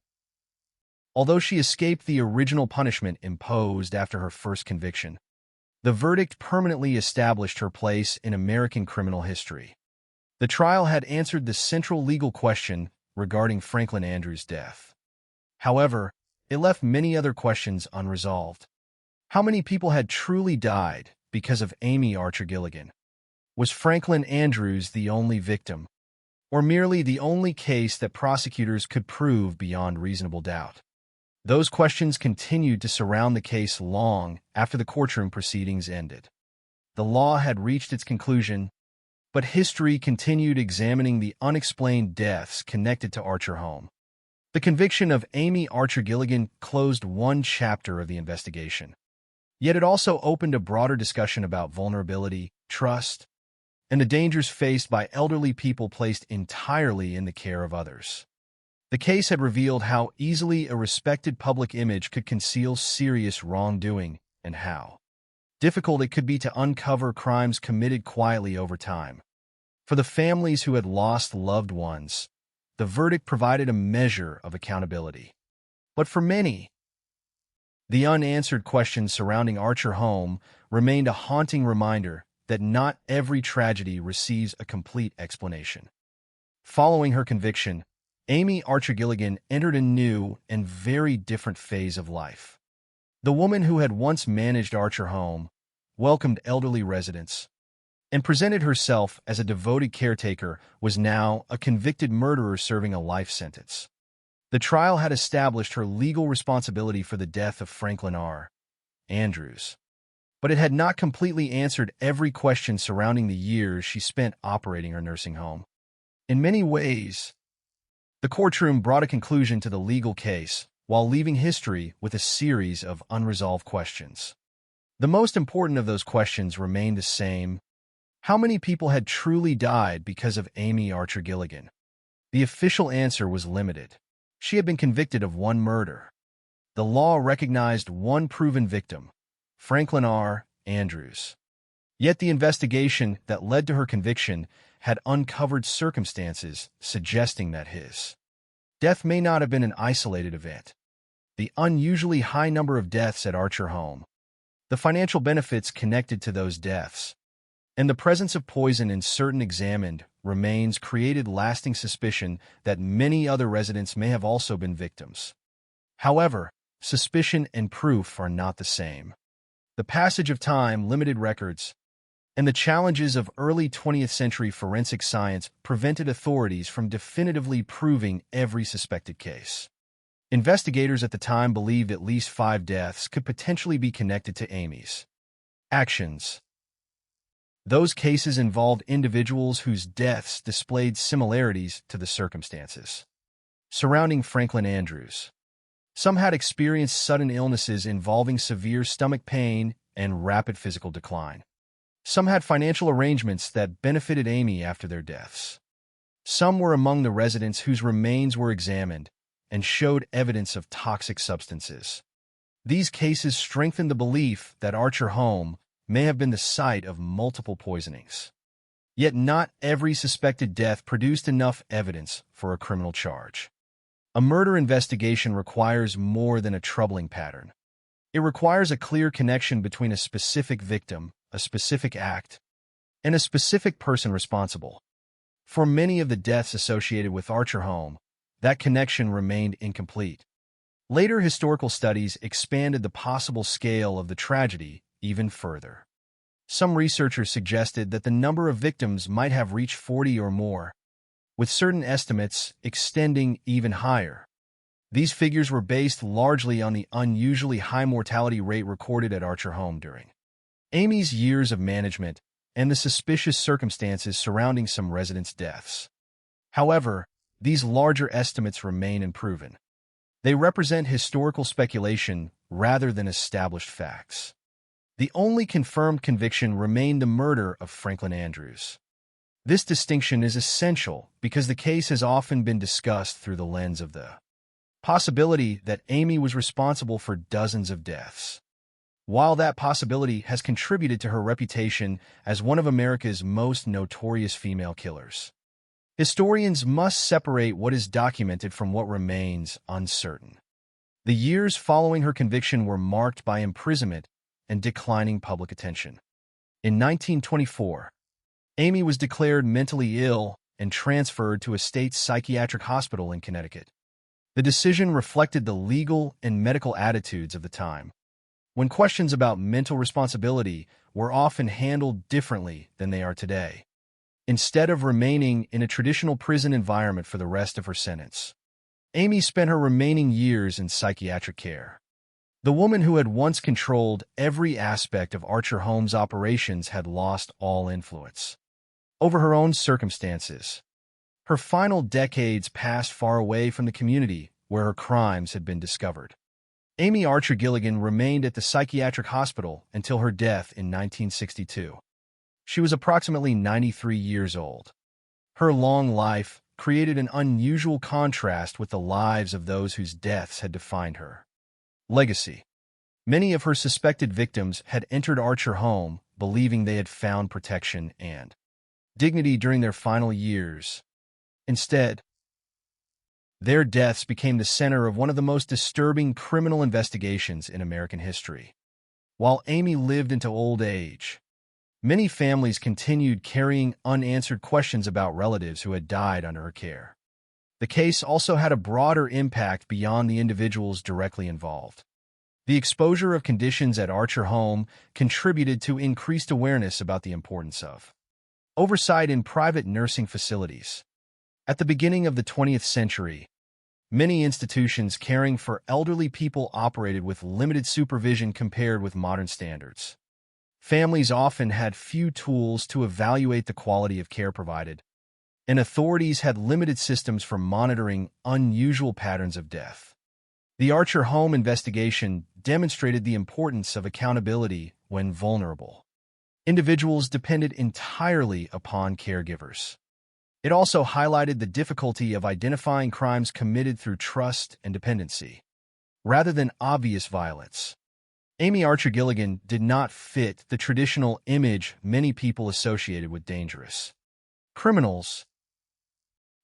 Although she escaped the original punishment imposed after her first conviction, the verdict permanently established her place in American criminal history. The trial had answered the central legal question regarding Franklin Andrews' death. However, it left many other questions unresolved. How many people had truly died because of Amy Archer Gilligan? Was Franklin Andrews the only victim, or merely the only case that prosecutors could prove beyond reasonable doubt? Those questions continued to surround the case long after the courtroom proceedings ended. The law had reached its conclusion, but history continued examining the unexplained deaths connected to Archer home. The conviction of Amy Archer Gilligan closed one chapter of the investigation. Yet it also opened a broader discussion about vulnerability, trust, and the dangers faced by elderly people placed entirely in the care of others. The case had revealed how easily a respected public image could conceal serious wrongdoing and how difficult it could be to uncover crimes committed quietly over time. For the families who had lost loved ones, the verdict provided a measure of accountability. But for many, the unanswered questions surrounding Archer home remained a haunting reminder that not every tragedy receives a complete explanation. Following her conviction, Amy Archer Gilligan entered a new and very different phase of life. The woman who had once managed Archer home, welcomed elderly residents, and presented herself as a devoted caretaker was now a convicted murderer serving a life sentence. The trial had established her legal responsibility for the death of Franklin R. Andrews, but it had not completely answered every question surrounding the years she spent operating her nursing home. In many ways, the courtroom brought a conclusion to the legal case while leaving history with a series of unresolved questions. The most important of those questions remained the same. How many people had truly died because of Amy Archer Gilligan? The official answer was limited. She had been convicted of one murder. The law recognized one proven victim, Franklin R. Andrews. Yet the investigation that led to her conviction had uncovered circumstances suggesting that his death may not have been an isolated event. The unusually high number of deaths at Archer home, the financial benefits connected to those deaths, and the presence of poison in certain examined remains created lasting suspicion that many other residents may have also been victims. However, suspicion and proof are not the same. The passage of time, limited records, and the challenges of early 20th century forensic science prevented authorities from definitively proving every suspected case. Investigators at the time believed at least 5 deaths could potentially be connected to Amy's actions. Those cases involved individuals whose deaths displayed similarities to the circumstances surrounding Franklin Andrews. Some had experienced sudden illnesses involving severe stomach pain and rapid physical decline. Some had financial arrangements that benefited Amy after their deaths. Some were among the residents whose remains were examined and showed evidence of toxic substances. These cases strengthened the belief that Archer home may have been the site of multiple poisonings. Yet not every suspected death produced enough evidence for a criminal charge. A murder investigation requires more than a troubling pattern. It requires a clear connection between a specific victim, a specific act, and a specific person responsible. For many of the deaths associated with Archer home, that connection remained incomplete. Later historical studies expanded the possible scale of the tragedy even further. Some researchers suggested that the number of victims might have reached 40 or more, with certain estimates extending even higher. These figures were based largely on the unusually high mortality rate recorded at Archer Home during Amy's years of management and the suspicious circumstances surrounding some residents' deaths. However, these larger estimates remain unproven. They represent historical speculation rather than established facts. The only confirmed conviction remained the murder of Franklin Andrews. This distinction is essential because the case has often been discussed through the lens of the possibility that Amy was responsible for dozens of deaths. While that possibility has contributed to her reputation as one of America's most notorious female killers, historians must separate what is documented from what remains uncertain. The years following her conviction were marked by imprisonment and declining public attention. In 1924, Amy was declared mentally ill and transferred to a state psychiatric hospital in Connecticut. The decision reflected the legal and medical attitudes of the time, when questions about mental responsibility were often handled differently than they are today. Instead of remaining in a traditional prison environment for the rest of her sentence, Amy spent her remaining years in psychiatric care. The woman who had once controlled every aspect of Archer Home's operations had lost all influence over her own circumstances. Her final decades passed far away from the community where her crimes had been discovered. Amy Archer Gilligan remained at the psychiatric hospital until her death in 1962. She was approximately 93 years old. Her long life created an unusual contrast with the lives of those whose deaths had defined her legacy. Many of her suspected victims had entered Archer Home believing they had found protection and dignity during their final years. Instead, their deaths became the center of one of the most disturbing criminal investigations in American history. While Amy lived into old age, many families continued carrying unanswered questions about relatives who had died under her care. The case also had a broader impact beyond the individuals directly involved. The exposure of conditions at Archer Home contributed to increased awareness about the importance of oversight in private nursing facilities. At the beginning of the 20th century, many institutions caring for elderly people operated with limited supervision compared with modern standards. Families often had few tools to evaluate the quality of care provided, and authorities had limited systems for monitoring unusual patterns of death. The Archer Home investigation demonstrated the importance of accountability when vulnerable individuals depended entirely upon caregivers. It also highlighted the difficulty of identifying crimes committed through trust and dependency, rather than obvious violence. Amy Archer Gilligan did not fit the traditional image many people associated with dangerous criminals.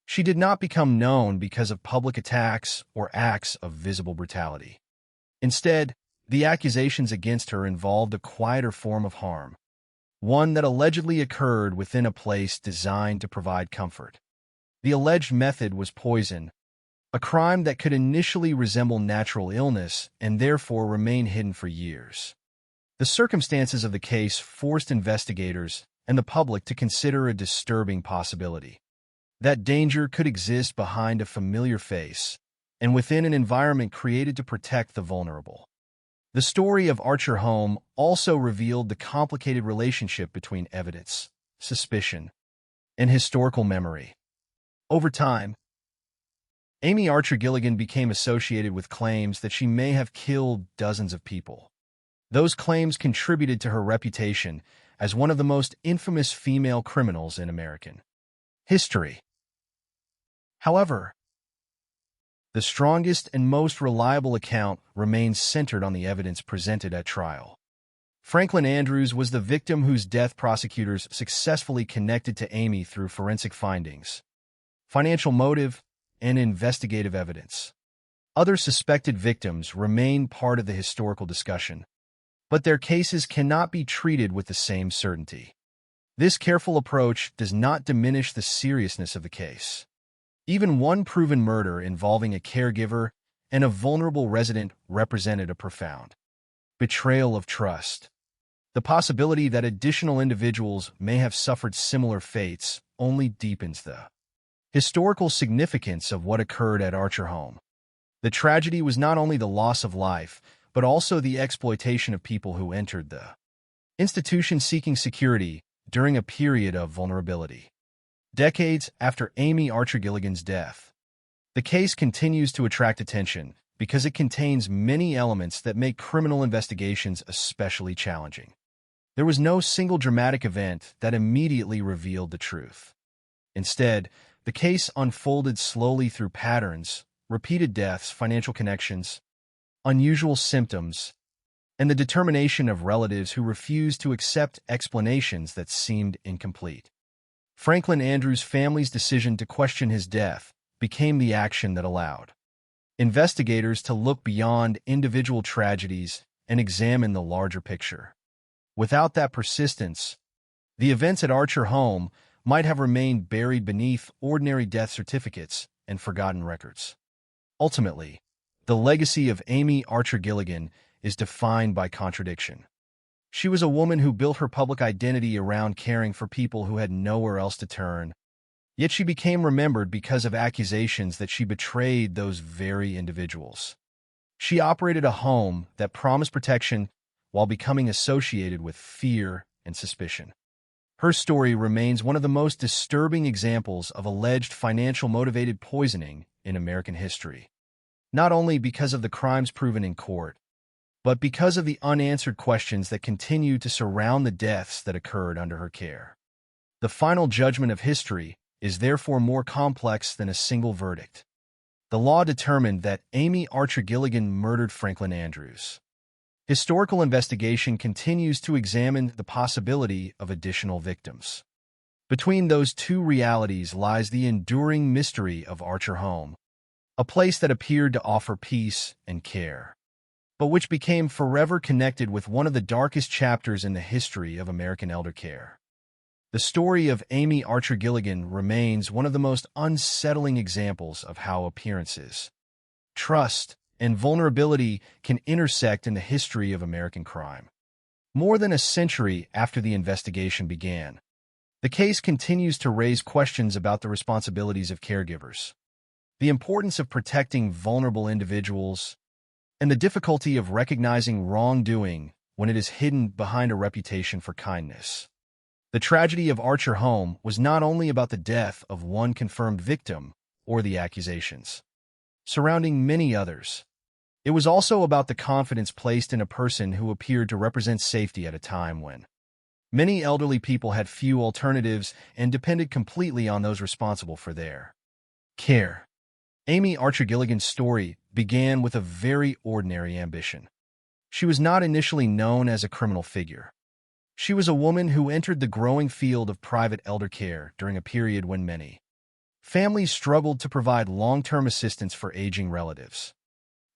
She did not become known because of public attacks or acts of visible brutality. Instead, the accusations against her involved a quieter form of harm, one that allegedly occurred within a place designed to provide comfort. The alleged method was poison, a crime that could initially resemble natural illness and therefore remain hidden for years. The circumstances of the case forced investigators and the public to consider a disturbing possibility: that danger could exist behind a familiar face and within an environment created to protect the vulnerable. The story of Archer Home also revealed the complicated relationship between evidence, suspicion, and historical memory. Over time, Amy Archer Gilligan became associated with claims that she may have killed dozens of people. Those claims contributed to her reputation as one of the most infamous female criminals in American history. However, the strongest and most reliable account remains centered on the evidence presented at trial. Franklin Andrews was the victim whose death prosecutors successfully connected to Amy through forensic findings, financial motive, and investigative evidence. Other suspected victims remain part of the historical discussion, but their cases cannot be treated with the same certainty. This careful approach does not diminish the seriousness of the case. Even one proven murder involving a caregiver and a vulnerable resident represented a profound betrayal of trust. The possibility that additional individuals may have suffered similar fates only deepens the historical significance of what occurred at Archer Home. The tragedy was not only the loss of life, but also the exploitation of people who entered the institution seeking security during a period of vulnerability. Decades after Amy Archer Gilligan's death, the case continues to attract attention because it contains many elements that make criminal investigations especially challenging. There was no single dramatic event that immediately revealed the truth. Instead, the case unfolded slowly through patterns, repeated deaths, financial connections, unusual symptoms, and the determination of relatives who refused to accept explanations that seemed incomplete. Franklin Andrews' family's decision to question his death became the action that allowed investigators to look beyond individual tragedies and examine the larger picture. Without that persistence, the events at Archer Home might have remained buried beneath ordinary death certificates and forgotten records. Ultimately, the legacy of Amy Archer Gilligan is defined by contradiction. She was a woman who built her public identity around caring for people who had nowhere else to turn, yet she became remembered because of accusations that she betrayed those very individuals. She operated a home that promised protection while becoming associated with fear and suspicion. Her story remains one of the most disturbing examples of alleged financial-motivated poisoning in American history, not only because of the crimes proven in court, but because of the unanswered questions that continue to surround the deaths that occurred under her care. The final judgment of history is therefore more complex than a single verdict. The law determined that Amy Archer Gilligan murdered Franklin Andrews. Historical investigation continues to examine the possibility of additional victims. Between those two realities lies the enduring mystery of Archer Home, a place that appeared to offer peace and care, but which became forever connected with one of the darkest chapters in the history of American elder care. The story of Amy Archer Gilligan remains one of the most unsettling examples of how appearances, trust, and vulnerability can intersect in the history of American crime. More than a century after the investigation began, the case continues to raise questions about the responsibilities of caregivers, the importance of protecting vulnerable individuals, and the difficulty of recognizing wrongdoing when it is hidden behind a reputation for kindness. The tragedy of Archer Home was not only about the death of one confirmed victim or the accusations surrounding many others. It was also about the confidence placed in a person who appeared to represent safety at a time when many elderly people had few alternatives and depended completely on those responsible for their care. Amy Archer Gilligan's story began with a very ordinary ambition. She was not initially known as a criminal figure. She was a woman who entered the growing field of private elder care during a period when many families struggled to provide long-term assistance for aging relatives.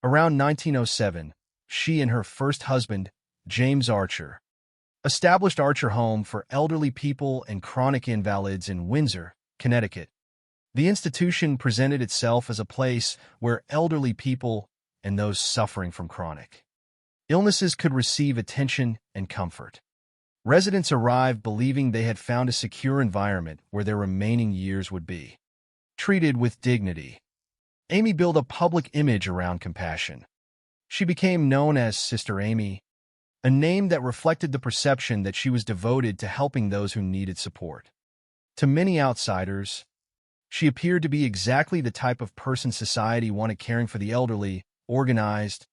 Around 1907, she and her first husband, James Archer, established Archer Home for elderly people and chronic invalids in Windsor, Connecticut. The institution presented itself as a place where elderly people and those suffering from chronic illnesses could receive attention and comfort. Residents arrived believing they had found a secure environment where their remaining years would be treated with dignity. Amy built a public image around compassion. She became known as Sister Amy, a name that reflected the perception that she was devoted to helping those who needed support. To many outsiders, she appeared to be exactly the type of person society wanted, caring for the elderly, organized,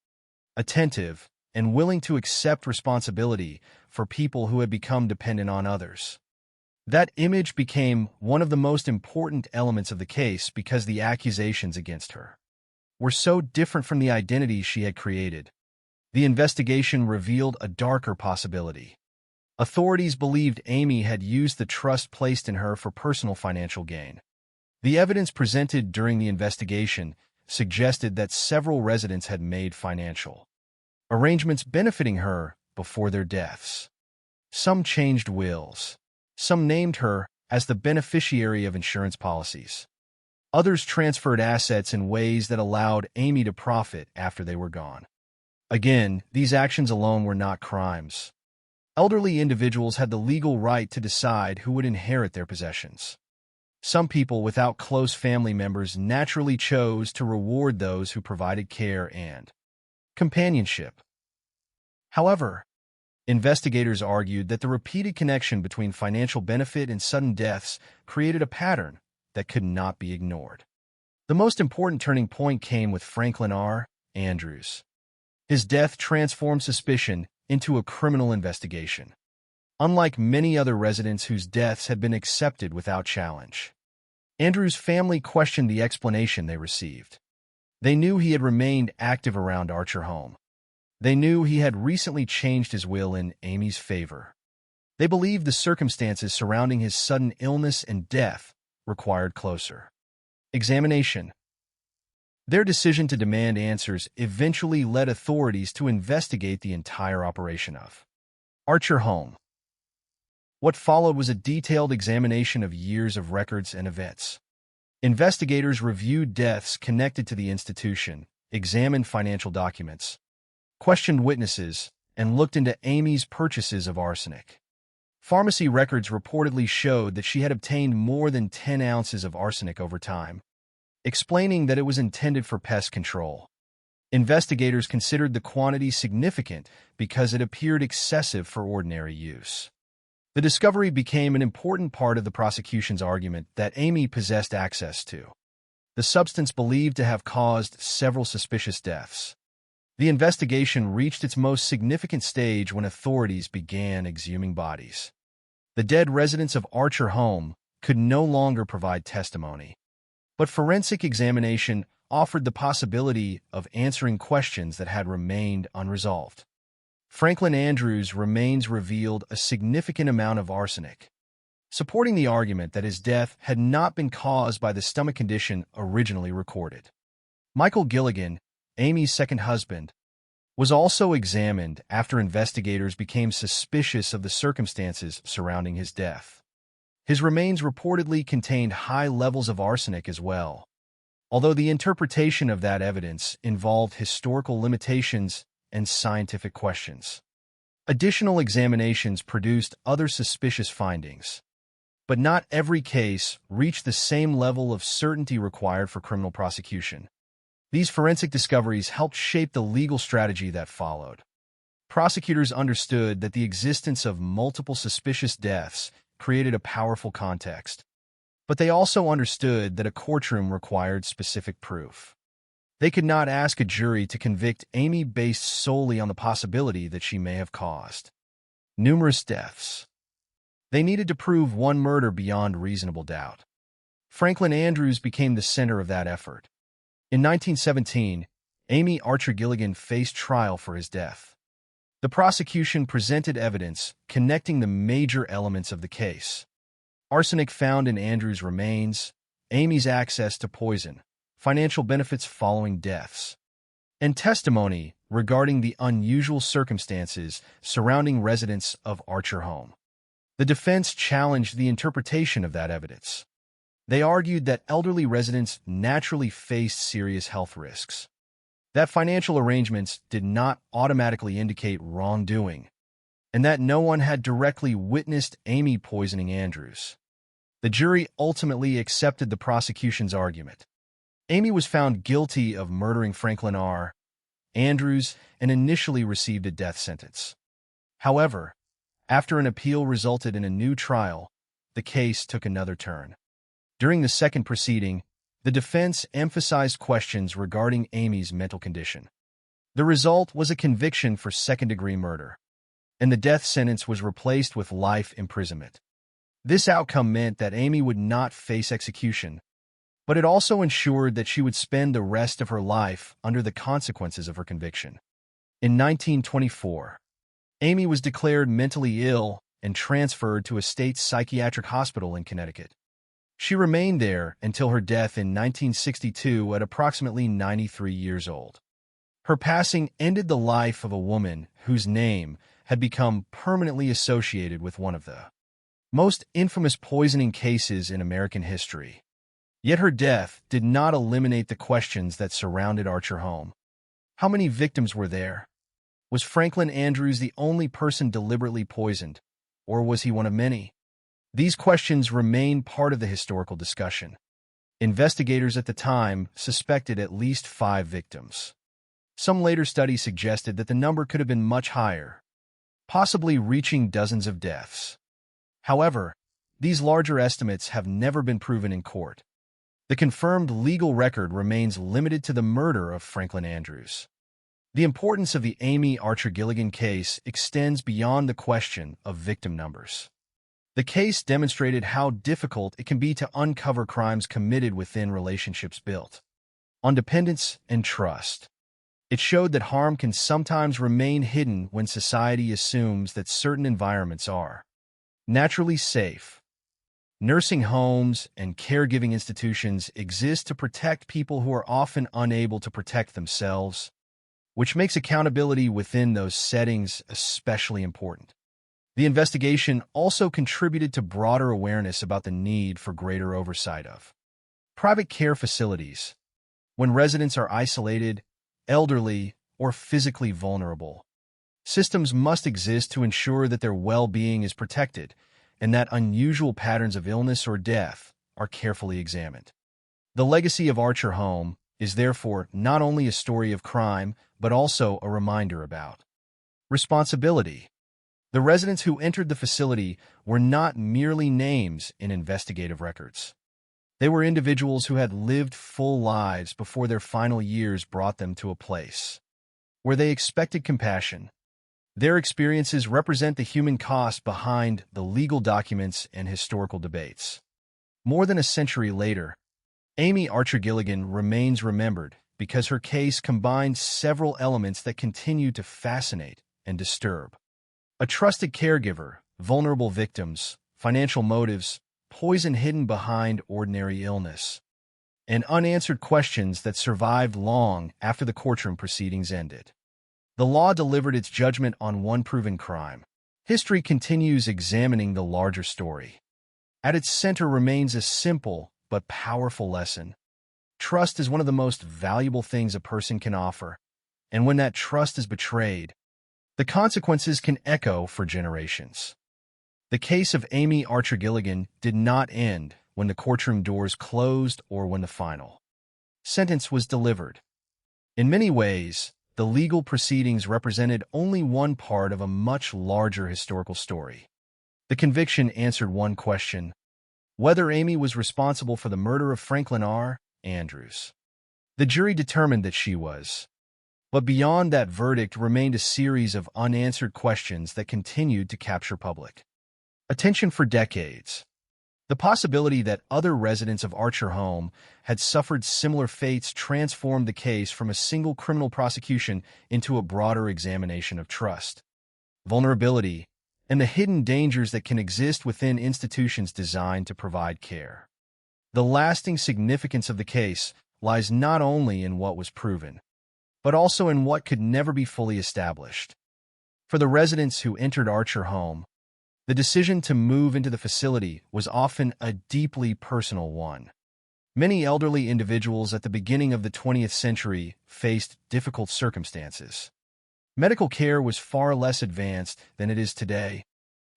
attentive, and willing to accept responsibility for people who had become dependent on others. That image became one of the most important elements of the case because the accusations against her were so different from the identity she had created. The investigation revealed a darker possibility. Authorities believed Amy had used the trust placed in her for personal financial gain. The evidence presented during the investigation suggested that several residents had made financial arrangements benefiting her before their deaths. Some changed wills. Some named her as the beneficiary of insurance policies. Others transferred assets in ways that allowed Amy to profit after they were gone. Again, these actions alone were not crimes. Elderly individuals had the legal right to decide who would inherit their possessions. Some people without close family members naturally chose to reward those who provided care and companionship. However, investigators argued that the repeated connection between financial benefit and sudden deaths created a pattern that could not be ignored. The most important turning point came with Franklin R. Andrews. His death transformed suspicion into a criminal investigation. Unlike many other residents whose deaths had been accepted without challenge, Andrews' family questioned the explanation they received. They knew he had remained active around Archer home. They knew he had recently changed his will in Amy's favor. They believed the circumstances surrounding his sudden illness and death required closer examination. Their decision to demand answers eventually led authorities to investigate the entire operation of Archer home. What followed was a detailed examination of years of records and events. Investigators reviewed deaths connected to the institution, examined financial documents, questioned witnesses, and looked into Amy's purchases of arsenic. Pharmacy records reportedly showed that she had obtained more than 10 ounces of arsenic over time, explaining that it was intended for pest control. Investigators considered the quantity significant because it appeared excessive for ordinary use. The discovery became an important part of the prosecution's argument that Amy possessed access to the substance believed to have caused several suspicious deaths. The investigation reached its most significant stage when authorities began exhuming bodies. The dead residents of Archer home could no longer provide testimony, but forensic examination offered the possibility of answering questions that had remained unresolved. Franklin Andrews' remains revealed a significant amount of arsenic, supporting the argument that his death had not been caused by the stomach condition originally recorded. Michael Gilligan, Amy's second husband, was also examined after investigators became suspicious of the circumstances surrounding his death. His remains reportedly contained high levels of arsenic as well, although the interpretation of that evidence involved historical limitations and scientific questions. Additional examinations produced other suspicious findings, but not every case reached the same level of certainty required for criminal prosecution. These forensic discoveries helped shape the legal strategy that followed. Prosecutors understood that the existence of multiple suspicious deaths created a powerful context, but they also understood that a courtroom required specific proof. They could not ask a jury to convict Amy based solely on the possibility that she may have caused numerous deaths. They needed to prove one murder beyond reasonable doubt. Franklin Andrews became the center of that effort. In 1917, Amy Archer Gilligan faced trial for his death. The prosecution presented evidence connecting the major elements of the case: arsenic found in Andrews' remains, Amy's access to poison, financial benefits following deaths, and testimony regarding the unusual circumstances surrounding residents of Archer home. The defense challenged the interpretation of that evidence. They argued that elderly residents naturally faced serious health risks, that financial arrangements did not automatically indicate wrongdoing, and that no one had directly witnessed Amy poisoning Andrews. The jury ultimately accepted the prosecution's argument. Amy was found guilty of murdering Franklin R. Andrews and initially received a death sentence. However, after an appeal resulted in a new trial, the case took another turn. During the second proceeding, the defense emphasized questions regarding Amy's mental condition. The result was a conviction for second-degree murder, and the death sentence was replaced with life imprisonment. This outcome meant that Amy would not face execution, but it also ensured that she would spend the rest of her life under the consequences of her conviction. In 1924, Amy was declared mentally ill and transferred to a state psychiatric hospital in Connecticut. She remained there until her death in 1962 at approximately 93 years old. Her passing ended the life of a woman whose name had become permanently associated with one of the most infamous poisoning cases in American history. Yet her death did not eliminate the questions that surrounded Archer home. How many victims were there? Was Franklin Andrews the only person deliberately poisoned, or was he one of many? These questions remain part of the historical discussion. Investigators at the time suspected at least 5 victims. Some later studies suggested that the number could have been much higher, possibly reaching dozens of deaths. However, these larger estimates have never been proven in court. The confirmed legal record remains limited to the murder of Franklin Andrews. The importance of the Amy Archer Gilligan case extends beyond the question of victim numbers. The case demonstrated how difficult it can be to uncover crimes committed within relationships built on dependence and trust. It showed that harm can sometimes remain hidden when society assumes that certain environments are naturally safe. Nursing homes and caregiving institutions exist to protect people who are often unable to protect themselves, which makes accountability within those settings especially important. The investigation also contributed to broader awareness about the need for greater oversight of private care facilities. When residents are isolated, elderly, or physically vulnerable, systems must exist to ensure that their well-being is protected and that unusual patterns of illness or death are carefully examined. The legacy of Archer Home is therefore not only a story of crime, but also a reminder about responsibility. The residents who entered the facility were not merely names in investigative records. They were individuals who had lived full lives before their final years brought them to a place where they expected compassion. Their experiences represent the human cost behind the legal documents and historical debates. More than a century later, Amy Archer Gilligan remains remembered because her case combines several elements that continue to fascinate and disturb. A trusted caregiver, vulnerable victims, financial motives, poison hidden behind ordinary illness, and unanswered questions that survived long after the courtroom proceedings ended. The law delivered its judgment on one proven crime. History continues examining the larger story. At its center remains a simple but powerful lesson. Trust is one of the most valuable things a person can offer, and when that trust is betrayed, the consequences can echo for generations. The case of Amy Archer Gilligan did not end when the courtroom doors closed or when the final sentence was delivered. In many ways, the legal proceedings represented only one part of a much larger historical story. The conviction answered one question: whether Amy was responsible for the murder of Franklin R. Andrews. The jury determined that she was. But beyond that verdict remained a series of unanswered questions that continued to capture public attention for decades. The possibility that other residents of Archer Home had suffered similar fates transformed the case from a single criminal prosecution into a broader examination of trust, vulnerability, and the hidden dangers that can exist within institutions designed to provide care. The lasting significance of the case lies not only in what was proven, but also in what could never be fully established. For the residents who entered Archer Home, the decision to move into the facility was often a deeply personal one. Many elderly individuals at the beginning of the 20th century faced difficult circumstances. Medical care was far less advanced than it is today.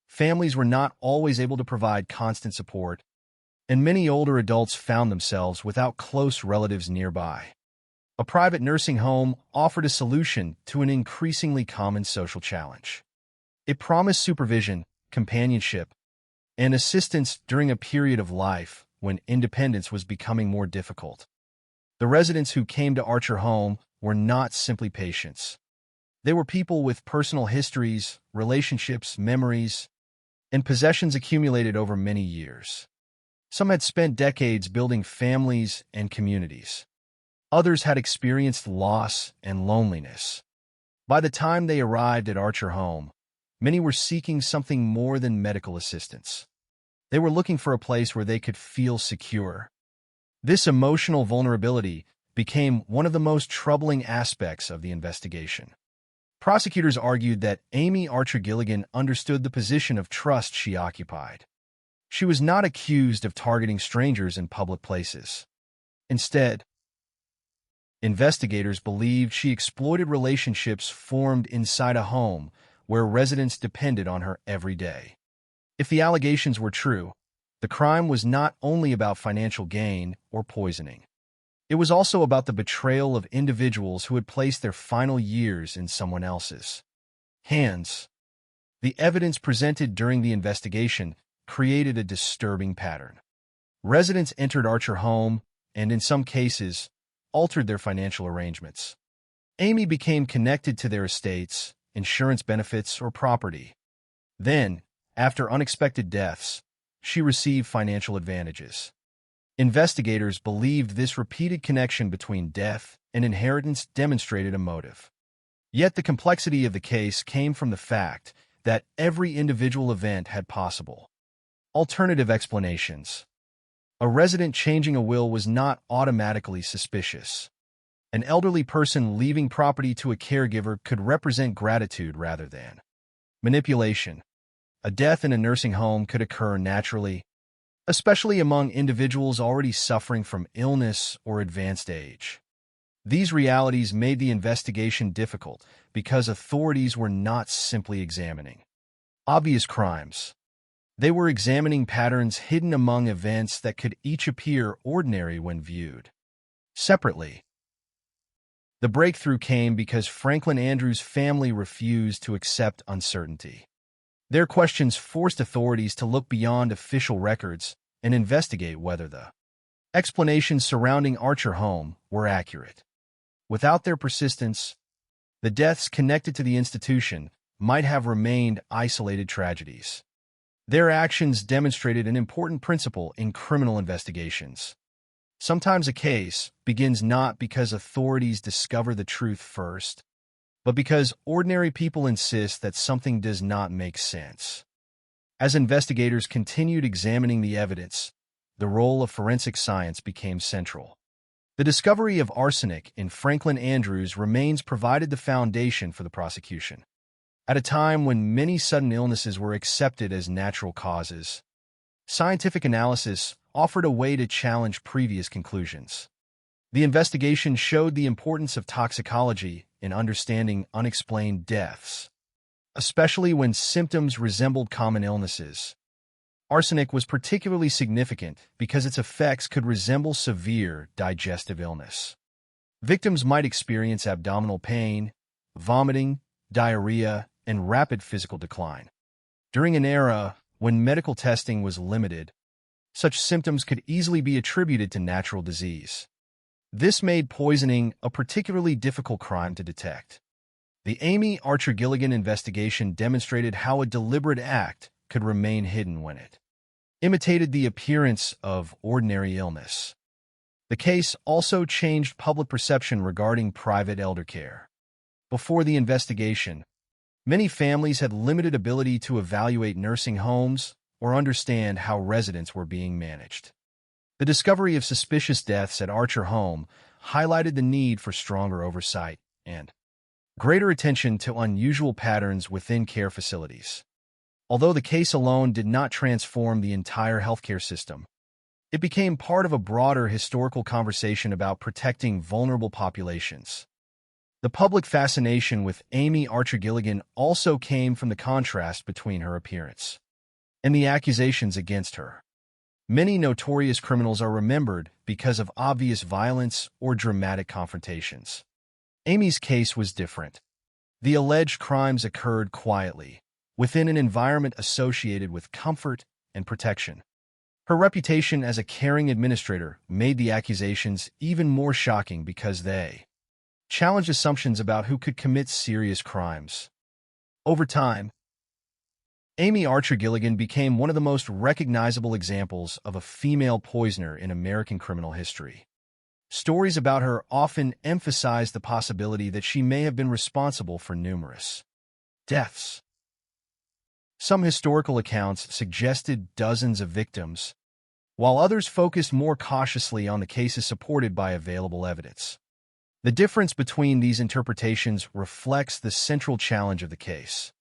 Families were not always able to provide constant support, and many older adults found themselves without close relatives nearby. A private nursing home offered a solution to an increasingly common social challenge. It promised supervision, companionship, and assistance during a period of life when independence was becoming more difficult. The residents who came to Archer Home were not simply patients. They were people with personal histories, relationships, memories, and possessions accumulated over many years. Some had spent decades building families and communities. Others had experienced loss and loneliness. By the time they arrived at Archer Home, many were seeking something more than medical assistance. They were looking for a place where they could feel secure. This emotional vulnerability became one of the most troubling aspects of the investigation. Prosecutors argued that Amy Archer Gilligan understood the position of trust she occupied. She was not accused of targeting strangers in public places. Instead, investigators believed she exploited relationships formed inside a home where residents depended on her every day. If the allegations were true, the crime was not only about financial gain or poisoning. It was also about the betrayal of individuals who had placed their final years in someone else's hands. The evidence presented during the investigation created a disturbing pattern. Residents entered Archer home and, in some cases, altered their financial arrangements. Amy became connected to their estates, insurance benefits, or property. Then, after unexpected deaths, she received financial advantages. Investigators believed this repeated connection between death and inheritance demonstrated a motive. Yet the complexity of the case came from the fact that every individual event had possible alternative explanations. A resident changing a will was not automatically suspicious. An elderly person leaving property to a caregiver could represent gratitude rather than manipulation. A death in a nursing home could occur naturally, especially among individuals already suffering from illness or advanced age. These realities made the investigation difficult because authorities were not simply examining obvious crimes. They were examining patterns hidden among events that could each appear ordinary when viewed separately. The breakthrough came because Franklin Andrews' family refused to accept uncertainty. Their questions forced authorities to look beyond official records and investigate whether the explanations surrounding Archer home were accurate. Without their persistence, the deaths connected to the institution might have remained isolated tragedies. Their actions demonstrated an important principle in criminal investigations. Sometimes a case begins not because authorities discover the truth first, but because ordinary people insist that something does not make sense. As investigators continued examining the evidence, the role of forensic science became central. The discovery of arsenic in Franklin Andrews' remains provided the foundation for the prosecution. At a time when many sudden illnesses were accepted as natural causes, scientific analysis offered a way to challenge previous conclusions. The investigation showed the importance of toxicology in understanding unexplained deaths, especially when symptoms resembled common illnesses. Arsenic was particularly significant because its effects could resemble severe digestive illness. Victims might experience abdominal pain, vomiting, diarrhea, and rapid physical decline. During an era when medical testing was limited, such symptoms could easily be attributed to natural disease. This made poisoning a particularly difficult crime to detect. The Amy Archer Gilligan investigation demonstrated how a deliberate act could remain hidden when it imitated the appearance of ordinary illness. The case also changed public perception regarding private elder care. Before the investigation, many families had limited ability to evaluate nursing homes or understand how residents were being managed. The discovery of suspicious deaths at Archer Home highlighted the need for stronger oversight and greater attention to unusual patterns within care facilities. Although the case alone did not transform the entire healthcare system, it became part of a broader historical conversation about protecting vulnerable populations. The public fascination with Amy Archer Gilligan also came from the contrast between her appearance and the accusations against her. Many notorious criminals are remembered because of obvious violence or dramatic confrontations. Amy's case was different. The alleged crimes occurred quietly, within an environment associated with comfort and protection. Her reputation as a caring administrator made the accusations even more shocking because they challenged assumptions about who could commit serious crimes. Over time, Amy Archer Gilligan became one of the most recognizable examples of a female poisoner in American criminal history. Stories about her often emphasized the possibility that she may have been responsible for numerous deaths. Some historical accounts suggested dozens of victims, while others focused more cautiously on the cases supported by available evidence. The difference between these interpretations reflects the central challenge of the case: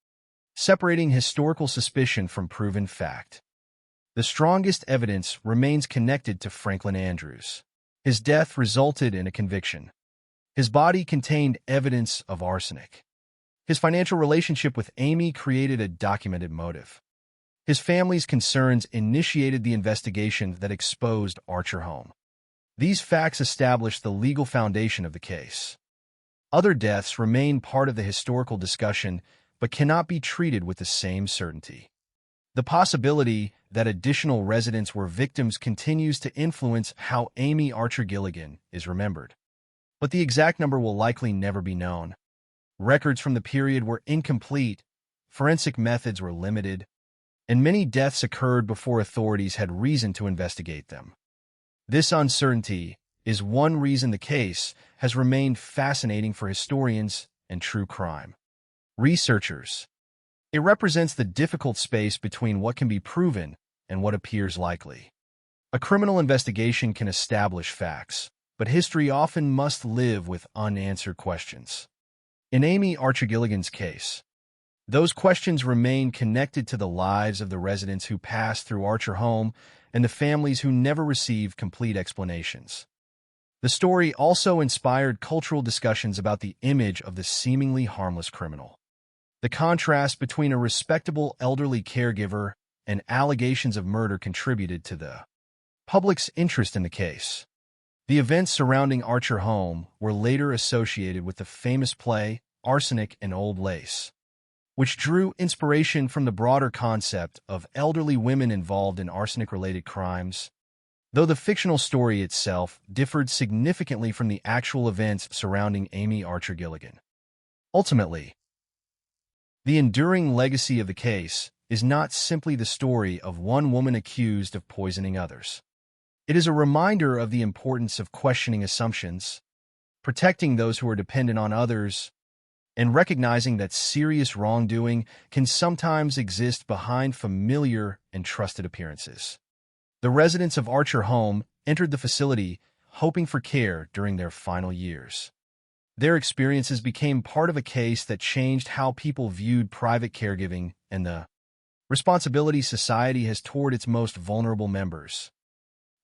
separating historical suspicion from proven fact. The strongest evidence remains connected to Franklin Andrews. His death resulted in a conviction. His body contained evidence of arsenic. His financial relationship with Amy created a documented motive. His family's concerns initiated the investigation that exposed Archer Home. These facts established the legal foundation of the case. Other deaths remain part of the historical discussion, but cannot be treated with the same certainty. The possibility that additional residents were victims continues to influence how Amy Archer Gilligan is remembered. But the exact number will likely never be known. Records from the period were incomplete, forensic methods were limited, and many deaths occurred before authorities had reason to investigate them. This uncertainty is one reason the case has remained fascinating for historians and true crime researchers. It represents the difficult space between what can be proven and what appears likely. A criminal investigation can establish facts, but history often must live with unanswered questions. In Amy Archer Gilligan's case, those questions remain connected to the lives of the residents who passed through Archer Home and the families who never received complete explanations. The story also inspired cultural discussions about the image of the seemingly harmless criminal. The contrast between a respectable elderly caregiver and allegations of murder contributed to the public's interest in the case. The events surrounding Archer Home were later associated with the famous play Arsenic and Old Lace, which drew inspiration from the broader concept of elderly women involved in arsenic-related crimes. Though the fictional story itself differed significantly from the actual events surrounding Amy Archer Gilligan. Ultimately, the enduring legacy of the case is not simply the story of one woman accused of poisoning others. It is a reminder of the importance of questioning assumptions, protecting those who are dependent on others, and recognizing that serious wrongdoing can sometimes exist behind familiar and trusted appearances. The residents of Archer Home entered the facility hoping for care during their final years. Their experiences became part of a case that changed how people viewed private caregiving and the responsibility society has toward its most vulnerable members.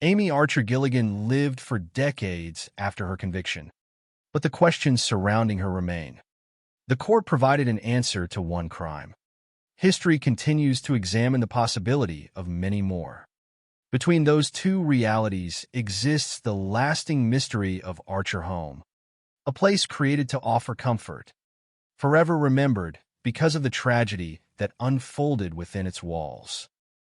Amy Archer Gilligan lived for decades after her conviction, but the questions surrounding her remain. The court provided an answer to one crime. History continues to examine the possibility of many more. Between those two realities exists the lasting mystery of Archer Home, a place created to offer comfort, forever remembered because of the tragedy that unfolded within its walls.